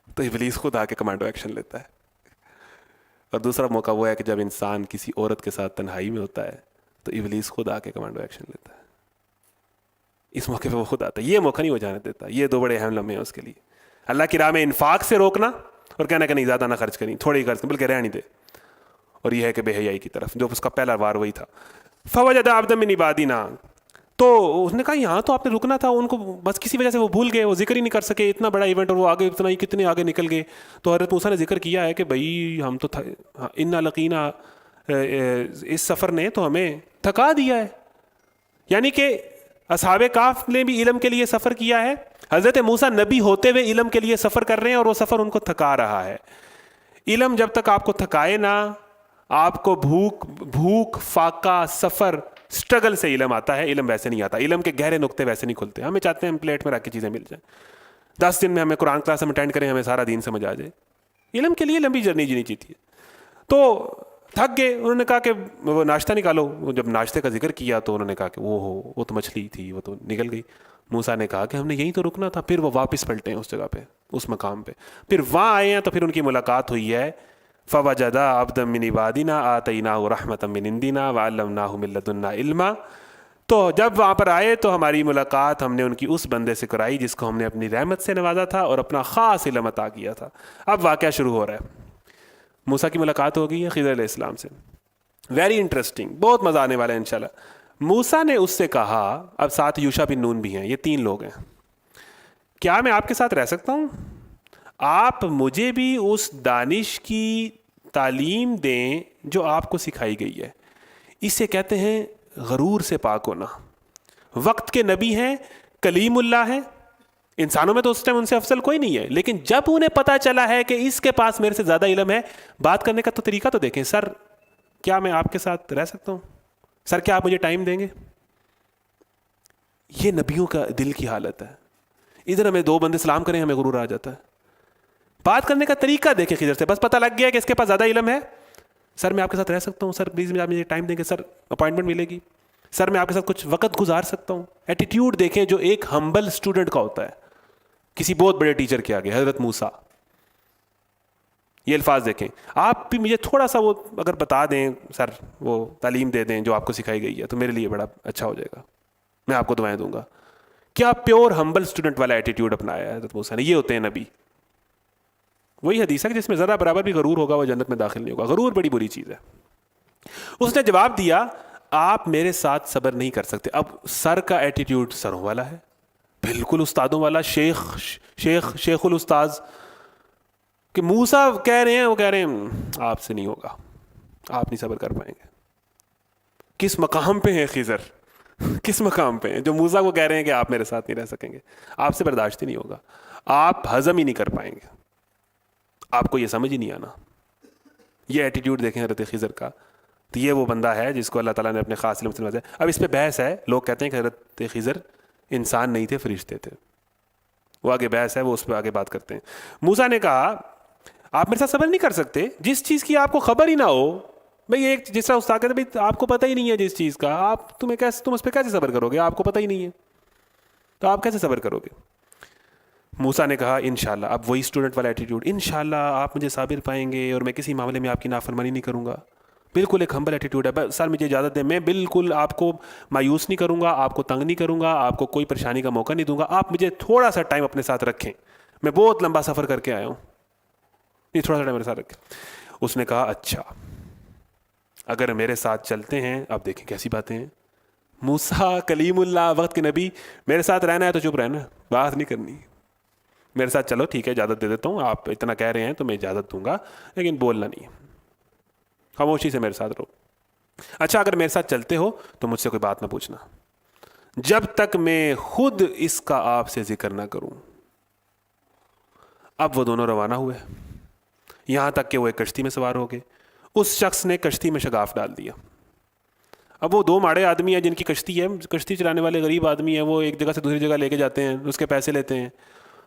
تو ابلیس خود آ کے کمانڈو ایکشن لیتا ہے. اور دوسرا موقع وہ ہے کہ جب انسان کسی عورت کے ساتھ تنہائی میں ہوتا ہے تو ابلیس خود آ کے کمانڈو ایکشن لیتا ہے. اس موقع پہ وہ خود آتا ہے. یہ موقع نہیں ہو جانے دیتا. یہ 2 بڑے اہم لمحے ہیں اس کے لیے. اللہ کی راہ میں انفاق سے روکنا اور کہنا کہ نہیں زیادہ نہ خرچ کریں، تھوڑی خرچ کریں، بلکہ رہنے دے. اور یہ ہے کہ بے حیائی کی طرف، جو اس کا پہلا وار وہی تھا. فوجد عبدا من عبادنا، تو اس نے کہا یہاں تو آپ نے رکنا تھا. ان کو بس کسی وجہ سے وہ بھول گئے، وہ ذکر ہی نہیں کر سکے. اتنا بڑا ایونٹ اور وہ آگے اتنا ہی کتنے آگے نکل گئے. تو حضرت موسیٰ نے ذکر کیا ہے کہ بھائی ہم تو انا لقینا، اس سفر نے تو ہمیں تھکا دیا ہے. یعنی کہ اصحاب کہف نے بھی علم کے لیے سفر کیا ہے. حضرت موسیٰ نبی ہوتے ہوئے علم کے لیے سفر کر رہے ہیں اور وہ سفر ان کو تھکا رہا ہے. علم جب تک آپ کو تھکائے نہ، آپ کو بھوک فاقہ سفر اسٹرگل سے علم آتا ہے. علم ویسے نہیں آتا، علم کے گہرے نقطے ویسے نہیں کھلتے. ہمیں چاہتے ہیں ہم پلیٹ میں رکھ کے چیزیں مل جائیں، 10 دن میں ہمیں قرآن کلاس ہم اٹینڈ کریں، ہمیں سارا دین سمجھ آ جائے. علم کے لیے لمبی جرنی جینی چاہیے. تو تھک گئے. انہوں نے کہا کہ وہ ناشتہ نکالو. وہ جب ناشتے کا ذکر کیا تو انہوں نے کہا کہ وہ تو مچھلی تھی، وہ تو نکل گئی. موسیٰ نے کہا کہ ہم نے یہیں تو رکنا تھا. پھر وہ واپس پلٹے ہیں اس جگہ پہ، اس مقام پہ. پھر وہاں آئے ہیں تو پھر ان کی ملاقات ہوئی ہے. فوجدا عبدا من عبادنا آتیناہ رحمۃ من عندنا وعلمناہ من لدنا علما. تو جب وہاں پر آئے تو ہماری ملاقات ہم نے ان کی اس بندے سے کرائی جس کو ہم نے اپنی رحمت سے نوازا تھا اور اپنا خاص علم عطا کیا تھا. اب واقعہ شروع ہو رہا ہے. موسیٰ کی ملاقات ہو گئی ہے خضر علیہ السلام سے. ویری انٹرسٹنگ، بہت مزہ آنے والا ہے انشاءاللہ. موسیٰ نے اس سے کہا، اب ساتھ یوشع بن نون بھی ہیں، یہ 3 لوگ ہیں، کیا میں آپ کے ساتھ رہ سکتا ہوں؟ آپ مجھے بھی اس دانش کی تعلیم دیں جو آپ کو سکھائی گئی ہے. اسے کہتے ہیں غرور سے پاک ہونا. وقت کے نبی ہیں، کلیم اللہ ہیں. انسانوں میں تو اس ٹائم ان سے افضل کوئی نہیں ہے، لیکن جب انہیں پتا چلا ہے کہ اس کے پاس میرے سے زیادہ علم ہے، بات کرنے کا تو طریقہ تو دیکھیں. سر کیا میں آپ کے ساتھ رہ سکتا ہوں؟ سر کیا آپ مجھے ٹائم دیں گے؟ یہ نبیوں کا دل کی حالت ہے. ادھر ہمیں 2 بندے سلام کریں ہمیں غرور آ جاتا ہے. بات کرنے کا طریقہ دیکھیں خضر سے. بس پتہ لگ گیا کہ اس کے پاس زیادہ علم ہے. سر میں آپ کے ساتھ رہ سکتا ہوں؟ سر پلیز آپ مجھے ٹائم دیں گے؟ سر اپوائنٹمنٹ ملے گی؟ سر میں آپ کے ساتھ کچھ وقت گزار سکتا ہوں؟ ایٹیٹیوڈ دیکھیں جو ایک ہمبل اسٹوڈنٹ کا ہوتا ہے کسی بہت بڑے ٹیچر کے آگے. حضرت موسیٰ، یہ الفاظ دیکھیں. آپ بھی مجھے تھوڑا سا وہ اگر بتا دیں سر، وہ تعلیم دے دیں جو آپ کو سکھائی گئی ہے تو میرے لیے بڑا اچھا ہو جائے گا، میں آپ کو دعائیں دوں گا. کیا پیور ہمبل اسٹوڈنٹ والا ایٹیٹیوڈ اپنایا ہے حضرت موسیٰ نے. یہ ہوتے ہیں نبی. وہی حدیث ہے کہ جس میں ذرا برابر بھی غرور ہوگا وہ جنت میں داخل نہیں ہوگا. غرور بڑی بری چیز ہے. اس نے جواب دیا آپ میرے ساتھ صبر نہیں کر سکتے. اب سر کا ایٹیٹیوڈ سروں والا ہے، بالکل استادوں والا، شیخ الاستاذ. کہ موسیٰ کہہ رہے ہیں، وہ کہہ رہے ہیں آپ سے نہیں ہوگا، آپ نہیں صبر کر پائیں گے. کس مقام پہ ہیں خضر، کس مقام پہ ہیں جو موسیٰ کو کہہ رہے ہیں کہ آپ میرے ساتھ نہیں رہ سکیں گے، آپ سے برداشت ہی نہیں ہوگا، آپ ہضم ہی نہیں کر پائیں گے، آپ کو یہ سمجھ ہی نہیں آنا. یہ ایٹیٹیوڈ دیکھیں حضرت خضر کا. تو یہ وہ بندہ ہے جس کو اللہ تعالیٰ نے اپنے خاص علم سے نوازا. اب اس پہ بحث ہے. لوگ کہتے ہیں کہ حضرت خضر انسان نہیں تھے، فرشتے تھے. وہ آگے بحث ہے، وہ اس پہ آگے بات کرتے ہیں. موسیٰ نے کہا آپ میرے ساتھ صبر نہیں کر سکتے جس چیز کی آپ کو خبر ہی نہ ہو. بھائی ایک جس طرح استاد کہتے ہیں بھائی آپ کو پتہ ہی نہیں ہے جس چیز کا, آپ تم اس پہ کیسے صبر کرو گے, آپ کو پتہ ہی نہیں ہے تو آپ کیسے صبر کرو گے. موسیٰ نے کہا انشاءاللہ, اب وہی اسٹوڈنٹ والا ایٹیٹیوڈ, انشاءاللہ آپ مجھے صابر پائیں گے اور میں کسی معاملے میں آپ کی نافرمانی نہیں کروں گا. بالکل ایک ہمبل ایٹیٹیوڈ ہے. سر مجھے اجازت دیں, میں بالکل آپ کو مایوس نہیں کروں گا, آپ کو تنگ نہیں کروں گا, آپ کو کوئی پریشانی کا موقع نہیں دوں گا, آپ مجھے تھوڑا سا ٹائم اپنے ساتھ رکھیں, میں بہت لمبا سفر کر کے آیا ہوں, یہ تھوڑا سا ٹائم میرے ساتھ رکھیں. اس نے کہا اچھا اگر میرے ساتھ چلتے ہیں. اب دیکھیں کیسی باتیں ہیں, موسیٰ کلیم اللہ وقت کے نبی, میرے ساتھ رہنا ہے تو چپ رہنا, بات نہیں کرنی, میرے ساتھ چلو ٹھیک ہے اجازت دے دیتا ہوں, آپ اتنا کہہ رہے ہیں تو میں اجازت دوں گا, لیکن بولنا نہیں, خاموشی سے میرے ساتھ رہو. اچھا اگر میرے ساتھ چلتے ہو تو مجھ سے کوئی بات نہ پوچھنا جب تک میں خود اس کا آپ سے ذکر نہ کروں. اب وہ دونوں روانہ ہوئے, یہاں تک کہ وہ ایک کشتی میں سوار ہو گئے. اس شخص نے کشتی میں شگاف ڈال دیا. اب وہ دو ماڑے آدمی ہیں جن کی کشتی ہے, کشتی چلانے والے غریب آدمی ہیں, وہ ایک جگہ سے دوسری جگہ لے کے جاتے ہیں, اس کے پیسے لیتے ہیں.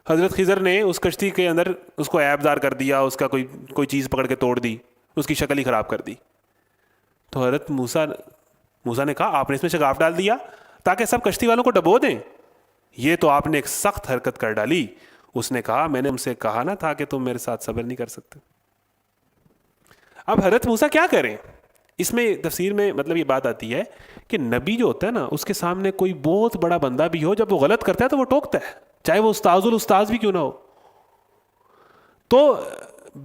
حضرت خضر نے اس کشتی کے اندر اس کو عیب دار کر دیا, اس کا کوئی چیز پکڑ کے توڑ دی, اس کی شکل ہی خراب کر دی. تو حضرت موسیٰ نے کہا آپ نے اس میں شگاف ڈال دیا تاکہ سب کشتی والوں کو ڈبو دیں, یہ تو آپ نے ایک سخت حرکت کر ڈالی. اس نے کہا میں نے ان سے کہا نہ تھا کہ تم میرے ساتھ صبر نہیں کر سکتے. اب حضرت موسیٰ کیا کریں, اس میں تفسیر میں مطلب یہ بات آتی ہے کہ نبی جو ہوتا ہے نا, اس کے سامنے کوئی بہت بڑا بندہ بھی ہو, جب وہ غلط کرتا ہے تو وہ ٹوکتا ہے, چاہے وہ استاذ الاستاذ بھی کیوں نہ ہو. تو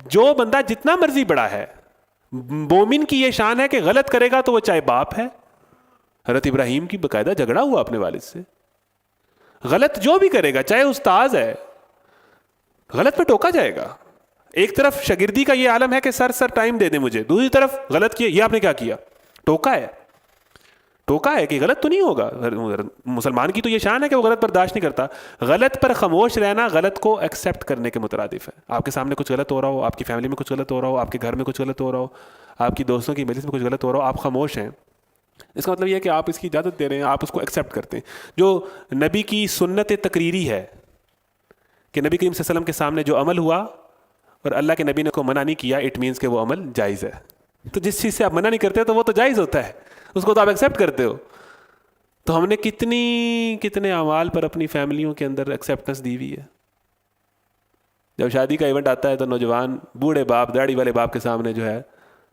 جو بندہ جتنا مرضی بڑا ہے, مومن کی یہ شان ہے کہ غلط کرے گا تو وہ چاہے باپ ہے. حضرت ابراہیم کی باقاعدہ جھگڑا ہوا اپنے والد سے, غلط جو بھی کرے گا چاہے استاذ ہے, غلط پہ ٹوکا جائے گا. ایک طرف شاگردی کا یہ عالم ہے کہ سر ٹائم دے دیں مجھے, دوسری طرف غلط کیا, یہ آپ نے کیا کیا, ٹوکا ہے کہ غلط تو نہیں ہوگا. مسلمان کی تو یہ شان ہے کہ وہ غلط برداشت نہیں کرتا. غلط پر خاموش رہنا غلط کو ایکسیپٹ کرنے کے مترادف ہے. آپ کے سامنے کچھ غلط ہو رہا ہو, آپ کی فیملی میں کچھ غلط ہو رہا ہو, آپ کے گھر میں کچھ غلط ہو رہا ہو, آپ کی دوستوں کی مجلس میں کچھ غلط ہو رہا ہو, آپ خاموش ہیں, اس کا مطلب یہ ہے کہ آپ اس کی اجازت دے رہے ہیں, آپ اس کو ایکسیپٹ کرتے ہیں. جو نبی کی سنت تقریری ہے کہ نبی کریم صلی اللہ علیہ وسلم کے سامنے جو عمل ہوا اور اللہ کے نبی نے کو منع نہیں کیا, اٹ مینس کہ وہ عمل جائز ہے. تو جس چیز سے آپ منع نہیں کرتے تو وہ تو جائز ہوتا ہے, اس کو تو آپ ایکسیپٹ کرتے ہو. تو ہم نے کتنے اعمال پر اپنی فیملیوں کے اندر ایکسیپٹنس دی ہوئی ہے. جب شادی کا ایونٹ آتا ہے تو نوجوان بوڑھے باپ, داڑھی والے باپ کے سامنے جو ہے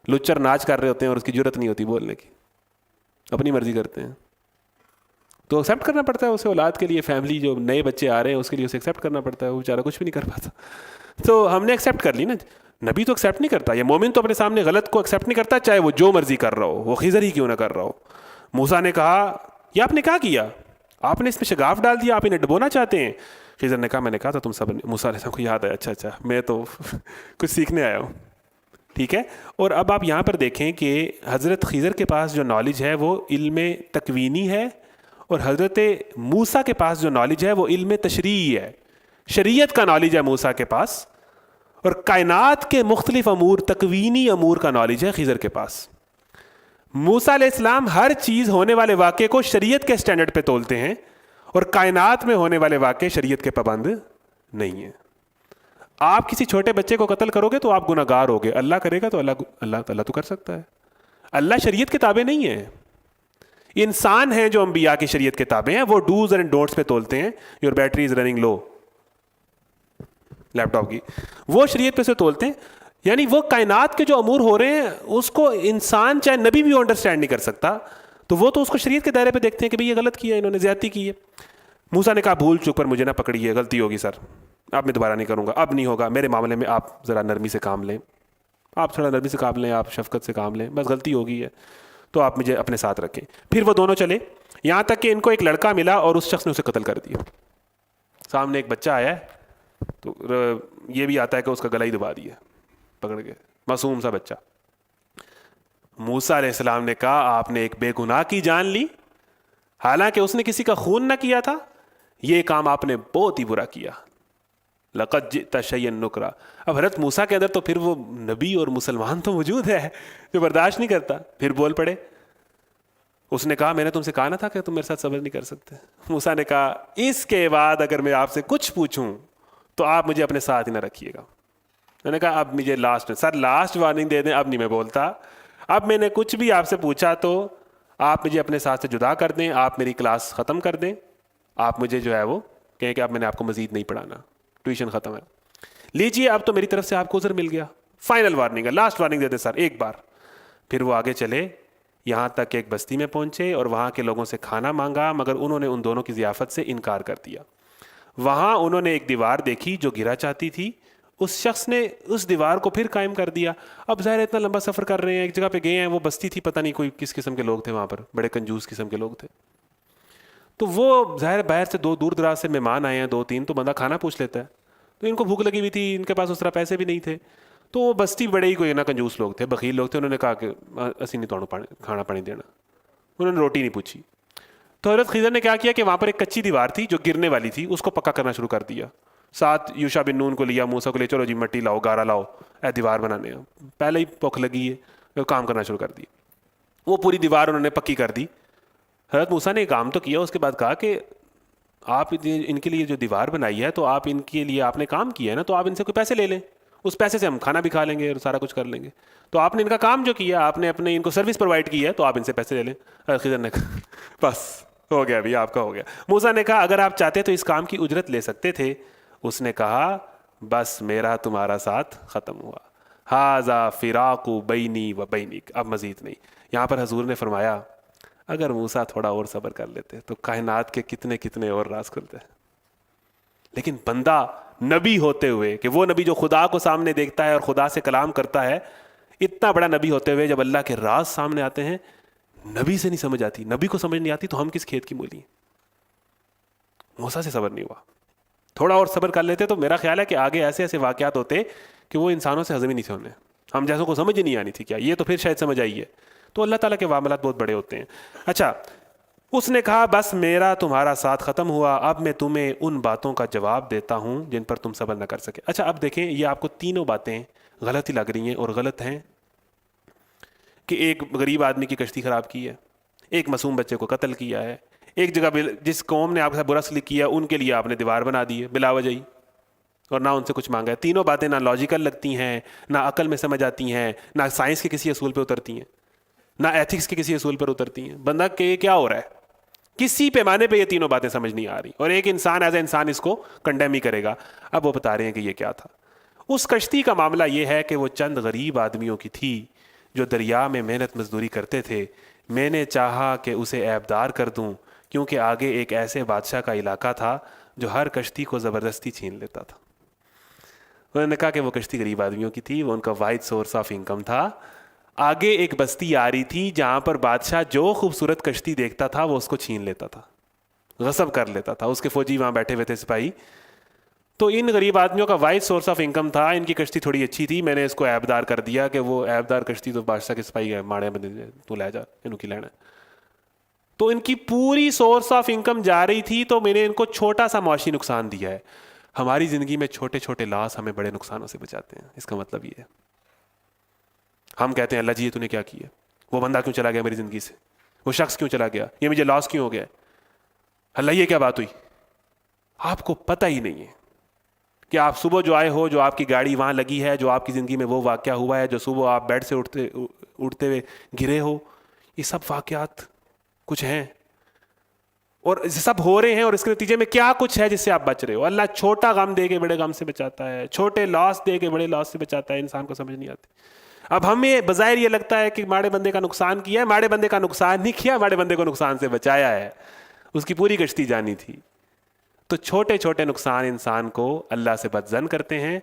لچر ناچ کر رہے ہوتے ہیں اور اس کی جرت نہیں ہوتی بولنے کی, اپنی مرضی کرتے ہیں. تو ایکسیپٹ کرنا پڑتا ہے اسے, اولاد کے لیے, فیملی جو نئے بچے آ رہے ہیں اس کے لیے اسے ایکسیپٹ کرنا پڑتا ہے, وہ بیچارہ کچھ بھی نہیں کر پاتا. تو ہم نے ایکسیپٹ کر لی نا. نبی تو ایکسیپٹ نہیں کرتا, یہ مومن تو اپنے سامنے غلط کو ایکسیپٹ نہیں کرتا, چاہے وہ جو مرضی کر رہا ہو, وہ خضر ہی کیوں نہ کر رہا ہو. موسیٰ نے کہا یہ آپ نے کیا کیا, آپ نے اس میں شگاف ڈال دیا, آپ انہیں ڈبونا چاہتے ہیں. خضر نے کہا میں نے کہا تھا تم سب. موسیٰ علیہ السلام کو یاد ہے, اچھا میں تو کچھ سیکھنے آیا ہوں. ٹھیک ہے. اور اب آپ یہاں پر دیکھیں کہ حضرت خضر کے پاس جو نالج ہے وہ علم تکوینی ہے, اور حضرت موسیٰ کے پاس جو نالج ہے وہ علم تشریعی ہے, شریعت کا نالج ہے موسیٰ کے پاس, اور کائنات کے مختلف امور, تکوینی امور کا نالج ہے خضر کے پاس. موسیٰ علیہ السلام ہر چیز ہونے والے واقعے کو شریعت کے سٹینڈرڈ پہ تولتے ہیں, اور کائنات میں ہونے والے واقعے شریعت کے پابند نہیں ہیں. آپ کسی چھوٹے بچے کو قتل کرو گے تو آپ گناہ گار ہوگے, اللہ کرے گا تو اللہ تو کر سکتا ہے. اللہ شریعت کے تابع نہیں ہے. انسان ہیں جو انبیاء کی شریعت کے تابع ہیں, وہ ڈوز اینڈ ڈونٹس پہ تولتے ہیں. Your battery is running low, laptop کی, وہ شریعت پہ سے تولتے ہیں. یعنی وہ کائنات کے جو امور ہو رہے ہیں اس کو انسان چاہے نبی بھی انڈرسٹینڈ نہیں کر سکتا, تو وہ تو اس کو شریعت کے دائرے پہ دیکھتے ہیں کہ بھئی یہ غلط کیا ہے, انہوں نے زیادتی کی ہے. موسیٰ نے کہا بھول چک پر مجھے نہ پکڑیے, غلطی ہوگی سر, اب میں دوبارہ نہیں کروں گا, اب نہیں ہوگا, میرے معاملے میں آپ ذرا نرمی سے کام لیں, آپ تھوڑا نرمی سے کام لیں, آپ شفقت سے کام لیں, بس غلطی ہوگی ہے تو آپ مجھے اپنے ساتھ رکھیں. پھر وہ دونوں چلے, یہاں تک کہ ان کو ایک لڑکا ملا اور اس شخص نے اسے قتل کر دیا. سامنے ایک بچہ آیا ہے تو یہ بھی آتا ہے کہ اس کا گلا ہی دبا دیا پکڑ کے, معصوم سا بچہ. موسیٰ علیہ السلام نے کہا آپ نے ایک بے گناہ کی جان لی, حالانکہ اس نے کسی کا خون نہ کیا تھا, یہ کام آپ نے بہت ہی برا کیا. لقد جئت شیئا نکرا. اب حضرت موسیٰ کے اندر تو پھر وہ نبی اور مسلمان تو موجود ہے جو برداشت نہیں کرتا, پھر بول پڑے. اس نے کہا میں نے تم سے کہا نہ تھا کہ تم میرے ساتھ صبر نہیں کر سکتے. موسیٰ نے کہا اس کے بعد اگر میں آپ سے کچھ پوچھوں تو آپ مجھے اپنے ساتھ ہی نہ رکھیے گا, میں نے کہا اب مجھے سر لاسٹ وارننگ دے دیں، اب نہیں میں بولتا، اب میں نے کچھ بھی آپ سے پوچھا تو آپ مجھے اپنے ساتھ سے جدا کر دیں، آپ میری کلاس ختم کر دیں، آپ مجھے جو ہے وہ کہیں کہ اب میں نے آپ کو مزید نہیں پڑھانا، ٹیوشن ختم ہے، لیجیے اب تو میری طرف سے آپ کو عذر مل گیا، فائنل وارننگ ہے، لاسٹ وارننگ دے دیں سر ایک بار۔ پھر وہ آگے چلے، یہاں تک کہ ایک بستی میں پہنچے اور وہاں کے لوگوں سے کھانا مانگا، مگر انہوں نے ان دونوں کی ضیافت سے انکار کر دیا۔ وہاں انہوں نے ایک دیوار دیکھی جو گرا چاہتی تھی، اس شخص نے اس دیوار کو پھر قائم کر دیا۔ اب ظاہر اتنا لمبا سفر کر رہے ہیں، ایک جگہ پہ گئے ہیں، وہ بستی تھی، پتہ نہیں کوئی کس قسم کے لوگ تھے وہاں پر، بڑے کنجوس قسم کے لوگ تھے، تو وہ ظاہر باہر سے دور دراز سے مہمان آئے ہیں 2-3، تو بندہ کھانا پوچھ لیتا ہے، تو ان کو بھوک لگی ہوئی تھی، ان کے پاس اس طرح پیسے بھی نہیں تھے، تو وہ بستی بڑے ہی کوئی نا کنجوس لوگ تھے، بخیل لوگ تھے، انہوں نے کہا کہ اسی نہیں تو کھانا پانی دینا، انہوں نے روٹی نہیں پوچھی۔ تو حضرت خضر نے کیا کیا کہ وہاں پر ایک کچی دیوار تھی جو گرنے والی تھی، اس کو پکا کرنا شروع کر دیا، ساتھ یوشع بن نون کو لیا، موسیٰ کو لیا، چلو جی مٹی لاؤ، گارا لاؤ، اے دیوار بنانے ہیں، پہلے ہی بھوک لگی ہے، کام کرنا شروع کر دی، وہ پوری دیوار انہوں نے پکی کر دی۔ حضرت موسیٰ نے کام تو کیا، اس کے بعد کہا کہ آپ ان کے لیے جو دیوار بنائی ہے تو آپ ان کے لیے آپ نے کام کیا ہے نا، تو آپ ان سے کوئی پیسے لے لیں، اس پیسے سے ہم کھانا بھی کھا لیں گے اور سارا کچھ کر لیں گے، تو آپ نے ان کا کام جو کیا، آپ نے اپنے ان کو سروس پرووائڈ کی ہے، تو آپ ان سے پیسے لے لیں۔ خضر نے کہا بس ہو گیا، ابھی آپ کا ہو گیا۔ موسیٰ نے کہا اگر آپ چاہتے تو اس کام کی اجرت لے سکتے تھے، اس نے کہا بس میرا تمہارا ساتھ ختم ہوا، ھذا فراق بینی و بینک، اب مزید نہیں۔ یہاں پر حضور نے فرمایا اگر موسیٰ تھوڑا اور صبر کر لیتے تو کائنات کے کتنے کتنے اور راز کھلتے، لیکن بندہ نبی ہوتے ہوئے، کہ وہ نبی جو خدا کو سامنے دیکھتا ہے اور خدا سے کلام کرتا ہے، اتنا بڑا نبی ہوتے ہوئے جب اللہ کے راز سامنے آتے ہیں نبی سے نہیں سمجھ آتی، نبی کو سمجھ نہیں آتی، تو ہم کس کھیت کی مولی ہیں؟ موسیٰ سے صبر نہیں ہوا، تھوڑا اور صبر کر لیتے تو میرا خیال ہے کہ آگے ایسے ایسے واقعات ہوتے کہ وہ انسانوں سے ہضم ہی نہیں ہونے، ہم جیسوں کو سمجھ ہی نہیں آنی تھی کیا، یہ تو پھر شاید سمجھ آئی ہے۔ تو اللہ تعالیٰ کے معاملات بہت بڑے ہوتے ہیں۔ اچھا، اس نے کہا بس میرا تمہارا ساتھ ختم ہوا، اب میں تمہیں ان باتوں کا جواب دیتا ہوں جن پر تم صبر نہ کر سکے۔ اچھا اب دیکھیں، یہ آپ کو تینوں باتیں غلط ہی لگ رہی ہیں، اور غلط ہیں کہ ایک غریب آدمی کی کشتی خراب کی ہے، ایک معصوم بچے کو قتل کیا ہے، ایک جگہ جس قوم نے آپ کے ساتھ برا سلوک کیا ان کے لیے آپ نے دیوار بنا دی ہے بلا وجہ ہی، اور نہ ان سے کچھ مانگا ہے۔ تینوں باتیں نہ لاجیکل لگتی ہیں، نہ عقل میں سمجھ آتی ہیں، نہ سائنس کے کسی اصول پہ اترتی ہیں، نہ ایتھکس کے کسی اصول پر اترتی ہیں۔ بندہ کہ یہ کیا ہو رہا ہے، کسی پیمانے پہ یہ تینوں باتیں سمجھ نہیں آ رہی، اور ایک انسان ایز اے انسان اس کو کنڈیم ہی کرے گا۔ اب وہ بتا رہے ہیں کہ یہ کیا تھا۔ اس کشتی کا معاملہ یہ ہے کہ وہ چند غریب آدمیوں کی تھی جو دریا میں محنت مزدوری کرتے تھے، میں نے چاہا کہ اسے عیبدار کر دوں، کیونکہ آگے ایک ایسے بادشاہ کا علاقہ تھا جو ہر کشتی کو زبردستی چھین لیتا تھا۔ انہوں نے کہا کہ وہ کشتی غریب آدمیوں کی تھی، وہ ان کا واحد سورس آف انکم تھا۔ آگے ایک بستی آ رہی تھی جہاں پر بادشاہ جو خوبصورت کشتی دیکھتا تھا وہ اس کو چھین لیتا تھا، غصب کر لیتا تھا، اس کے فوجی وہاں بیٹھے ہوئے تھے، سپاہی۔ تو ان غریب آدمیوں کا واحد سورس آف انکم تھا، ان کی کشتی تھوڑی اچھی تھی، میں نے اس کو عیبدار کر دیا کہ وہ عیبدار کشتی تو بادشاہ کے سپاہی ہے، ماڑے بندے تو لے جا، انہوں کی لینا۔ تو ان کی پوری سورس آف انکم جا رہی تھی، تو میں نے ان کو چھوٹا سا معاشی نقصان دیا ہے۔ ہماری زندگی میں چھوٹے چھوٹے لاس ہمیں بڑے نقصانوں سے بچاتے ہیں، اس کا مطلب یہ ہے۔ ہم کہتے ہیں اللہ جی یہ تو نے کیا کیا، وہ بندہ کیوں چلا گیا میری زندگی سے، وہ شخص کیوں چلا گیا، یہ مجھے لاس کیوں ہو گیا، اللہ یہ کیا بات ہوئی۔ آپ کو پتہ ہی نہیں ہے کہ آپ صبح جو آئے ہو، جو آپ کی گاڑی وہاں لگی ہے، جو آپ کی زندگی میں وہ واقعہ ہوا ہے، جو صبح آپ بیڈ سے اٹھتے ہوئے گرے ہو، یہ سب واقعات کچھ ہیں اور سب ہو رہے ہیں، اور اس کے نتیجے میں کیا کچھ ہے جس سے آپ بچ رہے ہو۔ اللہ چھوٹا غم دے کے بڑے غم سے بچاتا ہے، چھوٹے لاس دے کے بڑے لاس سے بچاتا ہے، انسان کو سمجھ نہیں آتی۔ اب ہمیں بظاہر یہ لگتا ہے کہ ماڑے بندے کا نقصان کیا ہے، ماڑے بندے کا نقصان نہیں کیا، ماڑے بندے کو نقصان سے بچایا ہے، اس کی پوری کشتی جانی تھی۔ تو چھوٹے چھوٹے نقصان انسان کو اللہ سے بدظن کرتے ہیں۔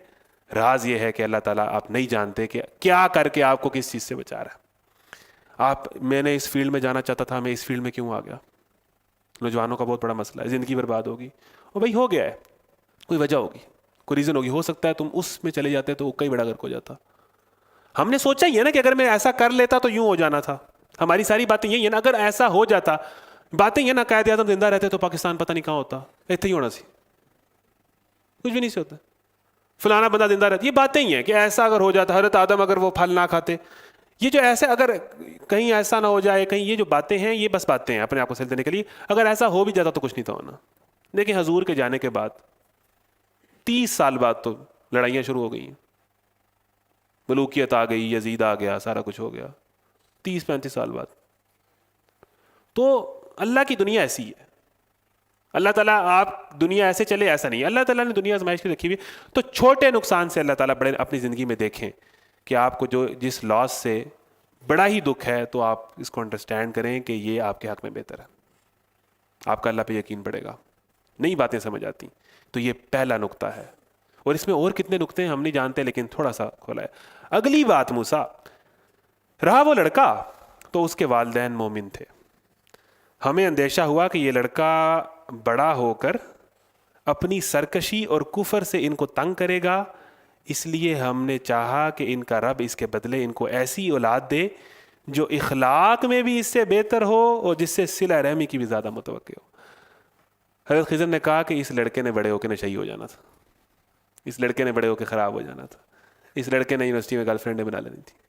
راز یہ ہے کہ اللہ تعالیٰ آپ نہیں جانتے کہ کیا کر کے آپ کو کس چیز سے بچا رہا ہے۔ میں نے اس فیلڈ میں جانا چاہتا تھا، میں اس فیلڈ میں کیوں آ گیا؟ نوجوانوں کا بہت بڑا مسئلہ ہے، زندگی برباد ہوگی، اور بھائی ہو گیا ہے، کوئی وجہ ہوگی، کوئی ریزن ہوگی، ہو سکتا ہے تم اس میں چلے جاتے تو کئی بڑا غرق ہو جاتا۔ ہم نے سوچا ہی ہے نا کہ اگر میں ایسا کر لیتا تو یوں ہو جانا تھا، ہماری ساری باتیں یہی ہیں نا، اگر ایسا ہو جاتا، باتیں یہ نا قائد اعظم زندہ رہتے تو پاکستان پتہ نہیں کہاں ہوتا، ایتھے ہی ہونا سی، کچھ بھی نہیں سے ہوتا، فلانا بندہ زندہ رہتا، یہ باتیں ہی ہیں کہ ایسا اگر ہو جاتا، حضرت آدم اگر وہ پھل نہ کھاتے، یہ جو ایسے اگر کہیں ایسا نہ ہو جائے، کہیں یہ جو باتیں ہیں یہ بس باتیں ہیں اپنے آپ کو سل دینے کے لیے، اگر ایسا ہو بھی جاتا تو کچھ نہیں تھا ہونا۔ لیکن حضور کے جانے کے بعد 30 سال بعد تو لڑائیاں شروع ہو گئی ہیں، ملوکیت آ گئی, یزید آ گیا, سارا کچھ ہو گیا 30-35 سال بعد. تو اللہ کی دنیا ایسی ہے. اللہ تعالیٰ آپ دنیا ایسے چلے ایسا نہیں. اللہ تعالیٰ نے دنیا آزمائش کی رکھی ہوئی. تو چھوٹے نقصان سے اللہ تعالیٰ بڑے اپنی زندگی میں دیکھیں کہ آپ کو جو جس لاس سے بڑا ہی دکھ ہے, تو آپ اس کو انڈرسٹینڈ کریں کہ یہ آپ کے حق میں بہتر ہے. آپ کا اللہ پہ یقین بڑھے گا, نئی باتیں سمجھ آتی. تو یہ پہلا نقطہ ہے, اور اس میں اور کتنے نقطے ہیں ہم نہیں جانتے, لیکن تھوڑا سا کھولا ہے. اگلی بات, موسیٰ رہا وہ لڑکا تو اس کے والدین مومن تھے. ہمیں اندیشہ ہوا کہ یہ لڑکا بڑا ہو کر اپنی سرکشی اور کفر سے ان کو تنگ کرے گا, اس لیے ہم نے چاہا کہ ان کا رب اس کے بدلے ان کو ایسی اولاد دے جو اخلاق میں بھی اس سے بہتر ہو اور جس سے صلہ رحمی کی بھی زیادہ متوقع ہو. حضرت خضر نے کہا کہ اس لڑکے نے بڑے ہو کے نشئی ہو جانا تھا, اس لڑکے نے بڑے ہو کے خراب ہو جانا تھا, اس لڑکے نے یونیورسٹی میں گرل فرینڈ بنا لینی تھی.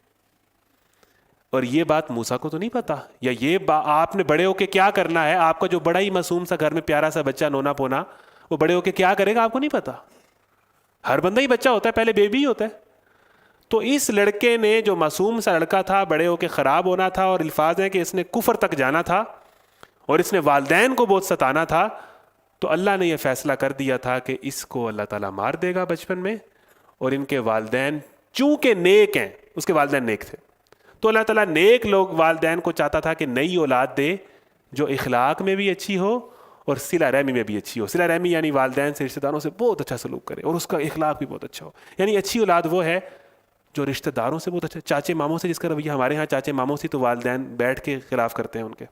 اور یہ بات موسیٰ کو تو نہیں پتا, یا یہ آپ نے بڑے ہو کے کیا کرنا ہے. آپ کا جو بڑا ہی معصوم سا گھر میں پیارا سا بچہ نونا پونا, وہ بڑے ہو کے کیا کرے گا آپ کو نہیں پتا. ہر بندہ ہی بچہ ہوتا ہے, پہلے بیبی ہی ہوتا ہے. تو اس لڑکے نے, جو معصوم سا لڑکا تھا, بڑے ہو کے خراب ہونا تھا, اور الفاظ ہیں کہ اس نے کفر تک جانا تھا اور اس نے والدین کو بہت ستانا تھا. تو اللہ نے یہ فیصلہ کر دیا تھا کہ اس کو اللہ تعالیٰ مار دے گا بچپن میں, اور ان کے والدین چونکہ نیک ہیں, اس کے والدین نیک تھے, تو اللہ تعالیٰ نیک لوگ والدین کو چاہتا تھا کہ نئی اولاد دے جو اخلاق میں بھی اچھی ہو اور صلہ رحمی میں بھی اچھی ہو. صلہ رحمی یعنی والدین سے, رشتہ داروں سے بہت اچھا سلوک کرے, اور اس کا اخلاق بھی بہت اچھا ہو. یعنی اچھی اولاد وہ ہے جو رشتہ داروں سے بہت اچھا, چاچے ماموں سے جس کا رویہ ہمارے ہاں چاچے ماموں سے تو والدین بیٹھ کے خلاف کرتے ہیں ان کے,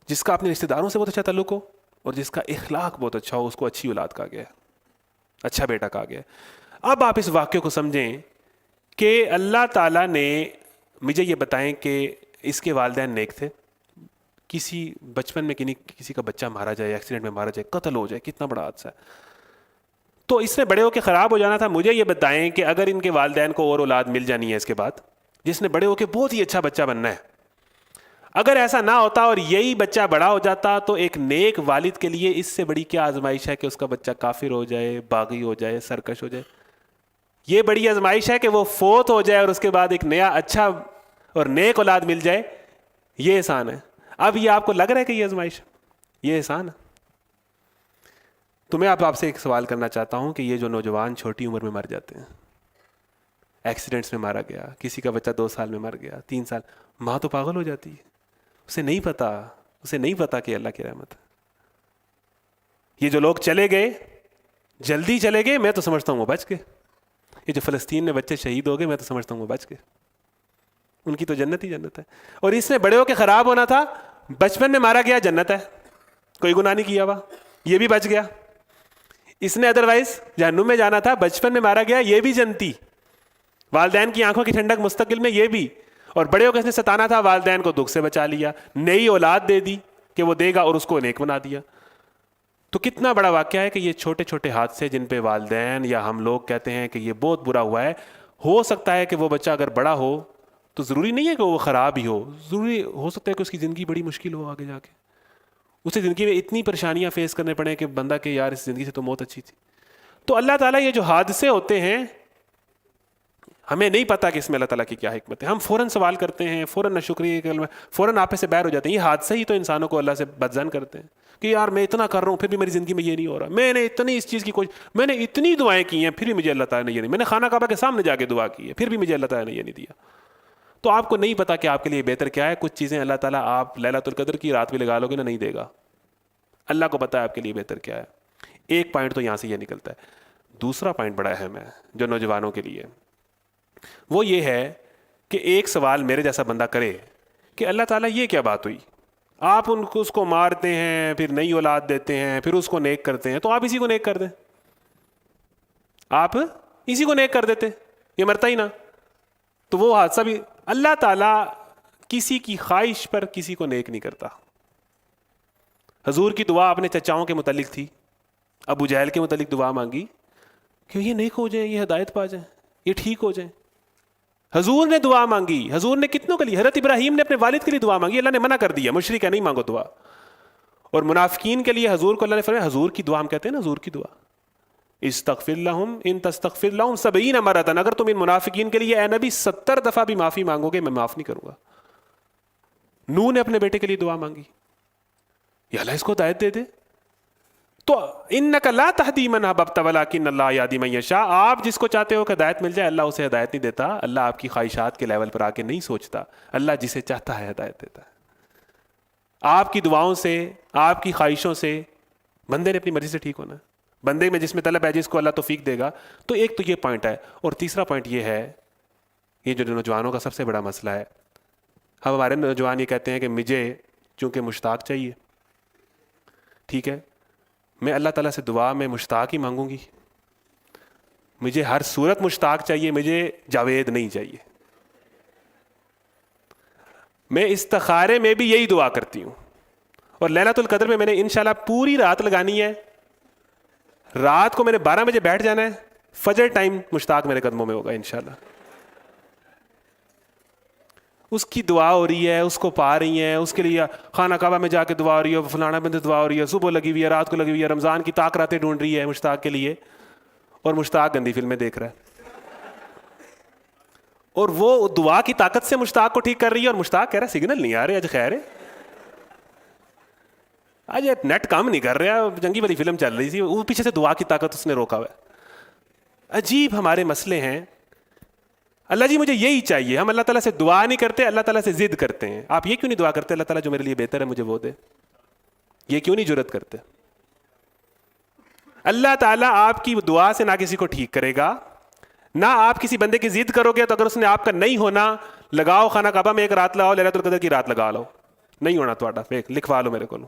جس کا اپنے رشتہ داروں سے بہت اچھا تعلق ہو اور جس کا اخلاق بہت اچھا ہو, اس کو اچھی اولاد کہا گیا ہے, اچھا بیٹا کہا گیا ہے. اب آپ اس واقعے کو سمجھیں کہ اللہ تعالیٰ نے, مجھے یہ بتائیں کہ اس کے والدین نیک تھے. کسی بچپن میں کسی کا بچہ مارا جائے, ایکسیڈنٹ میں مارا جائے, قتل ہو جائے, کتنا بڑا حادثہ ہے. تو اس نے بڑے ہو کے خراب ہو جانا تھا. مجھے یہ بتائیں کہ اگر ان کے والدین کو اور اولاد مل جانی ہے اس کے بعد, جس نے بڑے ہو کے بہت ہی اچھا بچہ بننا ہے, اگر ایسا نہ ہوتا اور یہی بچہ بڑا ہو جاتا, تو ایک نیک والد کے لیے اس سے بڑی کیا آزمائش ہے کہ اس کا بچہ کافر ہو جائے, باغی ہو جائے, سرکش ہو جائے. یہ بڑی آزمائش ہے کہ وہ فوت ہو جائے اور اس کے بعد ایک نیا اچھا اور نیک اولاد مل جائے. یہ احسان ہے. اب یہ آپ کو لگ رہا ہے کہ یہ آزمائش, یہ احسان ہے. تو میں آپ سے ایک سوال کرنا چاہتا ہوں کہ یہ جو نوجوان چھوٹی عمر میں مر جاتے ہیں, ایکسیڈنٹس میں مارا گیا, کسی کا بچہ 2 سال میں مر گیا, 3 سال, ماں تو پاگل ہو جاتی ہے. اسے نہیں پتا کہ اللہ کی رحمت ہے. یہ جو لوگ چلے گئے, جلدی چلے گئے, میں تو سمجھتا ہوں وہ بچ گئے. یہ جو فلسطین میں بچے شہید ہو گئے, میں تو سمجھتا ہوں وہ بچ گئے, ان کی تو جنت ہی جنت ہے. اور اس نے بڑے ہو کے خراب ہونا تھا, بچپن میں مارا گیا, جنت ہے, کوئی گناہ نہیں کیا ہوا, یہ بھی بچ گیا. اس نے ادروائز جہنم میں جانا تھا, بچپن میں مارا گیا, یہ بھی جنتی, والدین کی آنکھوں کی ٹھنڈک مستقل میں, یہ بھی. اور بڑے ہو کے اس نے ستانا تھا, والدین کو دکھ سے بچا لیا, نئی اولاد دے دی کہ وہ دے گا اور اس کو نیک بنا دیا. تو کتنا بڑا واقعہ ہے کہ یہ چھوٹے چھوٹے حادثے جن پہ والدین یا ہم لوگ کہتے ہیں کہ یہ بہت برا ہوا ہے. ہو سکتا ہے کہ وہ بچہ اگر بڑا ہو تو ضروری نہیں ہے کہ وہ خراب ہی ہو, ضروری ہو سکتا ہے کہ اس کی زندگی بڑی مشکل ہو آگے جا کے, اسے زندگی میں اتنی پریشانیاں فیس کرنے پڑیں کہ بندہ کہ یار اس زندگی سے تو موت اچھی تھی. تو اللہ تعالیٰ یہ جو حادثے ہوتے ہیں, ہمیں نہیں پتا کہ اس میں اللہ تعالیٰ کی کیا حکمت ہے. ہم فوراً سوال کرتے ہیں, فوراً ناشکری, فوراً آپے سے باہر ہو جاتے ہیں. یہ حادثے ہی تو انسانوں کو اللہ سے بدظن کرتے ہیں کہ یار میں اتنا کر رہا ہوں پھر بھی میری زندگی میں یہ نہیں ہو رہا, میں نے اتنی اس چیز کی میں نے اتنی دعائیں کی ہیں پھر بھی مجھے اللہ تعالیٰ نے یہ نہیں, میں نے خانہ کعبہ کے سامنے جا کے دعا کی ہے پھر بھی مجھے اللہ تعالیٰ نے یہ نہیں دیا. تو آپ کو نہیں پتا کہ آپ کے لیے بہتر کیا ہے. کچھ چیزیں اللہ تعالیٰ, آپ لیلۃ القدر کی رات بھی لگا لو گے نا, نہیں دے گا. اللہ کو پتا ہے آپ کے لیے بہتر کیا ہے. ایک پوائنٹ تو یہاں سے یہ نکلتا ہے. دوسرا پوائنٹ بڑا اہم ہے جو نوجوانوں کے لیے, وہ یہ ہے کہ ایک سوال میرے جیسا بندہ کرے کہ اللہ تعالیٰ یہ کیا بات ہوئی, آپ اس کو مارتے ہیں, پھر نئی اولاد دیتے ہیں, پھر اس کو نیک کرتے ہیں, تو آپ اسی کو نیک کر دیں, آپ اسی کو نیک کر دیتے, یہ مرتا ہی نہ. تو وہ حادثہ بھی, اللہ تعالیٰ کسی کی خواہش پر کسی کو نیک نہیں کرتا. حضور کی دعا اپنے چچاؤں کے متعلق تھی, ابو جہل کے متعلق دعا مانگی کہ یہ نیک ہو جائیں, یہ ہدایت پا جائیں, یہ ٹھیک ہو جائیں. حضور نے دعا مانگی, حضور نے کتنوں کے لیے, حضرت ابراہیم نے اپنے والد کے لیے دعا مانگی, اللہ نے منع کر دیا, مشرک ہے نہیں مانگو دعا. اور منافقین کے لیے حضور کو اللہ نے فرمایا, حضور کی دعا, ہم کہتے ہیں نا حضور کی دعا, استغفر لہم ان تستغفر لہم 70 مرۃ، اگر تم ان منافقین کے لیے اے نبی 70 دفعہ بھی معافی مانگو گے میں معاف نہیں کروں گا. نوح نے اپنے بیٹے کے لیے دعا مانگی، یا اللہ اس کو ہدایت دے دے. تو انک لا تہدی من احببت ولکن اللہ یہدی من یشاء، آپ جس کو چاہتے ہو کہ ہدایت مل جائے، اللہ اسے ہدایت نہیں دیتا. اللہ آپ کی خواہشات کے لیول پر آ کے نہیں سوچتا، اللہ جسے چاہتا ہے ہدایت دیتا ہے. آپ کی دعاؤں سے، آپ کی خواہشوں سے بندے نے اپنی مرضی سے ٹھیک ہونا ہے. بندے میں جس میں طلب ہے جس کو اللہ توفیق دے گا. تو ایک تو یہ پوائنٹ ہے. اور تیسرا پوائنٹ یہ ہے، یہ جو نوجوانوں کا سب سے بڑا مسئلہ ہے، اب ہمارے نوجوان یہ کہتے ہیں کہ مجھے چونکہ مشتاق چاہیے، ٹھیک ہے میں اللہ تعالیٰ سے دعا میں مشتاق ہی مانگوں گی، مجھے ہر صورت مشتاق چاہیے، مجھے جاوید نہیں چاہیے. میں استخارے میں بھی یہی دعا کرتی ہوں، اور لیلۃ القدر میں نے انشاءاللہ پوری رات لگانی ہے. رات کو میں نے 12 بجے بیٹھ جانا ہے، فجر ٹائم مشتاق میرے قدموں میں ہوگا انشاءاللہ. اس کی دعا ہو رہی ہے، اس کو پا رہی ہیں، اس کے لیے خانہ کعبہ میں جا کے دعا ہو رہی ہے، فلانا بندے دعا ہو رہی ہے، صبح لگی ہوئی ہے، رات کو لگی ہوئی ہے، رمضان کی طاق راتیں ڈھونڈ رہی ہے مشتاق کے لیے، اور مشتاق گندی فلمیں دیکھ رہا ہے. اور وہ دعا کی طاقت سے مشتاق کو ٹھیک کر رہی ہے، اور مشتاق کہہ رہا ہے سگنل نہیں آ رہے آج، خیر ہے آج نیٹ کام نہیں کر رہا، جنگی والی فلم چل رہی تھی، وہ پیچھے سے دعا کی طاقت اس نے روکا ہوا ہے. عجیب ہمارے مسئلے ہیں. اللہ جی مجھے یہی چاہیے. ہم اللہ تعالیٰ سے دعا نہیں کرتے، اللہ تعالیٰ سے ضد کرتے ہیں. آپ یہ کیوں نہیں دعا کرتے اللہ تعالیٰ جو میرے لیے بہتر ہے مجھے وہ دے؟ یہ کیوں نہیں جرت کرتے؟ اللہ تعالیٰ آپ کی دعا سے نہ کسی کو ٹھیک کرے گا، نہ آپ کسی بندے کی ضد کرو گے تو اگر اس نے آپ کا نہیں ہونا، لگاؤ خانہ کعبہ میں ایک رات لگاؤ، لیلۃ القدر کی رات لگا لو، نہیں ہونا تھوڑا لکھوا لو میرے کو،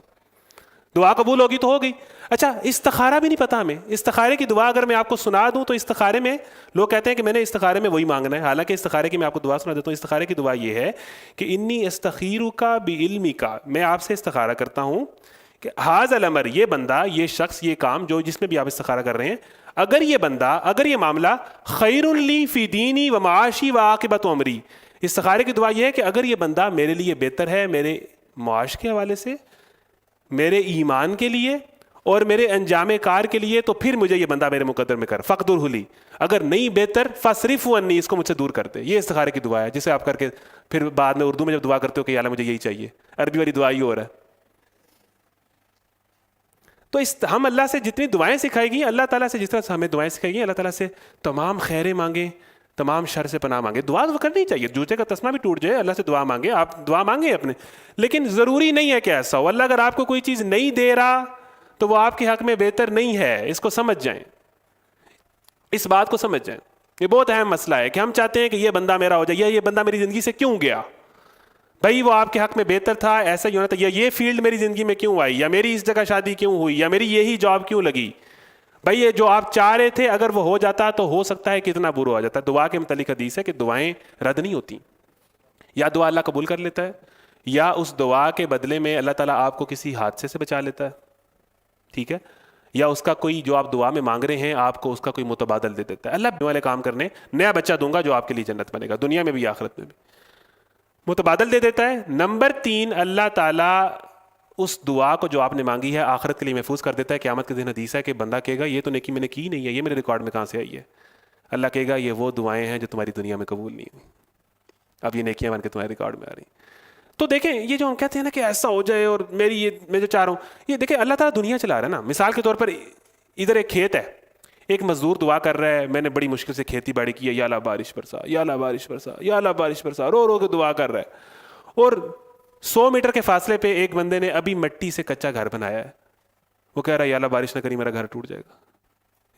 دعا قبول ہوگی تو ہوگی. اچھا استخارہ بھی نہیں پتا ہمیں. استخارے کی دعا اگر میں آپ کو سنا دوں تو استخارے میں لوگ کہتے ہیں کہ میں نے استخارے میں وہی مانگنا ہے، حالانکہ استخارے کی میں آپ کو دعا سنا دیتا ہوں. استخارے کی دعا یہ ہے کہ انی استخیرک بعلمک، میں آپ سے استخارہ کرتا ہوں کہ ھذا الامر، یہ بندہ، یہ شخص، یہ کام جو جس میں بھی آپ استخارہ کر رہے ہیں، اگر یہ بندہ، اگر یہ معاملہ خیر لی فی دینی و معاشی و عاقبۃ امری. استخارے کی دعا یہ ہے کہ اگر یہ بندہ میرے لیے بہتر ہے، میرے معاش کے حوالے سے، میرے ایمان کے لیے اور میرے انجام کار کے لیے، تو پھر مجھے یہ بندہ میرے مقدر میں کر. فقدرہ لی، اگر نہیں بہتر فاصرفہ عنی، اس کو مجھ سے دور کر دے. یہ استخارے کی دعا ہے جسے آپ کر کے پھر بعد میں اردو میں جب دعا کرتے ہو کہ یا اللہ مجھے یہی چاہیے، عربی والی دعا ہی ہو رہا ہے. تو ہم اللہ سے جتنی دعائیں سکھائی گئی، اللہ تعالیٰ سے جس طرح سے ہمیں دعائیں سکھائی گئی، اللہ تعالیٰ سے تمام خیریں مانگیں، تمام شر سے پناہ مانگے. دعا تو کرنی چاہیے، جوتے کا تسمہ بھی ٹوٹ جائے اللہ سے دعا مانگے، آپ دعا مانگیں اپنے، لیکن ضروری نہیں ہے کہ ایسا ہو. اللہ اگر آپ کو کوئی چیز نہیں دے رہا تو وہ آپ کے حق میں بہتر نہیں ہے. اس کو سمجھ جائیں، اس بات کو سمجھ جائیں. یہ بہت اہم مسئلہ ہے کہ ہم چاہتے ہیں کہ یہ بندہ میرا ہو جائے، یا یہ بندہ میری زندگی سے کیوں گیا؟ بھائی وہ آپ کے حق میں بہتر تھا، ایسا ہی ہونا تھا. یا یہ فیلڈ میری زندگی میں کیوں آئی، یا میری اس جگہ شادی کیوں ہوئی، یا میری یہی جاب کیوں لگی. بھائی یہ جو آپ چاہ رہے تھے اگر وہ ہو جاتا تو ہو سکتا ہے کتنا برا ہو جاتا. دعا کے متعلق حدیث ہے کہ دعائیں رد نہیں ہوتی، یا دعا اللہ قبول کر لیتا ہے، یا اس دعا کے بدلے میں اللہ تعالیٰ آپ کو کسی حادثے سے بچا لیتا ہے، ٹھیک ہے، یا اس کا کوئی جو آپ دعا میں مانگ رہے ہیں آپ کو اس کا کوئی متبادل دے دیتا ہے. اللہ والے کام کرنے، نیا بچہ دوں گا جو آپ کے لیے جنت بنے گا، دنیا میں بھی آخرت میں بھی متبادل دے دیتا ہے. نمبر 3، اللہ تعالیٰ اس دعا کو جو آپ نے مانگی ہے آخرت کے لیے محفوظ کر دیتا ہے. قیامت کے دن حدیث ہے کہ بندہ کہے گا یہ تو نیکی میں نے کی نہیں ہے، یہ میرے ریکارڈ میں کہاں سے آئی ہے؟ اللہ کہے گا یہ وہ دعائیں ہیں جو تمہاری دنیا میں قبول نہیں ہوئی، اب یہ نیکیاں بن کے تمہارے ریکارڈ میں آ رہی. تو دیکھیں یہ جو ہم کہتے ہیں نا کہ ایسا ہو جائے اور میری یہ میں جو چاہ رہا ہوں، یہ دیکھیں اللہ تعالیٰ دنیا چلا رہا ہے نا. مثال کے طور پر ادھر ایک کھیت ہے، ایک مزدور دعا کر رہا ہے، میں نے بڑی مشکل سے کھیتی باڑی کی ہے، یا اللہ بارش برسا، یا اللہ بارش برسا، یا اللہ بارش برسا، رو رو کے دعا کر رہا ہے. اور 100 میٹر کے فاصلے پہ ایک بندے نے ابھی مٹی سے کچا گھر بنایا ہے، وہ کہہ رہا ہے یا اللہ بارش نہ کری میرا گھر ٹوٹ جائے گا،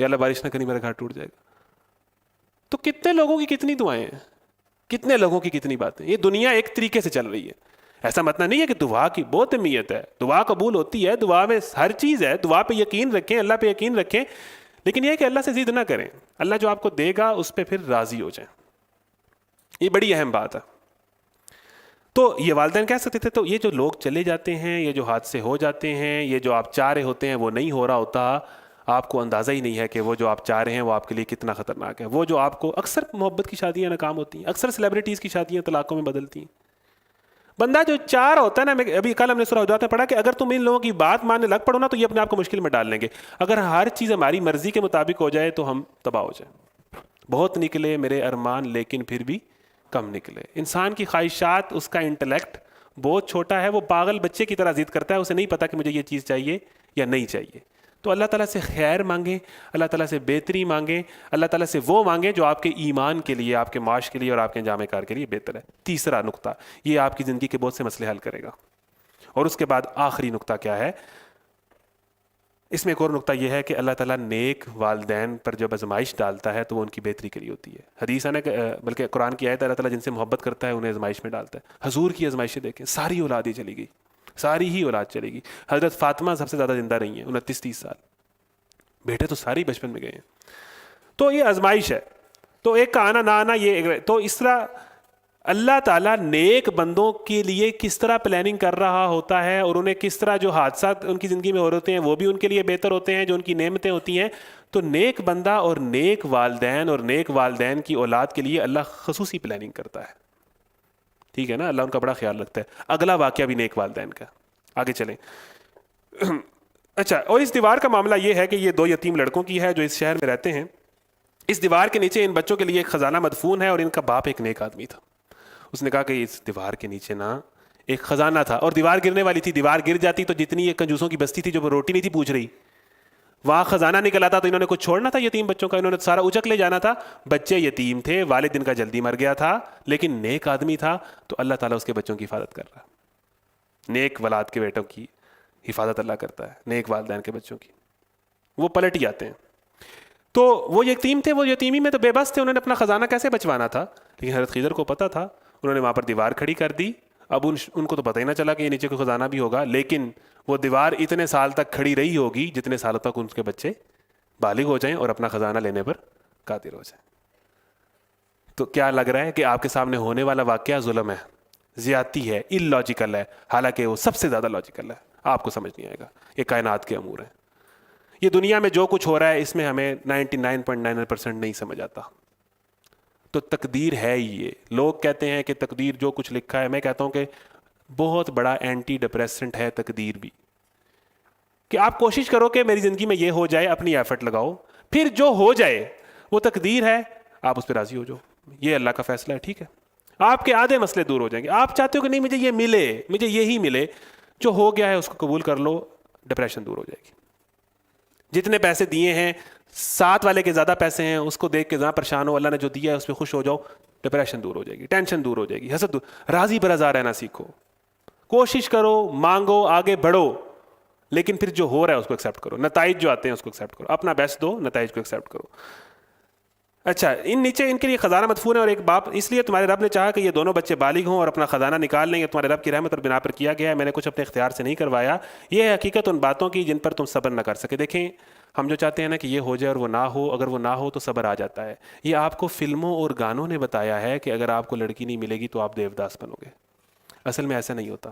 یا اللہ بارش نہ کری میرا گھر ٹوٹ جائے گا. تو کتنے لوگوں کی کتنی دعائیں ہیں، کتنے لوگوں کی کتنی باتیں. یہ دنیا ایک طریقے سے چل رہی ہے. ایسا مطلب نہیں ہے کہ دعا کی بہت اہمیت ہے، دعا قبول ہوتی ہے، دعا میں ہر چیز ہے، دعا پہ یقین رکھیں، اللہ پہ یقین رکھیں، لیکن یہ کہ اللہ سے ضد نہ کریں. اللہ جو آپ کو دے گا اس پہ پھر راضی ہو جائیں، یہ بڑی اہم بات ہے. تو یہ والدین کہہ سکتے تھے. تو یہ جو لوگ چلے جاتے ہیں، یہ جو حادثے ہو جاتے ہیں، یہ جو آپ چاہ رہے ہوتے ہیں وہ نہیں ہو رہا ہوتا، آپ کو اندازہ ہی نہیں ہے کہ وہ جو آپ چاہ رہے ہیں وہ آپ کے لیے کتنا خطرناک ہے. وہ جو آپ کو، اکثر محبت کی شادیاں ناکام ہوتی ہیں، اکثر سیلیبریٹیز کی شادیاں طلاقوں میں بدلتی ہیں. بندہ جو چار ہوتا ہے نا، ابھی کل ہم نے سورہ حجرات میں پڑھا کہ اگر تم ان لوگوں کی بات ماننے لگ پڑو نا تو یہ اپنے آپ کو مشکل میں ڈال لیں گے. اگر ہر چیز ہماری مرضی کے مطابق ہو جائے تو ہم تباہ ہو جائیں. بہت نکلے میرے ارمان لیکن پھر بھی کم نکلے. انسان کی خواہشات، اس کا انٹلیکٹ بہت چھوٹا ہے، وہ پاگل بچے کی طرح ضد کرتا ہے، اسے نہیں پتا کہ مجھے یہ چیز چاہیے یا نہیں چاہیے. تو اللہ تعالیٰ سے خیر مانگیں، اللہ تعالیٰ سے بہتری مانگیں، اللہ تعالیٰ سے وہ مانگیں جو آپ کے ایمان کے لیے، آپ کے معاش کے لیے اور آپ کے انجام کار کے لیے بہتر ہے. تیسرا نقطہ، یہ آپ کی زندگی کے بہت سے مسئلے حل کرے گا. اور اس کے بعد آخری نقطہ کیا ہے؟ اس میں ایک اور نقطہ یہ ہے کہ اللہ تعالیٰ نیک والدین پر جب آزمائش ڈالتا ہے تو وہ ان کی بہتری کے لیے ہوتی ہے. حدیث ہے نا کہ بلکہ قرآن کی آیت، اللہ تعالیٰ جن سے محبت کرتا ہے انہیں آزمائش میں ڈالتا ہے. حضور کی آزمائشیں دیکھیں، ساری اولاد ہی چلی گئی، ساری ہی اولاد چلے گی. حضرت فاطمہ سب سے زیادہ زندہ رہی ہیں، 29-30 سال. بیٹے تو ساری بچپن میں گئے ہیں. تو یہ آزمائش ہے. تو ایک کا آنا نہ آنا، یہ تو اس طرح اللہ تعالیٰ نیک بندوں کے لیے کس طرح پلاننگ کر رہا ہوتا ہے، اور انہیں کس طرح جو حادثات ان کی زندگی میں ہو رہے ہیں وہ بھی ان کے لیے بہتر ہوتے ہیں، جو ان کی نعمتیں ہوتی ہیں. تو نیک بندہ اور نیک والدین اور نیک والدین کی اولاد کے لیے اللہ خصوصی پلاننگ کرتا ہے. ٹھیک ہے نا، اللہ ان کا بڑا خیال رکھتا ہے. اگلا واقعہ بھی نیک والدین کا. آگے چلیں. اچھا، اور اس دیوار کا معاملہ یہ ہے کہ یہ 2 یتیم لڑکوں کی ہے جو اس شہر میں رہتے ہیں. اس دیوار کے نیچے ان بچوں کے لیے ایک خزانہ مدفون ہے، اور ان کا باپ ایک نیک آدمی تھا. اس نے کہا کہ اس دیوار کے نیچے نا ایک خزانہ تھا، اور دیوار گرنے والی تھی. دیوار گر جاتی تو جتنی یہ کنجوسوں کی بستی تھی جو روٹی نہیں تھی پوچھ رہی، وہاں خزانہ نکل آتا. تو انہوں نے کچھ چھوڑنا تھا یتیم بچوں کا، انہوں نے سارا اچک لے جانا تھا. بچے یتیم تھے، والد ان کا جلدی مر گیا تھا، لیکن نیک آدمی تھا. تو اللہ تعالیٰ اس کے بچوں کی حفاظت کر رہا. نیک ولاد کے بیٹوں کی حفاظت اللہ کرتا ہے، نیک والدین کے بچوں کی. وہ پلٹ ہی آتے ہیں. تو وہ یتیم تھے، وہ یتیمی میں تو بے بس تھے، انہوں نے اپنا خزانہ کیسے بچوانا تھا. لیکن حضرت خضر کو پتہ تھا، انہوں نے وہاں پر دیوار کھڑی کر دی. اب ان کو تو پتہ ہی نہ چلا کہ یہ نیچے کوئی خزانہ بھی ہوگا، لیکن وہ دیوار اتنے سال تک کھڑی رہی ہوگی جتنے سالوں تک ان کے بچے بالغ ہو جائیں اور اپنا خزانہ لینے پر قادر ہو جائیں. تو کیا لگ رہا ہے کہ آپ کے سامنے ہونے والا واقعہ ظلم ہے، زیادتی ہے، ان لاجیکل ہے، حالانکہ وہ سب سے زیادہ لاجیکل ہے. آپ کو سمجھ نہیں آئے گا. یہ کائنات کے امور ہیں. یہ دنیا میں جو کچھ ہو رہا ہے اس میں ہمیں 99.99% نہیں سمجھ آتا. تو تقدیر ہے ہی یہ. لوگ کہتے ہیں کہ تقدیر جو کچھ لکھا ہے، میں کہتا ہوں کہ بہت بڑا اینٹی ڈپریسنٹ ہے تقدیر بھی. کہ آپ کوشش کرو کہ میری زندگی میں یہ ہو جائے، اپنی ایفرٹ لگاؤ، پھر جو ہو جائے وہ تقدیر ہے، آپ اس پہ راضی ہو جاؤ. یہ اللہ کا فیصلہ ہے. ٹھیک ہے، آپ کے آدھے مسئلے دور ہو جائیں گے. آپ چاہتے ہو کہ نہیں مجھے یہ ملے، مجھے یہی ملے، جو ہو گیا ہے اس کو قبول کر لو، ڈپریشن دور ہو جائے گی. جتنے پیسے دیے ہیں، ساتھ والے کے زیادہ پیسے ہیں، اس کو دیکھ کے ذرا پریشان ہو، اللہ نے جو دیا ہے اس پہ خوش ہو جاؤ، ڈپریشن دور ہو جائے گی، ٹینشن دور ہو جائے گی، حسد دور. راضی برضا رہنا سیکھو، کوشش کرو، مانگو، آگے بڑھو، لیکن پھر جو ہو رہا ہے اس کو ایکسیپٹ کرو. نتائج جو آتے ہیں اس کو ایکسیپٹ کرو، اپنا بیسٹ دو، نتائج کو ایکسیپٹ کرو. اچھا، نیچے ان کے لیے خزانہ مدفون ہے اور ایک باپ. اس لیے تمہارے رب نے چاہا کہ یہ دونوں بچے بالغ ہوں اور اپنا خزانہ نکال لیں. یہ تمہارے رب کی رحمت اور بنا پر کیا گیا ہے، میں نے کچھ اپنے اختیار سے نہیں کروایا. یہ ہے حقیقت ان باتوں کی جن پر تم صبر نہ کر سکے. دیکھیں، ہم جو چاہتے ہیں نا کہ یہ ہو جائے اور وہ نہ ہو، اگر وہ نہ ہو تو صبر آ جاتا ہے. یہ آپ کو فلموں اور گانوں نے بتایا ہے کہ اگر آپ کو لڑکی نہیں ملے گی تو آپ دیوداس بنو گے. اصل میں ایسا نہیں ہوتا.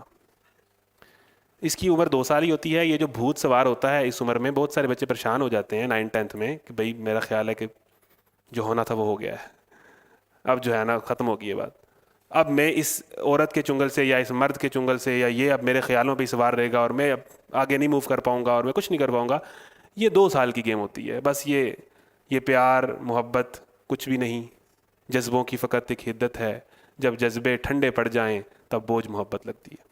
اس کی عمر 2 سال ہی ہوتی ہے. یہ جو بھوت سوار ہوتا ہے اس عمر میں، بہت سارے بچے پریشان ہو جاتے ہیں 9th-10th میں کہ بھائی میرا خیال ہے کہ جو ہونا تھا وہ ہو گیا ہے، اب جو ہے نا ختم ہو گئی یہ بات. اب میں اس عورت کے چنگل سے یا اس مرد کے چنگل سے، یا یہ اب میرے خیالوں پہ سوار رہے گا اور میں اب آگے نہیں موو کر پاؤں گا اور میں کچھ نہیں کر پاؤں گا. یہ 2 سال کی گیم ہوتی ہے بس. یہ پیار محبت کچھ بھی نہیں، جذبوں کی فقط ایک حدت ہے. جب جذبے ٹھنڈے پڑ جائیں تب بوجھ محبت لگتی ہے.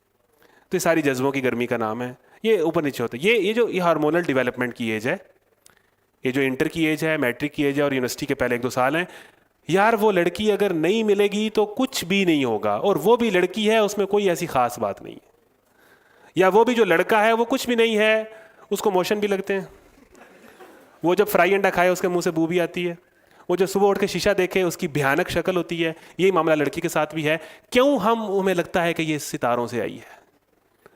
تو یہ ساری جذبوں کی گرمی کا نام ہے. یہ اوپر نیچے ہوتا ہے. یہ ہارمونل ڈیولپمنٹ کی ایج ہے. یہ جو انٹر کی ایج ہے، میٹرک کی ایج ہے اور یونیورسٹی کے پہلے 1-2 سال ہیں. یار وہ لڑکی اگر نہیں ملے گی تو کچھ بھی نہیں ہوگا، اور وہ بھی لڑکی ہے، اس میں کوئی ایسی خاص بات نہیں ہے. یا وہ بھی جو لڑکا ہے وہ کچھ بھی نہیں ہے، اس کو موشن بھی لگتے ہیں. وہ جب فرائی انڈا کھائے اس کے منہ سے بو بھی آتی ہے. وہ جو صبح اٹھ کے شیشہ دیکھے اس کی بھیانک شکل ہوتی ہے. یہی معاملہ لڑکی کے ساتھ بھی ہے. کیوں ہمیں لگتا ہے کہ یہ ستاروں سے آئی ہے؟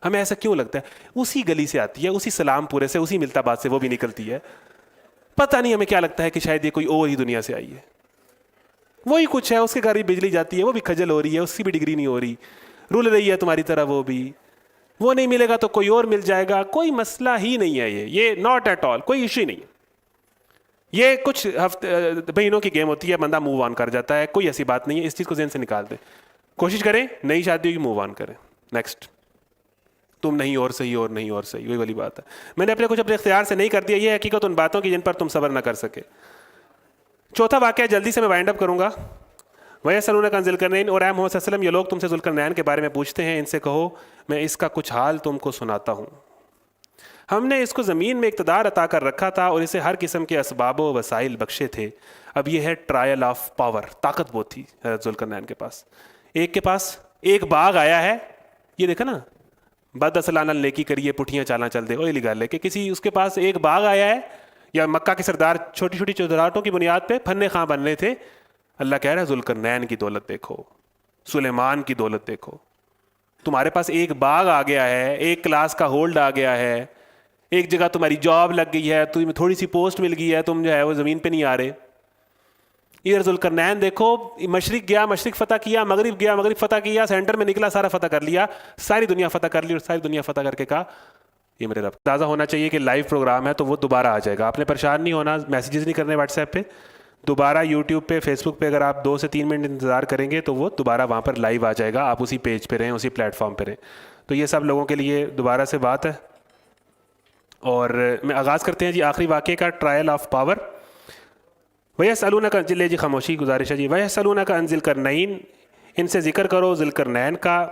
ہمیں ایسا کیوں لگتا ہے؟ اسی گلی سے آتی ہے، اسی سلام پورے سے، اسی ملتا بات سے وہ بھی نکلتی ہے. پتہ نہیں ہمیں کیا لگتا ہے کہ شاید یہ کوئی اور ہی دنیا سے آئی ہے. وہی کچھ ہے، اس کے گھر بھی بجلی جاتی ہے، وہ بھی کھجل ہو رہی ہے، اس کی بھی ڈگری نہیں ہو رہی، رول رہی ہے تمہاری طرح وہ بھی. وہ نہیں ملے گا تو کوئی اور مل جائے گا. کوئی مسئلہ ہی نہیں ہے. یہ ناٹ ایٹ آل کوئی ایشو ہی نہیں ہے. یہ کچھ ہفتے مہینوں کی گیم ہوتی ہے، بندہ موو آن کر جاتا ہے. کوئی ایسی بات نہیں ہے، اس چیز کو ذہن سے نکال دیں. کوشش کریں نئی شادیوں کی موو آن کریں. نیکسٹ. تم نہیں اور صحیح اور نہیں اور صحیح, وہی والی بات ہے. میں نے اپنے کچھ اپنے اختیار سے نہیں کر دیا, یہ حقیقت ان باتوں کی جن پر تم صبر نہ کر سکے. چوتھا واقعہ جلدی سے میں وائنڈ اپ کروں گا. وَيَسْأَلُونَكَ عَنِ ذِي الْقَرْنَيْنِ, اور اے محمد صلی اللہ علیہ وسلم یہ لوگ تم سے ذوالقرنین کے بارے میں پوچھتے ہیں, ان سے کہو میں اس کا کچھ حال تم کو سناتا ہوں. ہم نے اس کو زمین میں اقتدار عطا کر رکھا تھا اور اسے ہر قسم کے اسباب و وسائل بخشے تھے. اب یہ ہے ٹرائل آف پاور, طاقت وہ تھی حضرت ذوالقرنین کے پاس. ایک کے پاس ایک باغ آیا ہے, یہ دیکھا نا, بد اصلانہ نیکی کریے پٹھیاں چالاں چل دے, وہی لگا لے کہ کسی اس کے پاس ایک باغ آیا ہے, یا مکہ کے سردار چھوٹی چھوٹی چودراہٹوں کی بنیاد پہ پھنے خاں بن رہے تھے. اللہ کہہ رہا ہے ذوالقرنین کی دولت دیکھو, سلیمان کی دولت دیکھو. تمہارے پاس ایک باغ آ گیا ہے, ایک کلاس کا ہولڈ آ گیا ہے, ایک جگہ تمہاری جاب لگ گئی ہے, تمہیں تھوڑی سی پوسٹ مل گئی ہے, تم جو ہے وہ زمین پہ نہیں آ رہے. ادھر ذوالقرنین دیکھو, مشرق گیا مشرق فتح کیا, مغرب گیا مغرب فتح کیا, سینٹر میں نکلا سارا فتح کر لیا, ساری دنیا فتح کر لی, اور ساری دنیا فتح کر کے کہا یہ میرے رب. اندازہ ہونا چاہیے کہ لائیو پروگرام ہے تو وہ دوبارہ آ جائے گا. آپ نے پریشان نہیں ہونا, میسیجز نہیں کرنے واٹس ایپ پہ, دوبارہ یوٹیوب پہ فیس بک پہ اگر آپ 2 سے 3 منٹ انتظار کریں گے تو وہ دوبارہ وہاں پر لائیو آ جائے گا. آپ اسی پیج پہ رہیں, اسی پلیٹ فارم پہ رہیں. تو یہ سب لوگوں کے لیے دوبارہ سے بات ہے. اور میں آغاز کرتے ہیں جی آخری واقعے کا, ٹرائل آف پاور. وَيَسْأَلُونَكَ, لے جی خاموشی گزارش ہے جی. وَيَسْأَلُونَكَ عَنِ ذِي الْقَرْنَيْنِ, ان سے ذکر کرو ذوالقرنین کا.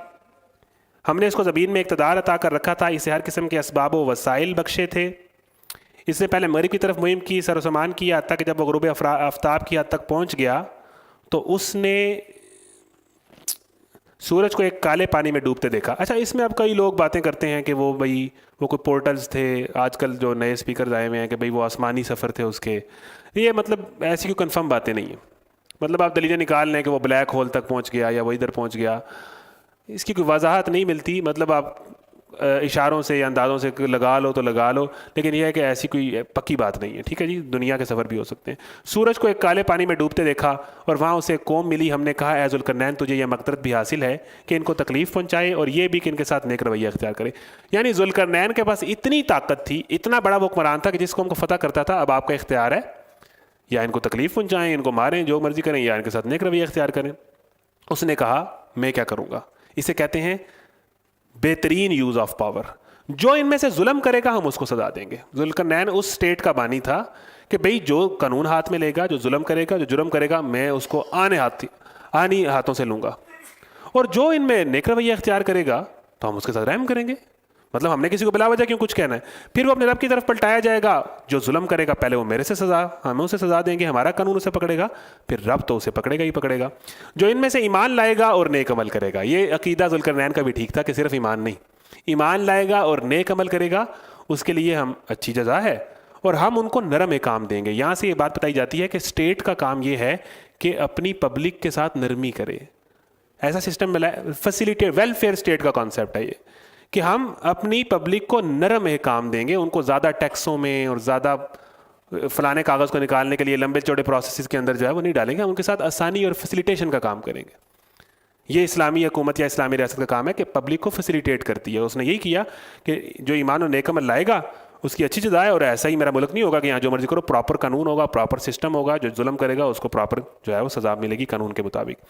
ہم نے اس کو زمین میں اقتدار عطا کر رکھا تھا, اسے ہر قسم کے اسباب و وسائل بخشے تھے. اس نے پہلے مغرب کی طرف مہم کی, سر و سامان کیا, حتیٰ کہ جب وہ غروب آفتاب کی حد تک پہنچ گیا تو اس نے سورج کو ایک کالے پانی میں ڈوبتے دیکھا. اچھا, اس میں اب کئی لوگ باتیں کرتے ہیں کہ وہ بھائی وہ کوئی پورٹلز تھے, آج کل جو نئے اسپیکرز آئے ہوئے ہیں کہ بھائی وہ آسمانی سفر تھے اس کے. یہ مطلب ایسی کوئی کنفرم باتیں نہیں ہیں. مطلب آپ دلیلیں نکال لیں کہ وہ بلیک ہول تک پہنچ گیا یا وہ ادھر پہنچ گیا, اس کی کوئی وضاحت نہیں ملتی. مطلب آپ اشاروں سے یا اندازوں سے لگا لو تو لگا لو, لیکن یہ ہے کہ ایسی کوئی پکی بات نہیں ہے. ٹھیک ہے جی, دنیا کے سفر بھی ہو سکتے ہیں. سورج کو ایک کالے پانی میں ڈوبتے دیکھا اور وہاں اسے ایک قوم ملی. ہم نے کہا اے ذوالقرنین تجھے یہ مقدرت بھی حاصل ہے کہ ان کو تکلیف پہنچائے, اور یہ بھی کہ ان کے ساتھ نیک رویہ اختیار کرے. یعنی ذوالقرنین کے پاس اتنی طاقت تھی, اتنا بڑا وہ حکمران تھا کہ جس قوم کو فتح کرتا تھا, اب آپ کا اختیار ہے یا ان کو تکلیف پہنچائیں, ان کو ماریں, جو مرضی کریں, یا ان کے ساتھ نیک رویہ اختیار کریں. اس نے کہا میں کیا کروں گا. اسے کہتے ہیں بہترین یوز آف پاور. جو ان میں سے ظلم کرے گا ہم اس کو سزا دیں گے. ذوالقرنین اس اسٹیٹ کا بانی تھا کہ بھئی جو قانون ہاتھ میں لے گا, جو ظلم کرے گا, جو جرم کرے گا, میں اس کو آنی ہاتھوں سے لوں گا, اور جو ان میں نیک رویہ اختیار کرے گا تو ہم اس کے ساتھ رحم کریں گے. مطلب ہم نے کسی کو بلا وجہ کیوں کچھ کہنا ہے. پھر وہ اپنے رب کی طرف پلٹایا جائے گا. جو ظلم کرے گا پہلے وہ میرے سے سزا, ہم اسے سزا دیں گے, ہمارا قانون اسے پکڑے گا, پھر رب تو اسے پکڑے گا ہی پکڑے گا. جو ان میں سے ایمان لائے گا اور نیک عمل کرے گا. یہ عقیدہ ذوالقرنین کا بھی ٹھیک تھا کہ صرف ایمان نہیں, ایمان لائے گا اور نیک عمل کرے گا, اس کے لیے ہم اچھی جزا ہے, اور ہم ان کو نرم کام دیں گے. یہاں سے یہ بات بتائی جاتی ہے کہ اسٹیٹ کا کام یہ ہے کہ اپنی پبلک کے ساتھ نرمی کرے. ایسا سسٹم فیسیلیٹیٹ, ویلفیئر اسٹیٹ کا کانسیپٹ ہے یہ, کہ ہم اپنی پبلک کو نرم احکام دیں گے. ان کو زیادہ ٹیکسوں میں اور زیادہ فلانے کاغذ کو نکالنے کے لیے لمبے چوڑے پروسیسز کے اندر جو ہے وہ نہیں ڈالیں گے. ہم ان کے ساتھ آسانی اور فیسیلیٹیشن کا کام کریں گے. یہ اسلامی حکومت یا اسلامی ریاست کا کام ہے کہ پبلک کو فیسیلیٹیٹ کرتی ہے. اس نے یہی کیا کہ جو ایمان و نیک عمل لائے گا اس کی اچھی جزا ہے. اور ایسا ہی میرا ملک نہیں ہوگا کہ یہاں جو مرضی کرو, پراپر قانون ہوگا, پراپر سسٹم ہوگا. جو ظلم کرے گا اس کو پراپر جو ہے وہ سزا ملے گی قانون کے مطابق.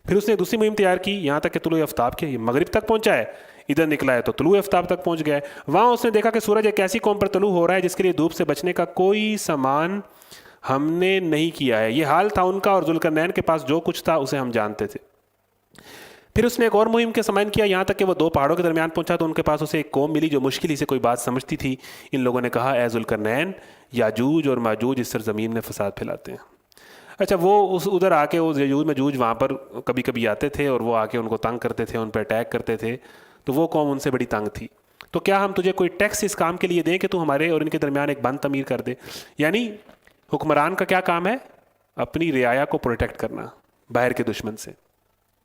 پھر اس نے دوسری مہم تیار کی, یہاں تک کہ طلوع آفتاب کے مغرب تک پہنچا ہے, ادھر نکلا ہے تو طلوع آفتاب تک پہنچ گیا ہے. وہاں اس نے دیکھا کہ سورج ایک ایسی قوم پر طلوع ہو رہا ہے جس کے لیے دھوپ سے بچنے کا کوئی سامان ہم نے نہیں کیا ہے. یہ حال تھا ان کا, اور ذوالقرنین کے پاس جو کچھ تھا اسے ہم جانتے تھے. پھر اس نے ایک اور مہم کے سمعین کیا, یہاں تک کہ وہ 2 پہاڑوں کے درمیان پہنچا تو ان کے پاس اسے ایک قوم ملی جو مشکل ہی سے کوئی بات سمجھتی تھی. ان لوگوں نے کہا اے ذوالقرنین, یاجوج اور ماجوج اس سرزمین میں فساد پھیلاتے ہیں. اچھا, وہ ادھر آ کے وہ یاجوج ماجوج وہاں پر کبھی کبھی آتے تھے اور وہ آ کے ان کو تنگ کرتے تھے, ان پہ اٹیک کرتے تھے. تو وہ قوم ان سے بڑی تنگ تھی. تو کیا ہم تجھے کوئی ٹیکس اس کام کے لیے دیں کہ تو ہمارے اور ان کے درمیان ایک بند تعمیر کر دے. یعنی حکمران کا کیا کام ہے, اپنی رعایا کو پروٹیکٹ کرنا باہر کے دشمن سے.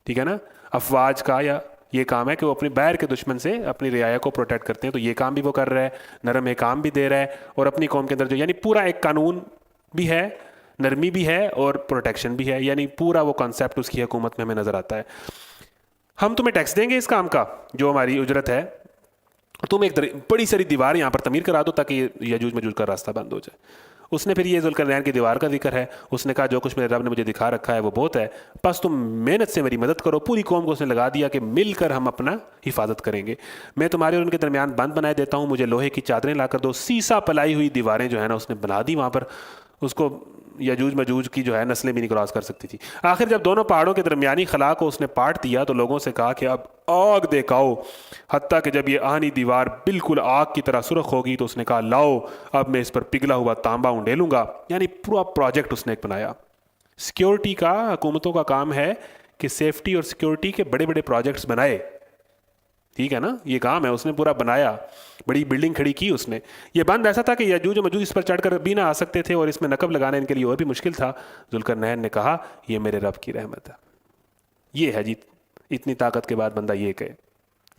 ٹھیک ہے نا, افواج کا یا یہ کام ہے کہ وہ اپنی باہر کے دشمن سے اپنی رعایا کو پروٹیکٹ کرتے ہیں. تو یہ کام بھی وہ کر رہا ہے, نرم کام بھی دے رہا ہے, اور اپنی قوم کے اندر جو یعنی پورا ایک قانون بھی ہے, نرمی بھی ہے اور پروٹیکشن بھی ہے. یعنی پورا وہ کانسیپٹ اس کی حکومت میں ہمیں نظر آتا ہے. ہم تمہیں ٹیکس دیں گے اس کام کا جو ہماری اجرت ہے, تم ایک بڑی ساری دیوار یہاں پر تعمیر کرا دو تاکہ یاجوج ماجوج کا راستہ بند ہو جائے. اس نے پھر یہ ذوالقرنین کی دیوار کا ذکر ہے. اس نے کہا جو کچھ میرے رب نے مجھے دکھا رکھا ہے وہ بہت ہے, بس تم محنت سے میری مدد کرو. پوری قوم کو اس نے لگا دیا کہ مل کر ہم اپنا حفاظت کریں گے. میں تمہارے اور ان کے درمیان بند بنائے دیتا ہوں, مجھے لوہے کی چادریں لا کر دو. سیسا پلائی ہوئی دیواریں جو ہے نا اس نے بنا دی وہاں پر, اس کو یجوج مجوج کی جو ہے نسلیں بھی نہیں کراس کر سکتی تھی. آخر جب دونوں پہاڑوں کے درمیانی خلا کو اس نے پاٹ دیا تو لوگوں سے کہا کہ اب آگ دکھاؤ, حتیٰ کہ جب یہ آہنی دیوار بالکل آگ کی طرح سرخ ہوگی تو اس نے کہا لاؤ اب میں اس پر پگھلا ہوا تانبا انڈیلوں گا. یعنی پورا پروجیکٹ اس نے ایک بنایا. سیکیورٹی کا حکومتوں کا کام ہے کہ سیفٹی اور سیکیورٹی کے بڑے بڑے پروجیکٹس بنائے, ٹھیک ہے نا, یہ کام ہے. اس نے پورا بنایا, بڑی بلڈنگ کھڑی کی اس نے. یہ بند ایسا تھا کہ یجوج و مجوج اس پر چڑھ کر بھی نہ آ سکتے تھے اور اس میں نقب لگانا ان کے لیے اور بھی مشکل تھا. ذوالقرنین نے کہا یہ میرے رب کی رحمت ہے. یہ ہے جی, اتنی طاقت کے بعد بندہ یہ کہے.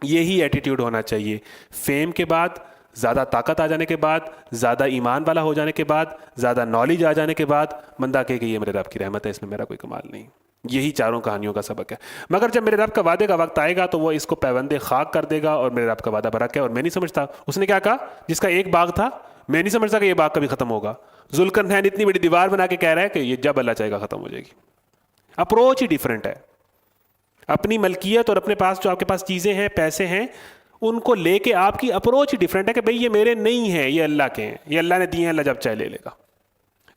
یہی ایٹیٹیوڈ ہونا چاہیے. فیم کے بعد, زیادہ طاقت آ جانے کے بعد, زیادہ ایمان والا ہو جانے کے بعد, زیادہ نالج آ جانے کے بعد بندہ کہے کہ یہ میرے رب کی رحمت ہے, اس میں میرا کوئی کمال نہیں. یہی چاروں کہانیوں کا سبق ہے. مگر جب میرے رب کا وعدے کا وقت آئے گا تو وہ اس کو پیوند خاک کر دے گا اور میرے رب کا وعدہ برحق ہے اور میں نہیں سمجھتا. اس نے کیا کہا, جس کا ایک باغ تھا میں نہیں سمجھتا کہ یہ باغ کبھی ختم ہوگا. ذوالقرنین اتنی بڑی دیوار بنا کے کہہ رہا ہے کہ یہ جب اللہ چاہے گا ختم ہو جائے گی. اپروچ ہی ڈیفرنٹ ہے. اپنی ملکیت اور اپنے پاس جو آپ کے پاس چیزیں ہیں, پیسے ہیں, ان کو لے کے آپ کی اپروچ ہی ڈیفرنٹ ہے کہ بھئی یہ میرے نہیں ہیں, یہ اللہ کے ہیں, یہ اللہ نے دیے ہیں, اللہ جب چاہے لے لے گا.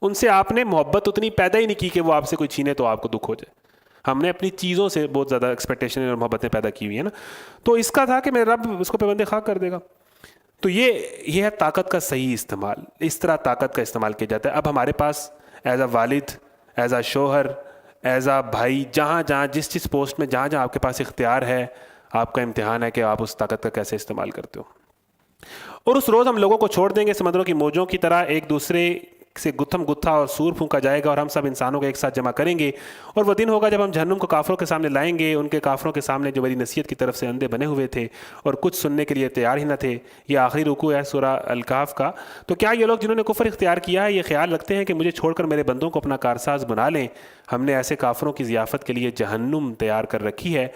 ان سے آپ نے محبت اتنی پیدا ہی نہیں کی کہ وہ آپ سے کوئی چھینے تو آپ کو دکھ ہو جائے. ہم نے اپنی چیزوں سے بہت زیادہ ایکسپیکٹیشن اور محبتیں پیدا کی ہوئی ہیں نا. تو اس کا تھا کہ میرا رب اس کو پیوند خاک کر دے گا. تو یہ ہے طاقت کا صحیح استعمال. اس طرح طاقت کا استعمال کیا جاتا ہے. اب ہمارے پاس ایز اے والد, ایز اے شوہر, ایز اے بھائی, جہاں جہاں جس پوسٹ میں جہاں جہاں آپ کے پاس اختیار ہے, آپ کا امتحان ہے کہ آپ اس طاقت کا کیسے استعمال کرتے ہو. اور اس روز ہم لوگوں کو چھوڑ دیں گے سمندروں کی موجوں کی طرح, ایک دوسرے سے گتھم گتھا اور سور پھونکا جائے گا اور ہم سب انسانوں کو ایک ساتھ جمع کریں گے. اور وہ دن ہوگا جب ہم جہنم کو کافروں کے سامنے لائیں گے, ان کے کافروں کے سامنے جو میری نصیحت کی طرف سے اندھے بنے ہوئے تھے اور کچھ سننے کے لیے تیار ہی نہ تھے. یہ آخری رکوع ہے سورہ الکہف کا. تو کیا یہ لوگ جنہوں نے کفر اختیار کیا ہے یہ خیال رکھتے ہیں کہ مجھے چھوڑ کر میرے بندوں کو اپنا کارساز بنا لیں؟ ہم نے ایسے کافروں کی ضیافت کے لیے جہنم تیار کر رکھی ہے.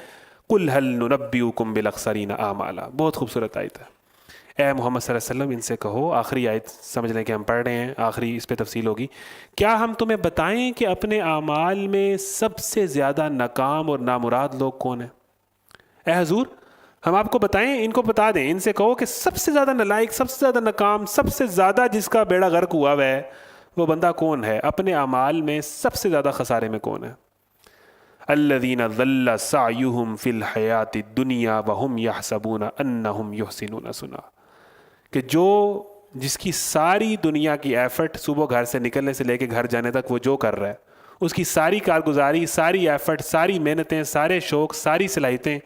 قل هل ننبئکم بالاخسرین اعمالا. بہت خوبصورت آیت ہے. اے محمد صلی اللہ علیہ وسلم ان سے کہو, آخری آیت سمجھ لیں کہ ہم پڑھ رہے ہیں, آخری اس پہ تفصیل ہوگی. کیا ہم تمہیں بتائیں کہ اپنے اعمال میں سب سے زیادہ ناکام اور نامراد لوگ کون ہیں؟ اے حضور ہم آپ کو بتائیں, ان کو بتا دیں, ان سے کہو کہ سب سے زیادہ نالائق, سب سے زیادہ ناکام, سب سے زیادہ جس کا بیڑا غرق ہوا ہوا ہے وہ بندہ کون ہے؟ اپنے اعمال میں سب سے زیادہ خسارے میں کون ہے؟ الذین ضل سعیہم فی الحیات الدنیا وہم یحسبون انہم یحسنون صنعا. کہ جس کی ساری دنیا کی ایفرٹ صبح گھر سے نکلنے سے لے کے گھر جانے تک وہ جو کر رہا ہے, اس کی ساری کارگزاری, ساری ایفرٹ, ساری محنتیں, سارے شوق, ساری صلاحیتیں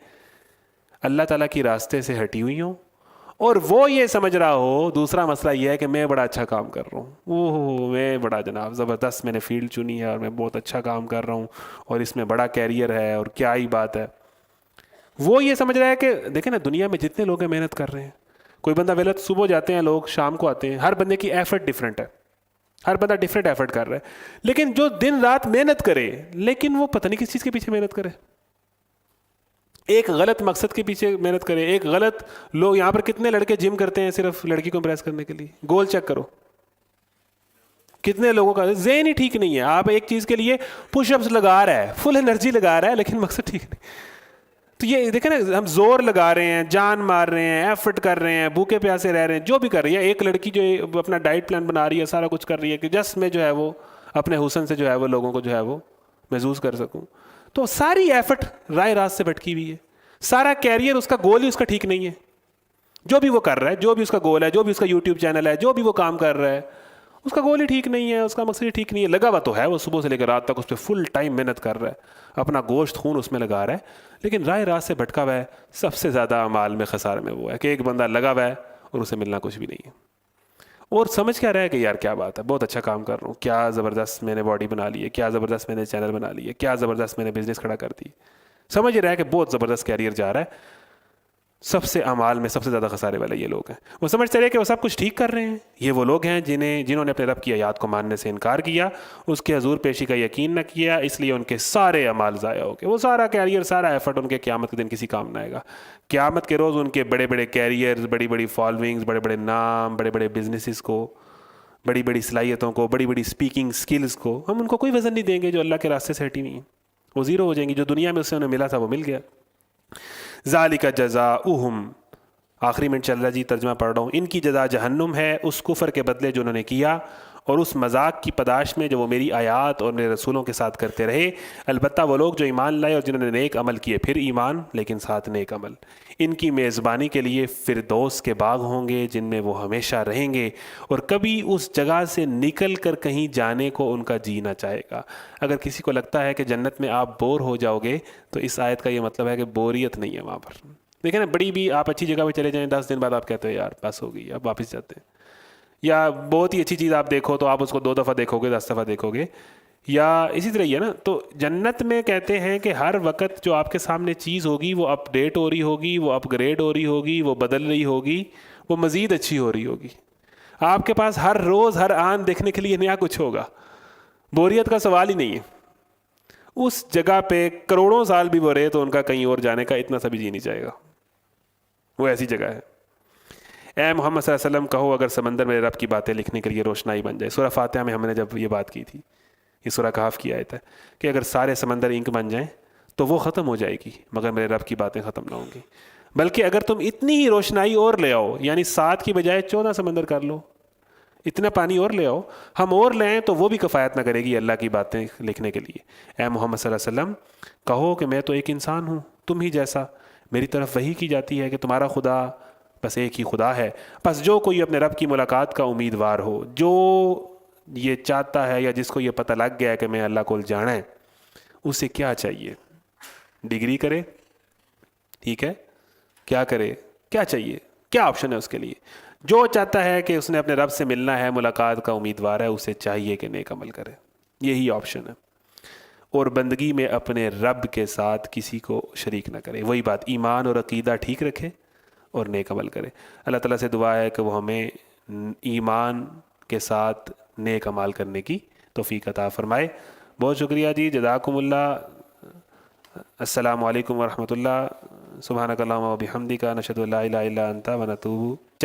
اللہ تعالیٰ کی راستے سے ہٹی ہوئی ہوں, اور وہ یہ سمجھ رہا ہو. دوسرا مسئلہ یہ ہے کہ میں بڑا اچھا کام کر رہا ہوں, میں بڑا جناب زبردست میں نے فیلڈ چنی ہے اور میں بہت اچھا کام کر رہا ہوں اور اس میں بڑا کیریئر ہے اور کیا ہی بات ہے. وہ یہ سمجھ رہا ہے کہ دیکھیں نا دنیا میں جتنے لوگ ہیں محنت کر رہے ہیں. کوئی بندہ ویلت صبح جاتے ہیں لوگ, شام کو آتے ہیں, ہر بندے کی ایفرٹ ڈیفرنٹ ہے, ہر بندہ ڈیفرنٹ ایفرٹ کر رہا ہے. لیکن جو دن رات محنت کرے لیکن وہ پتہ نہیں کس چیز کے پیچھے محنت کرے, ایک غلط مقصد کے پیچھے محنت کرے. ایک غلط لوگ یہاں پر کتنے لڑکے جم کرتے ہیں صرف لڑکی کو امپریس کرنے کے لیے. گول چیک کرو کتنے لوگوں کا ذہن ہی ٹھیک نہیں ہے. آپ ایک چیز کے لیے پش اپس لگا رہا ہے, فل انرجی لگا رہا ہے, لیکن مقصد ٹھیک نہیں. تو یہ دیکھیں نا, ہم زور لگا رہے ہیں, جان مار رہے ہیں, ایفرٹ کر رہے ہیں, بھوکے پیاسے رہ رہے ہیں, جو بھی کر رہی ہے. ایک لڑکی جو اپنا ڈائٹ پلان بنا رہی ہے, سارا کچھ کر رہی ہے کہ جس میں جو ہے وہ اپنے حسن سے جو ہے وہ لوگوں کو جو ہے وہ محظوظ کر سکوں. تو ساری ایفرٹ رائے راست سے بھٹکی ہوئی ہے. سارا کیریئر اس کا گول ہی اس کا ٹھیک نہیں ہے. جو بھی وہ کر رہا ہے, جو بھی اس کا گول ہے, جو بھی اس کا یوٹیوب چینل ہے, جو بھی وہ کام کر رہا ہے, اس کا گول ہی ٹھیک نہیں ہے, اس کا مقصد ہی ٹھیک نہیں ہے. لگا ہوا تو ہے, وہ صبح سے لے کر رات تک اس پہ فل ٹائم محنت کر رہا ہے, اپنا گوشت خون اس میں لگا رہا ہے, لیکن رائے راست سے بھٹکا ہوا ہے. سب سے زیادہ اعمال میں خسارے میں وہ ہے کہ ایک بندہ لگا ہوا ہے اور اسے ملنا کچھ بھی نہیں ہے, اور سمجھ کیا رہا ہے کہ یار کیا بات ہے, بہت اچھا کام کر رہا ہوں, کیا زبردست میں نے باڈی بنا لی ہے, کیا زبردست میں نے چینل بنا لی ہے, کیا زبردست میں نے بزنس کھڑا کر دی. سمجھ رہا ہے کہ بہت زبردست کیریئر جا رہا ہے. سب سے اعمال میں سب سے زیادہ خسارے والے یہ لوگ ہیں. وہ سمجھتے رہے کہ وہ سب کچھ ٹھیک کر رہے ہیں. یہ وہ لوگ ہیں جنہوں نے اپنے رب کی آیات کو ماننے سے انکار کیا, اس کے حضور پیشی کا یقین نہ کیا, اس لیے ان کے سارے اعمال ضائع ہو گئے. وہ سارا کیریئر, سارا ایفرٹ ان کے قیامت کے دن کسی کام نہ آئے گا. قیامت کے روز ان کے بڑے بڑے کیریئرز, بڑی بڑی فالوئنگز, بڑے بڑے نام, بڑے بڑے بزنسز کو بڑی بڑی صلاحیتوں کو، بڑی بڑی اسپیکنگ سکلز کو ہم ان کو کوئی وزن نہیں دیں گے جو اللہ کے راستے سے ہٹی ہوئی ہیں، وہ زیرو ہو جائیں گی. جو دنیا میں اس سے انہیں ملا تھا وہ مل گیا. ذالک جزاؤہم، آخری منٹ چل رہا جی، ترجمہ پڑھ رہا ہوں. ان کی جزا جہنم ہے اس کفر کے بدلے جو انہوں نے کیا، اور اس مذاق کی پداش میں جو وہ میری آیات اور میرے رسولوں کے ساتھ کرتے رہے. البتہ وہ لوگ جو ایمان لائے اور جنہوں نے نیک عمل کیے، پھر ایمان لیکن ساتھ نیک عمل، ان کی میزبانی کے لیے فردوس کے باغ ہوں گے جن میں وہ ہمیشہ رہیں گے، اور کبھی اس جگہ سے نکل کر کہیں جانے کو ان کا جی نہ چاہے گا. اگر کسی کو لگتا ہے کہ جنت میں آپ بور ہو جاؤ گے تو اس آیت کا یہ مطلب ہے کہ بوریت نہیں ہے وہاں پر. دیکھیں نا، بڑی بھی آپ اچھی جگہ پہ چلے جائیں، 10 دن بعد آپ کہتے ہو یار بس ہو گئی، اب واپس جاتے ہیں. یا بہت ہی اچھی چیز آپ دیکھو تو آپ اس کو 2 دفعہ دیکھو گے، 10 دفعہ دیکھو گے. یا اسی طرح ہی ہے نا. تو جنت میں کہتے ہیں کہ ہر وقت جو آپ کے سامنے چیز ہوگی وہ اپ ڈیٹ ہو رہی ہوگی، وہ اپ گریڈ ہو رہی ہوگی، وہ بدل رہی ہوگی، وہ مزید اچھی ہو رہی ہوگی. آپ کے پاس ہر روز ہر آن دیکھنے کے لیے نیا کچھ ہوگا. بوریت کا سوال ہی نہیں ہے. اس جگہ پہ کروڑوں سال بھی وہ رہے تو ان کا کہیں اور جانے کا اتنا سا بھی جی نہیں چاہے گا. وہ ایسی جگہ ہے. اے محمد صلی اللہ علیہ وسلم کہو اگر سمندر میرے رب کی باتیں لکھنے کے لیے روشنائی بن جائے. سورہ فاتحہ میں ہم نے جب یہ بات کی تھی، یہ سورہ کہف کی آیت ہے کہ اگر سارے سمندر انک بن جائیں تو وہ ختم ہو جائے گی، مگر میرے رب کی باتیں ختم نہ ہوں گی. بلکہ اگر تم اتنی ہی روشنائی اور لے آؤ، یعنی 7 کی بجائے 14 سمندر کر لو، اتنا پانی اور لے آؤ، ہم اور لے آئیں تو وہ بھی کفایت نہ کرے گی اللہ کی باتیں لکھنے کے لیے. اے محمد صلی اللہ علیہ وسلم کہو کہ میں تو ایک انسان ہوں تم ہی جیسا، میری طرف وحی کی جاتی ہے کہ تمہارا خدا بس ایک ہی خدا ہے. بس جو کوئی اپنے رب کی ملاقات کا امیدوار ہو، جو یہ چاہتا ہے یا جس کو یہ پتہ لگ گیا ہے کہ میں اللہ کو جانا ہے، اسے کیا چاہیے؟ ڈگری کرے؟ ٹھیک ہے، کیا کرے؟ کیا چاہیے؟ کیا آپشن ہے اس کے لیے؟ جو چاہتا ہے کہ اس نے اپنے رب سے ملنا ہے، ملاقات کا امیدوار ہے، اسے چاہیے کہ نیک عمل کرے. یہی آپشن ہے. اور بندگی میں اپنے رب کے ساتھ کسی کو شریک نہ کرے. وہی بات، ایمان اور عقیدہ ٹھیک رکھے اور نیک عمل کرے. اللہ تعالیٰ سے دعا ہے کہ وہ ہمیں ایمان کے ساتھ نیک عمل کرنے کی توفیق عطا فرمائے. بہت شکریہ جی، جزاکم اللہ. السلام علیکم ورحمۃ اللہ. سبحانک اللہم و بحمدک، نشہد ان لا الہ الا انت ونتوب